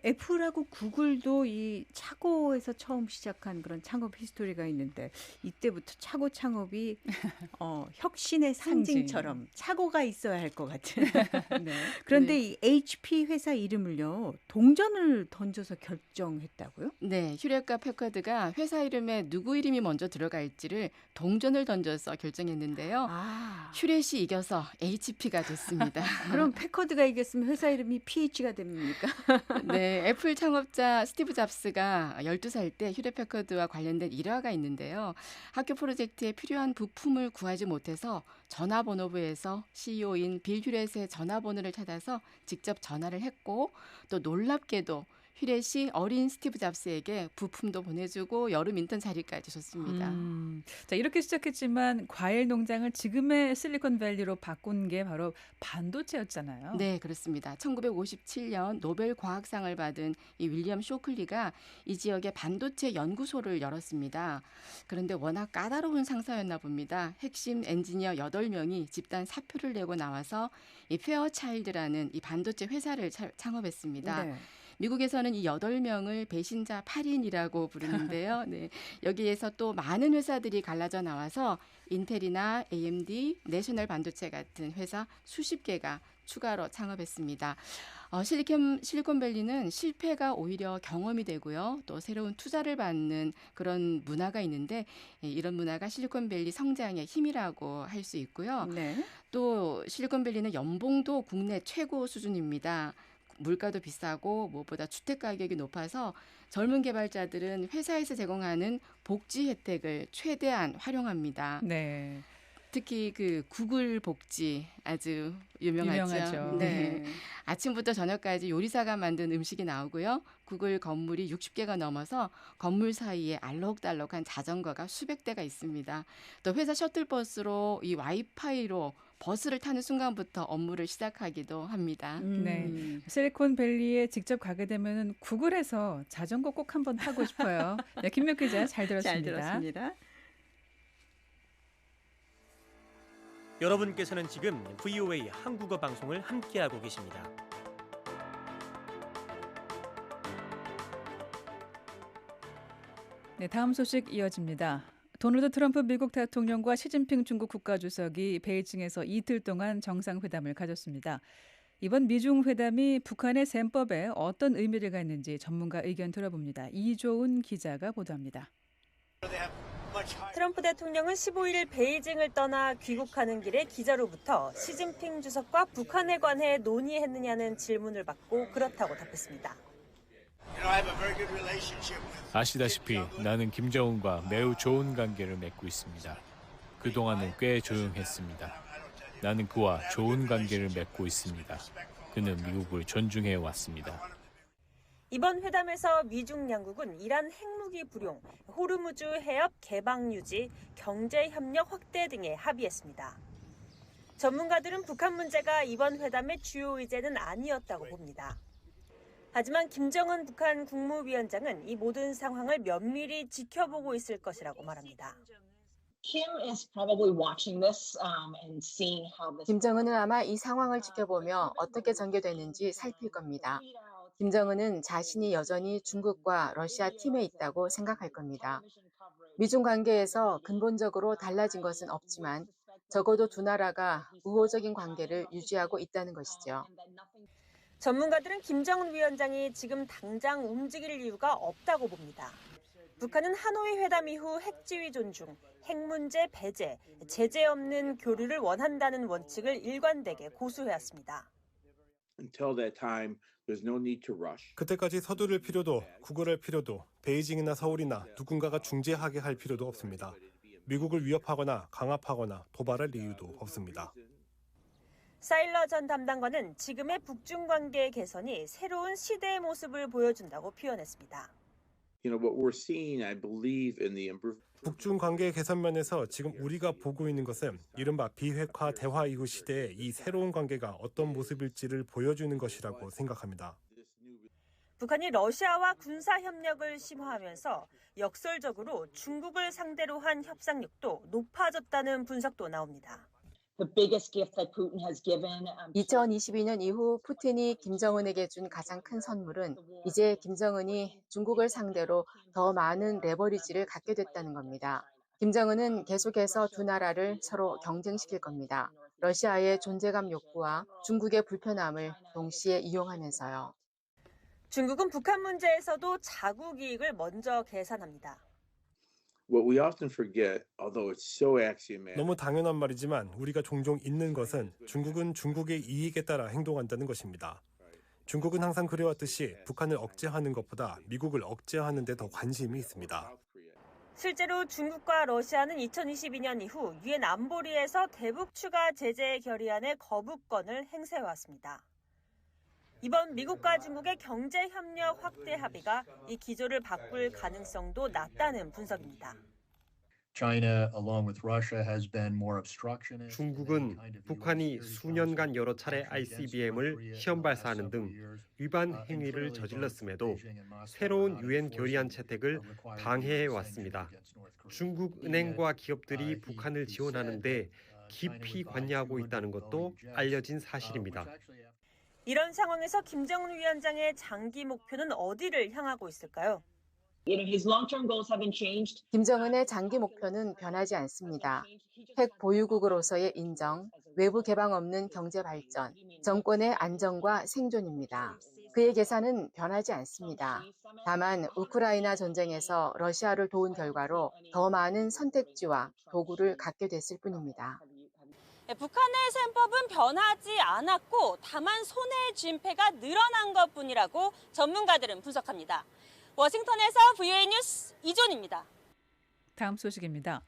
애플하고 구글도 이 차고에서 처음 시작한 그런 창업 히스토리가 있는데 이때부터 차고 창업이 혁신의 상징처럼 차고가 있어야 할 것 같은. 네. 그런데 이 HP 회사 이름을요. 동전을 던져서 결정했다고요? 네, 휴렛과 패커드가 회사 이름에 누구 이름이 먼저 들어갈지를 동전을 던져서 결정했는데요. 휴렛이 이겨서 HP가 됐습니다. 그럼 패커드가 이겼으면 회사 이름이 PH가 됩니까? 네, 애플 창업자 스티브 잡스가 12살 때 휴렛 패커드와 관련된 일화가 있는데요. 학교 프로젝트에 필요한 부품을 구하지 못해서 전화번호부에서 CEO인 빌 휴렛의 전화번호를 찾아서 직접 전화를 했고 또 놀랍게도 휴렛이 어린 스티브 잡스에게 부품도 보내주고 여름 인턴 자리까지 줬습니다. 자, 이렇게 시작했지만 과일 농장을 지금의 실리콘밸리로 바꾼 게 바로 반도체였잖아요. 네, 그렇습니다. 1957년 노벨 과학상을 받은 이 윌리엄 쇼클리가 이 지역에 반도체 연구소를 열었습니다. 그런데 워낙 까다로운 상사였나 봅니다. 핵심 엔지니어 8명이 집단 사표를 내고 나와서 이 페어차일드라는 이 반도체 회사를 창업했습니다. 네. 미국에서는 이 8명을 배신자 8인이라고 부르는데요. 네, 여기에서 또 많은 회사들이 갈라져 나와서 인텔이나 AMD, 내셔널 반도체 같은 회사 수십 개가 추가로 창업했습니다. 실리콘밸리는 실패가 오히려 경험이 되고요. 또 새로운 투자를 받는 그런 문화가 있는데 이런 문화가 실리콘밸리 성장의 힘이라고 할 수 있고요. 네. 또 실리콘밸리는 연봉도 국내 최고 수준입니다. 물가도 비싸고 무엇보다 주택 가격이 높아서 젊은 개발자들은 회사에서 제공하는 복지 혜택을 최대한 활용합니다. 네. 특히 그 구글 복지 아주 유명하죠. 네. 아침부터 저녁까지 요리사가 만든 음식이 나오고요. 구글 건물이 60개가 넘어서 건물 사이에 알록달록한 자전거가 수백 대가 있습니다. 또 회사 셔틀버스로 이 와이파이로 버스를 타는 순간부터 업무를 시작하기도 합니다. 네, 실리콘밸리에 직접 가게 되면 구글에서 자전거 꼭 한번 타고 싶어요. 네, 김명 기자 잘 들었습니다. 잘 들었습니다. 여러분께서는 지금 VOA 한국어 방송을 함께하고 계십니다. 네, 다음 소식 이어집니다. 도널드 트럼프 미국 대통령과 시진핑 중국 국가주석이 베이징에서 이틀 동안 정상회담을 가졌습니다. 이번 미중 회담이 북한의 셈법에 어떤 의미를 갖는지 전문가 의견 들어봅니다. 이조은 기자가 보도합니다. 트럼프 대통령은 15일 베이징을 떠나 귀국하는 길에 기자로부터 시진핑 주석과 북한에 관해 논의했느냐는 질문을 받고 그렇다고 답했습니다. 아시다시피 나는 김정은과 매우 좋은 관계를 맺고 있습니다. 그동안은 꽤 조용했습니다. 나는 그와 좋은 관계를 맺고 있습니다. 그는 미국을 존중해 왔습니다. 이번 회담에서 미중 양국은 이란 핵무기 불용, 호르무즈 해협 개방 유지, 경제 협력 확대 등에 합의했습니다. 전문가들은 북한 문제가 이번 회담의 주요 의제는 아니었다고 봅니다. 하지만 김정은 북한 국무위원장은 이 모든 상황을 면밀히 지켜보고 있을 것이라고 말합니다. 김정은은 아마 이 상황을 지켜보며 어떻게 전개되는지 살필 겁니다. 김정은은 자신이 여전히 중국과 러시아 팀에 있다고 생각할 겁니다. 미중 관계에서 근본적으로 달라진 것은 없지만 적어도 두 나라가 우호적인 관계를 유지하고 있다는 것이죠. 전문가들은 김정은 위원장이 지금 당장 움직일 이유가 없다고 봅니다. 북한은 하노이 회담 이후 핵지위 존중, 핵 문제 배제, 제재 없는 교류를 원한다는 원칙을 일관되게 고수해왔습니다. 그때까지 서두를 필요도, 구걸할 필요도, 베이징이나 서울이나 누군가가 중재하게 할 필요도 없습니다. 미국을 위협하거나 강압하거나 도발할 이유도 없습니다. 사일러 전 담당관은 지금의 북중 관계의 개선이 새로운 시대의 모습을 보여준다고 표현했습니다. what we're seeing, I believe, in the 북중 관계 개선 면에서 지금 우리가 보고 있는 것은 이른바 비핵화 대화 이후 시대의 이 새로운 관계가 어떤 모습일지를 보여주는 것이라고 생각합니다. 북한이 러시아와 군사 협력을 심화하면서 역설적으로 중국을 상대로 한 협상력도 높아졌다는 분석도 나옵니다. 2022년 이후 푸틴이 김정은에게 준 가장 큰 선물은 이제 김정은이 중국을 상대로 더 많은 레버리지를 갖게 됐다는 겁니다. 김정은은 계속해서 두 나라를 서로 경쟁시킬 겁니다. 러시아의 존재감 욕구와 중국의 불편함을 동시에 이용하면서요. 중국은 북한 문제에서도 자국 이익을 먼저 계산합니다. What we often forget, although it's so axiomatic. 너무 당연한 말이지만 우리가 종종 잊는 것은 중국은 중국의 이익에 따라 행동한다는 것입니다. 중국은 항상 그래왔듯이 북한을 억제하는 것보다 미국을 억제하는 데 더 관심이 있습니다. 실제로 중국과 러시아는 2022년 이후 유엔 안보리에서 대북 추가 제재 결의안의 거부권을 행사해왔습니다. 이번 미국과 중국의 경제 협력 확대 합의가 이 기조를 바꿀 가능성도 낮다는 분석입니다. 중국은 북한이 수년간 여러 차례 ICBM을 시험 발사하는 등 위반 행위를 저질렀음에도 새로운 유엔 결의안 채택을 방해해 왔습니다. 중국 은행과 기업들이 북한을 지원하는 데 깊이 관여하고 있다는 것도 알려진 사실입니다. 이런 상황에서 김정은 위원장의 장기 목표는 어디를 향하고 있을까요? 김정은의 장기 목표는 변하지 않습니다. 핵 보유국으로서의 인정, 외부 개방 없는 경제 발전, 정권의 안정과 생존입니다. 그의 계산은 변하지 않습니다. 다만 우크라이나 전쟁에서 러시아를 도운 결과로 더 많은 선택지와 도구를 갖게 됐을 뿐입니다. 북한의 셈법은 변하지 않았고 다만 손해의 쥔폐가 늘어난 것뿐이라고 전문가들은 분석합니다. 워싱턴에서 VOA 뉴스 이존입니다. 다음 소식입니다.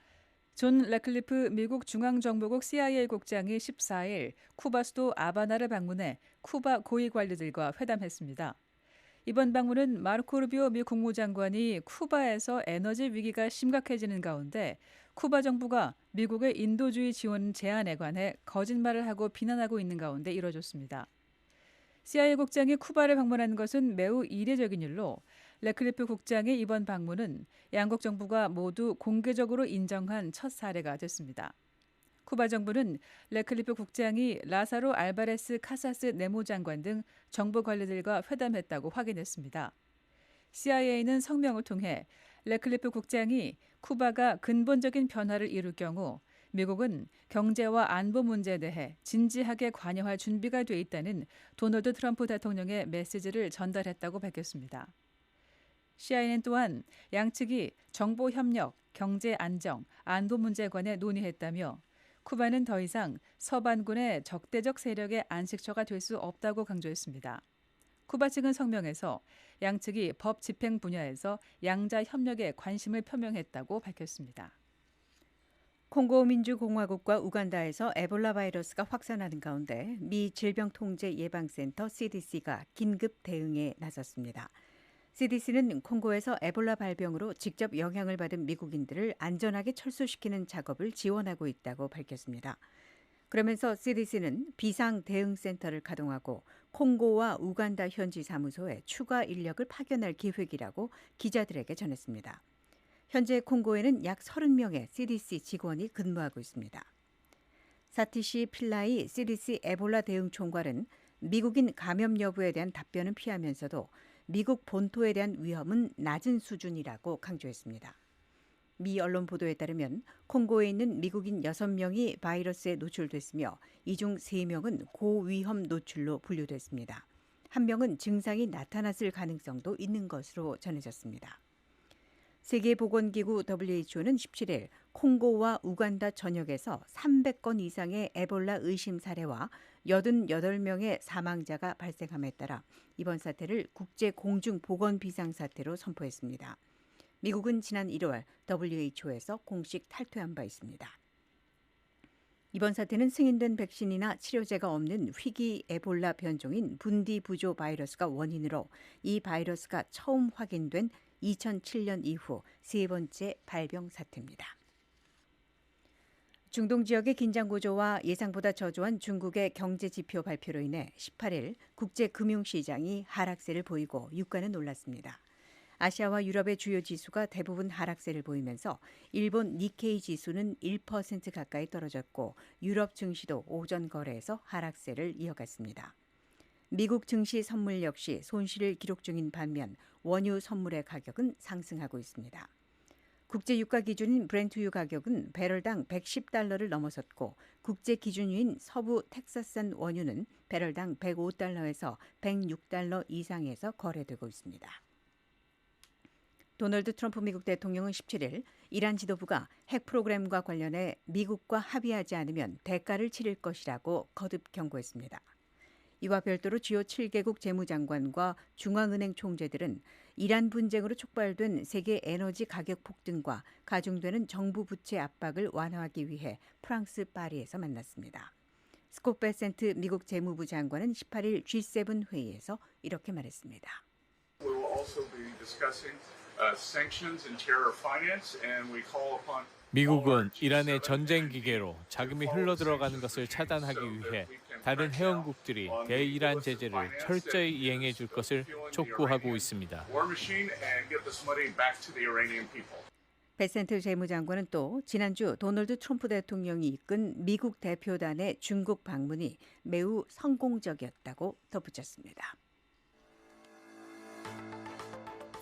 존 래클리프 미국 중앙정보국 CIA 국장이 14일 쿠바 수도 아바나를 방문해 쿠바 고위 관리들과 회담했습니다. 이번 방문은 마르코 루비오 미 국무장관이 쿠바에서 에너지 위기가 심각해지는 가운데 쿠바 정부가 미국의 인도주의 지원 제안에 관해 거짓말을 하고 비난하고 있는 가운데 이뤄졌습니다. CIA 국장이 쿠바를 방문한 것은 매우 이례적인 일로 래클리프 국장의 이번 방문은 양국 정부가 모두 공개적으로 인정한 첫 사례가 됐습니다. 쿠바 정부는 래클리프 국장이 라사로 알바레스 카사스 내무장관 등 정부 관리들과 회담했다고 확인했습니다. CIA는 성명을 통해 래클리프 국장이 쿠바가 근본적인 변화를 이룰 경우 미국은 경제와 안보 문제에 대해 진지하게 관여할 준비가 돼 있다는 도널드 트럼프 대통령의 메시지를 전달했다고 밝혔습니다. CIA는 또한 양측이 정보 협력, 경제 안정, 안보 문제에 관해 논의했다며 쿠바는 더 이상 서반군의 적대적 세력의 안식처가 될 수 없다고 강조했습니다. 쿠바 측은 성명에서 양측이 법 집행 분야에서 양자 협력에 관심을 표명했다고 밝혔습니다. 콩고 민주공화국과 우간다에서 에볼라 바이러스가 확산하는 가운데 미 질병통제예방센터 CDC가 긴급 대응에 나섰습니다. CDC는 콩고에서 에볼라 발병으로 직접 영향을 받은 미국인들을 안전하게 철수시키는 작업을 지원하고 있다고 밝혔습니다. 그러면서 CDC는 비상대응센터를 가동하고 콩고와 우간다 현지 사무소에 추가 인력을 파견할 계획이라고 기자들에게 전했습니다. 현재 콩고에는 약 30명의 CDC 직원이 근무하고 있습니다. 사티시 필라이 CDC 에볼라 대응 총괄은 미국인 감염 여부에 대한 답변은 피하면서도 미국 본토에 대한 위험은 낮은 수준이라고 강조했습니다. 미 언론 보도에 따르면 콩고에 있는 미국인 6명이 바이러스에 노출됐으며 이 중 3명은 고위험 노출로 분류됐습니다. 1명은 증상이 나타났을 가능성도 있는 것으로 전해졌습니다. 세계보건기구 WHO는 17일 콩고와 우간다 전역에서 300건 이상의 에볼라 의심 사례와 88명의 사망자가 발생함에 따라 이번 사태를 국제공중보건 비상사태로 선포했습니다. 미국은 지난 1월 WHO에서 공식 탈퇴한 바 있습니다. 이번 사태는 승인된 백신이나 치료제가 없는 희귀 에볼라 변종인 분디부조 바이러스가 원인으로 이 바이러스가 처음 확인된 2007년 이후 세 번째 발병 사태입니다. 중동 지역의 긴장 고조와 예상보다 저조한 중국의 경제 지표 발표로 인해 18일 국제 금융시장이 하락세를 보이고 유가는 놀랐습니다. 아시아와 유럽의 주요 지수가 대부분 하락세를 보이면서 일본 니케이 지수는 1% 가까이 떨어졌고 유럽 증시도 오전 거래에서 하락세를 이어갔습니다. 미국 증시 선물 역시 손실을 기록 중인 반면 원유 선물의 가격은 상승하고 있습니다. 국제 유가 기준인 브렌트유 가격은 배럴당 110달러를 넘어섰고 국제 기준유인 서부 텍사스산 원유는 배럴당 105달러에서 106달러 이상에서 거래되고 있습니다. 도널드 트럼프 미국 대통령은 17일 이란 지도부가 핵 프로그램과 관련해 미국과 합의하지 않으면 대가를 치를 것이라고 거듭 경고했습니다. 이와 별도로 주요 7개국 재무장관과 중앙은행 총재들은 이란 분쟁으로 촉발된 세계 에너지 가격 폭등과 가중되는 정부 부채 압박을 완화하기 위해 프랑스 파리에서 만났습니다. 스콧 베센트 미국 재무부 장관은 18일 G7 회의에서 이렇게 말했습니다. 미국은 이란의 전쟁 기계로 자금이 흘러들어가는 것을 차단하기 위해 다른 회원국들이 대이란 제재를 철저히 이행해 줄 것을 촉구하고 있습니다. 베센트 재무장관은 또 지난주 도널드 트럼프 대통령이 이끈 미국 대표단의 중국 방문이 매우 성공적이었다고 덧붙였습니다.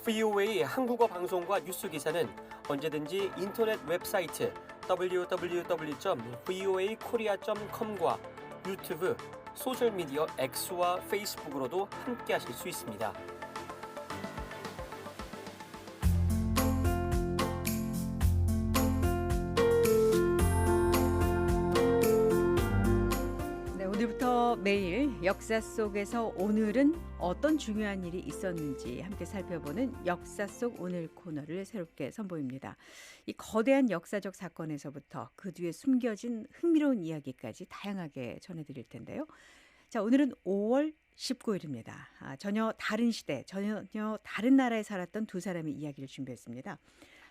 VOA 한국어 방송과 뉴스 기사는 언제든지 인터넷 웹사이트 www.voakorea.com과 유튜브, 소셜미디어 X와 페이스북으로도 함께하실 수 있습니다. 오늘부터 매일 역사 속에서 오늘은 어떤 중요한 일이 있었는지 함께 살펴보는 역사 속 오늘 코너를 새롭게 선보입니다. 이 거대한 역사적 사건에서부터 그 뒤에 숨겨진 흥미로운 이야기까지 다양하게 전해드릴 텐데요. 자, 오늘은 5월 19일입니다. 전혀 다른 시대, 전혀 다른 나라에 살았던 두 사람의 이야기를 준비했습니다.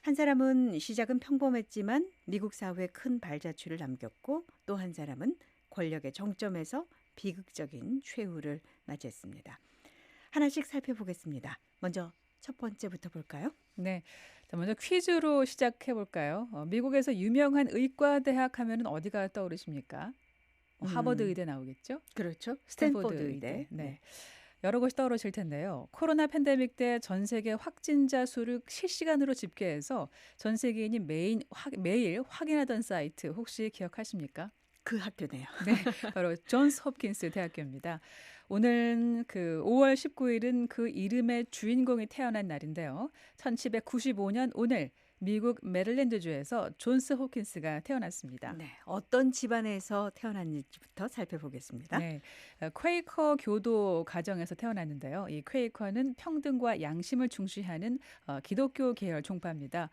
한 사람은 시작은 평범했지만 미국 사회에 큰 발자취를 남겼고 또 한 사람은 권력의 정점에서 비극적인 최후를 맞이했습니다. 하나씩 살펴보겠습니다. 먼저 첫 번째부터 볼까요? 네, 자, 먼저 퀴즈로 시작해 볼까요? 미국에서 유명한 의과대학 하면은 어디가 떠오르십니까? 하버드 의대 나오겠죠? 그렇죠. 스탠포드 의대. 네. 여러 곳이 떠오르실 텐데요. 코로나 팬데믹 때 전 세계 확진자 수를 실시간으로 집계해서 전 세계인이 매일 확인하던 사이트 혹시 기억하십니까? 그 학교네요. 네, 바로 존스 홉킨스 대학교입니다. 오늘 그 5월 19일은 그 이름의 주인공이 태어난 날인데요. 1795년 오늘 미국 메릴랜드주에서 존스 홉킨스가 태어났습니다. 네, 어떤 집안에서 태어났는지부터 살펴보겠습니다. 네, 퀘이커 교도 가정에서 태어났는데요. 이 퀘이커는 평등과 양심을 중시하는 기독교 계열 종파입니다.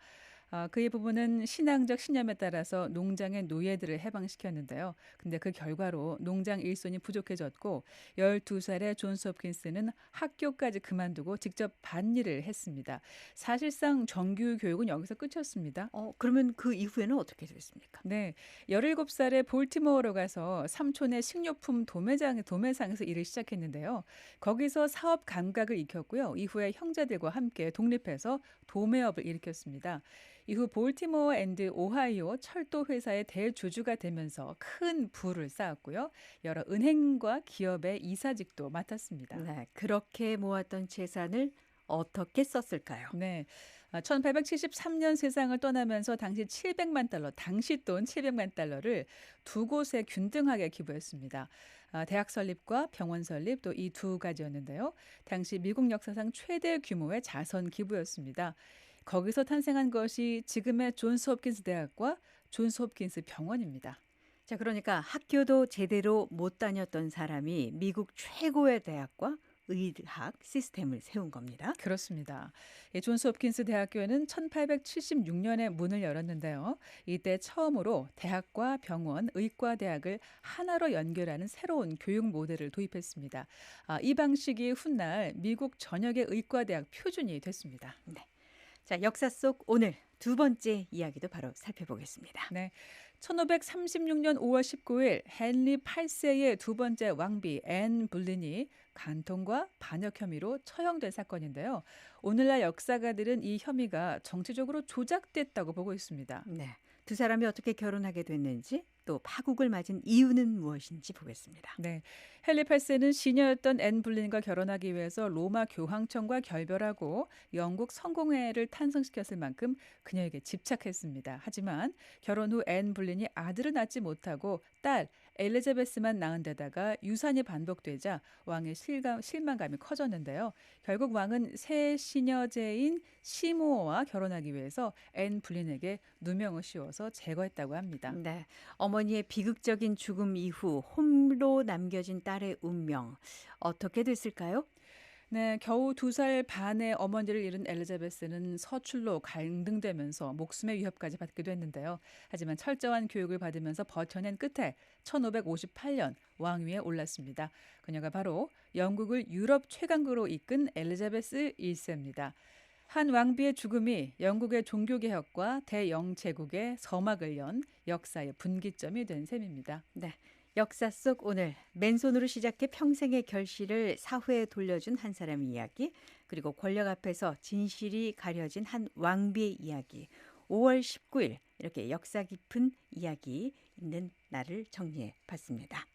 그의 부부는 신앙적 신념에 따라서 농장의 노예들을 해방시켰는데요. 근데 그 결과로 농장 일손이 부족해졌고 12살의 존스 홉킨스는 학교까지 그만두고 직접 밭일을 했습니다. 사실상 정규 교육은 여기서 끝이었습니다. 그러면 그 이후에는 어떻게 됐습니까? 네, 17살에 볼티모어로 가서 삼촌의 식료품 도매상에서 일을 시작했는데요. 거기서 사업 감각을 익혔고요. 이후에 형제들과 함께 독립해서 도매업을 일으켰습니다. 이후 볼티모어 앤드 오하이오 철도 회사의 대주주가 되면서 큰 부를 쌓았고요. 여러 은행과 기업의 이사직도 맡았습니다. 네, 그렇게 모았던 재산을 어떻게 썼을까요? 네, 1873년 세상을 떠나면서 당시 700만 달러, 당시 돈 700만 달러를 두 곳에 균등하게 기부했습니다. 대학 설립과 병원 설립 또 이 두 가지였는데요. 당시 미국 역사상 최대 규모의 자선 기부였습니다. 거기서 탄생한 것이 지금의 존스 홉킨스 대학과 존스 홉킨스 병원입니다. 자, 그러니까 학교도 제대로 못 다녔던 사람이 미국 최고의 대학과 의학 시스템을 세운 겁니다. 그렇습니다. 존스 홉킨스 대학교는 1876년에 문을 열었는데요. 이때 처음으로 대학과 병원, 의과대학을 하나로 연결하는 새로운 교육 모델을 도입했습니다. 이 방식이 훗날 미국 전역의 의과대학 표준이 됐습니다. 네. 자, 역사 속 오늘 두 번째 이야기도 바로 살펴보겠습니다. 네. 1536년 5월 19일 헨리 8세의 두 번째 왕비 앤 불린이 간통과 반역 혐의로 처형된 사건인데요. 오늘날 역사가들은 이 혐의가 정치적으로 조작됐다고 보고 있습니다. 네. 두 사람이 어떻게 결혼하게 됐는지 또 파국을 맞은 이유는 무엇인지 보겠습니다. 네, 헨리 8세는 시녀였던 앤 불린과 결혼하기 위해서 로마 교황청과 결별하고 영국 성공회를 탄생시켰을 만큼 그녀에게 집착했습니다. 하지만 결혼 후 앤 불린이 아들을 낳지 못하고 딸 엘리자베스만 낳은 데다가 유산이 반복되자 왕의 실망감이 커졌는데요. 결국 왕은 새 시녀제인 시모어와 결혼하기 위해서 앤 불린에게 누명을 씌워서 제거했다고 합니다. 네, 어머니의 비극적인 죽음 이후 홈로 남겨진 딸의 운명 어떻게 됐을까요? 네, 겨우 2살 반의 어머니를 잃은 엘리자베스는 서출로 강등되면서 목숨의 위협까지 받기도 했는데요. 하지만 철저한 교육을 받으면서 버텨낸 끝에 1558년 왕위에 올랐습니다. 그녀가 바로 영국을 유럽 최강국으로 이끈 엘리자베스 1세입니다. 한 왕비의 죽음이 영국의 종교개혁과 대영제국의 서막을 연 역사의 분기점이 된 셈입니다. 네. 역사 속 오늘 맨손으로 시작해 평생의 결실을 사회에 돌려준 한 사람의 이야기, 그리고 권력 앞에서 진실이 가려진 한 왕비의 이야기, 5월 19일 이렇게 역사 깊은 이야기 있는 날을 정리해 봤습니다.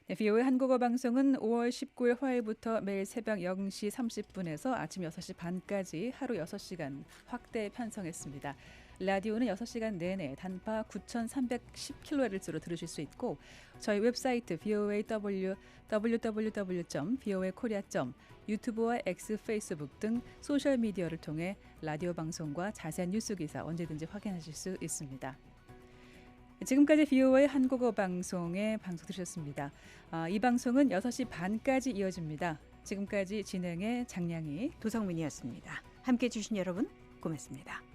네, VOA 한국어 방송은 5월 19일 화요일부터 매일 새벽 0시 30분에서 아침 6시 반까지 하루 6시간 확대 편성했습니다. 라디오는 6시간 내내 단파 9,310kHz로 들으실 수 있고 저희 웹사이트 www.voakorea.com, 유튜브와 X, 페이스북 등 소셜미디어를 통해 라디오 방송과 자세한 뉴스 기사 언제든지 확인하실 수 있습니다. 지금까지 VOA 한국어 방송의 방송 들으셨습니다. 이 방송은 6시 반까지 이어집니다. 지금까지 진행의 장량희, 도성민이었습니다. 함께해 주신 여러분 고맙습니다.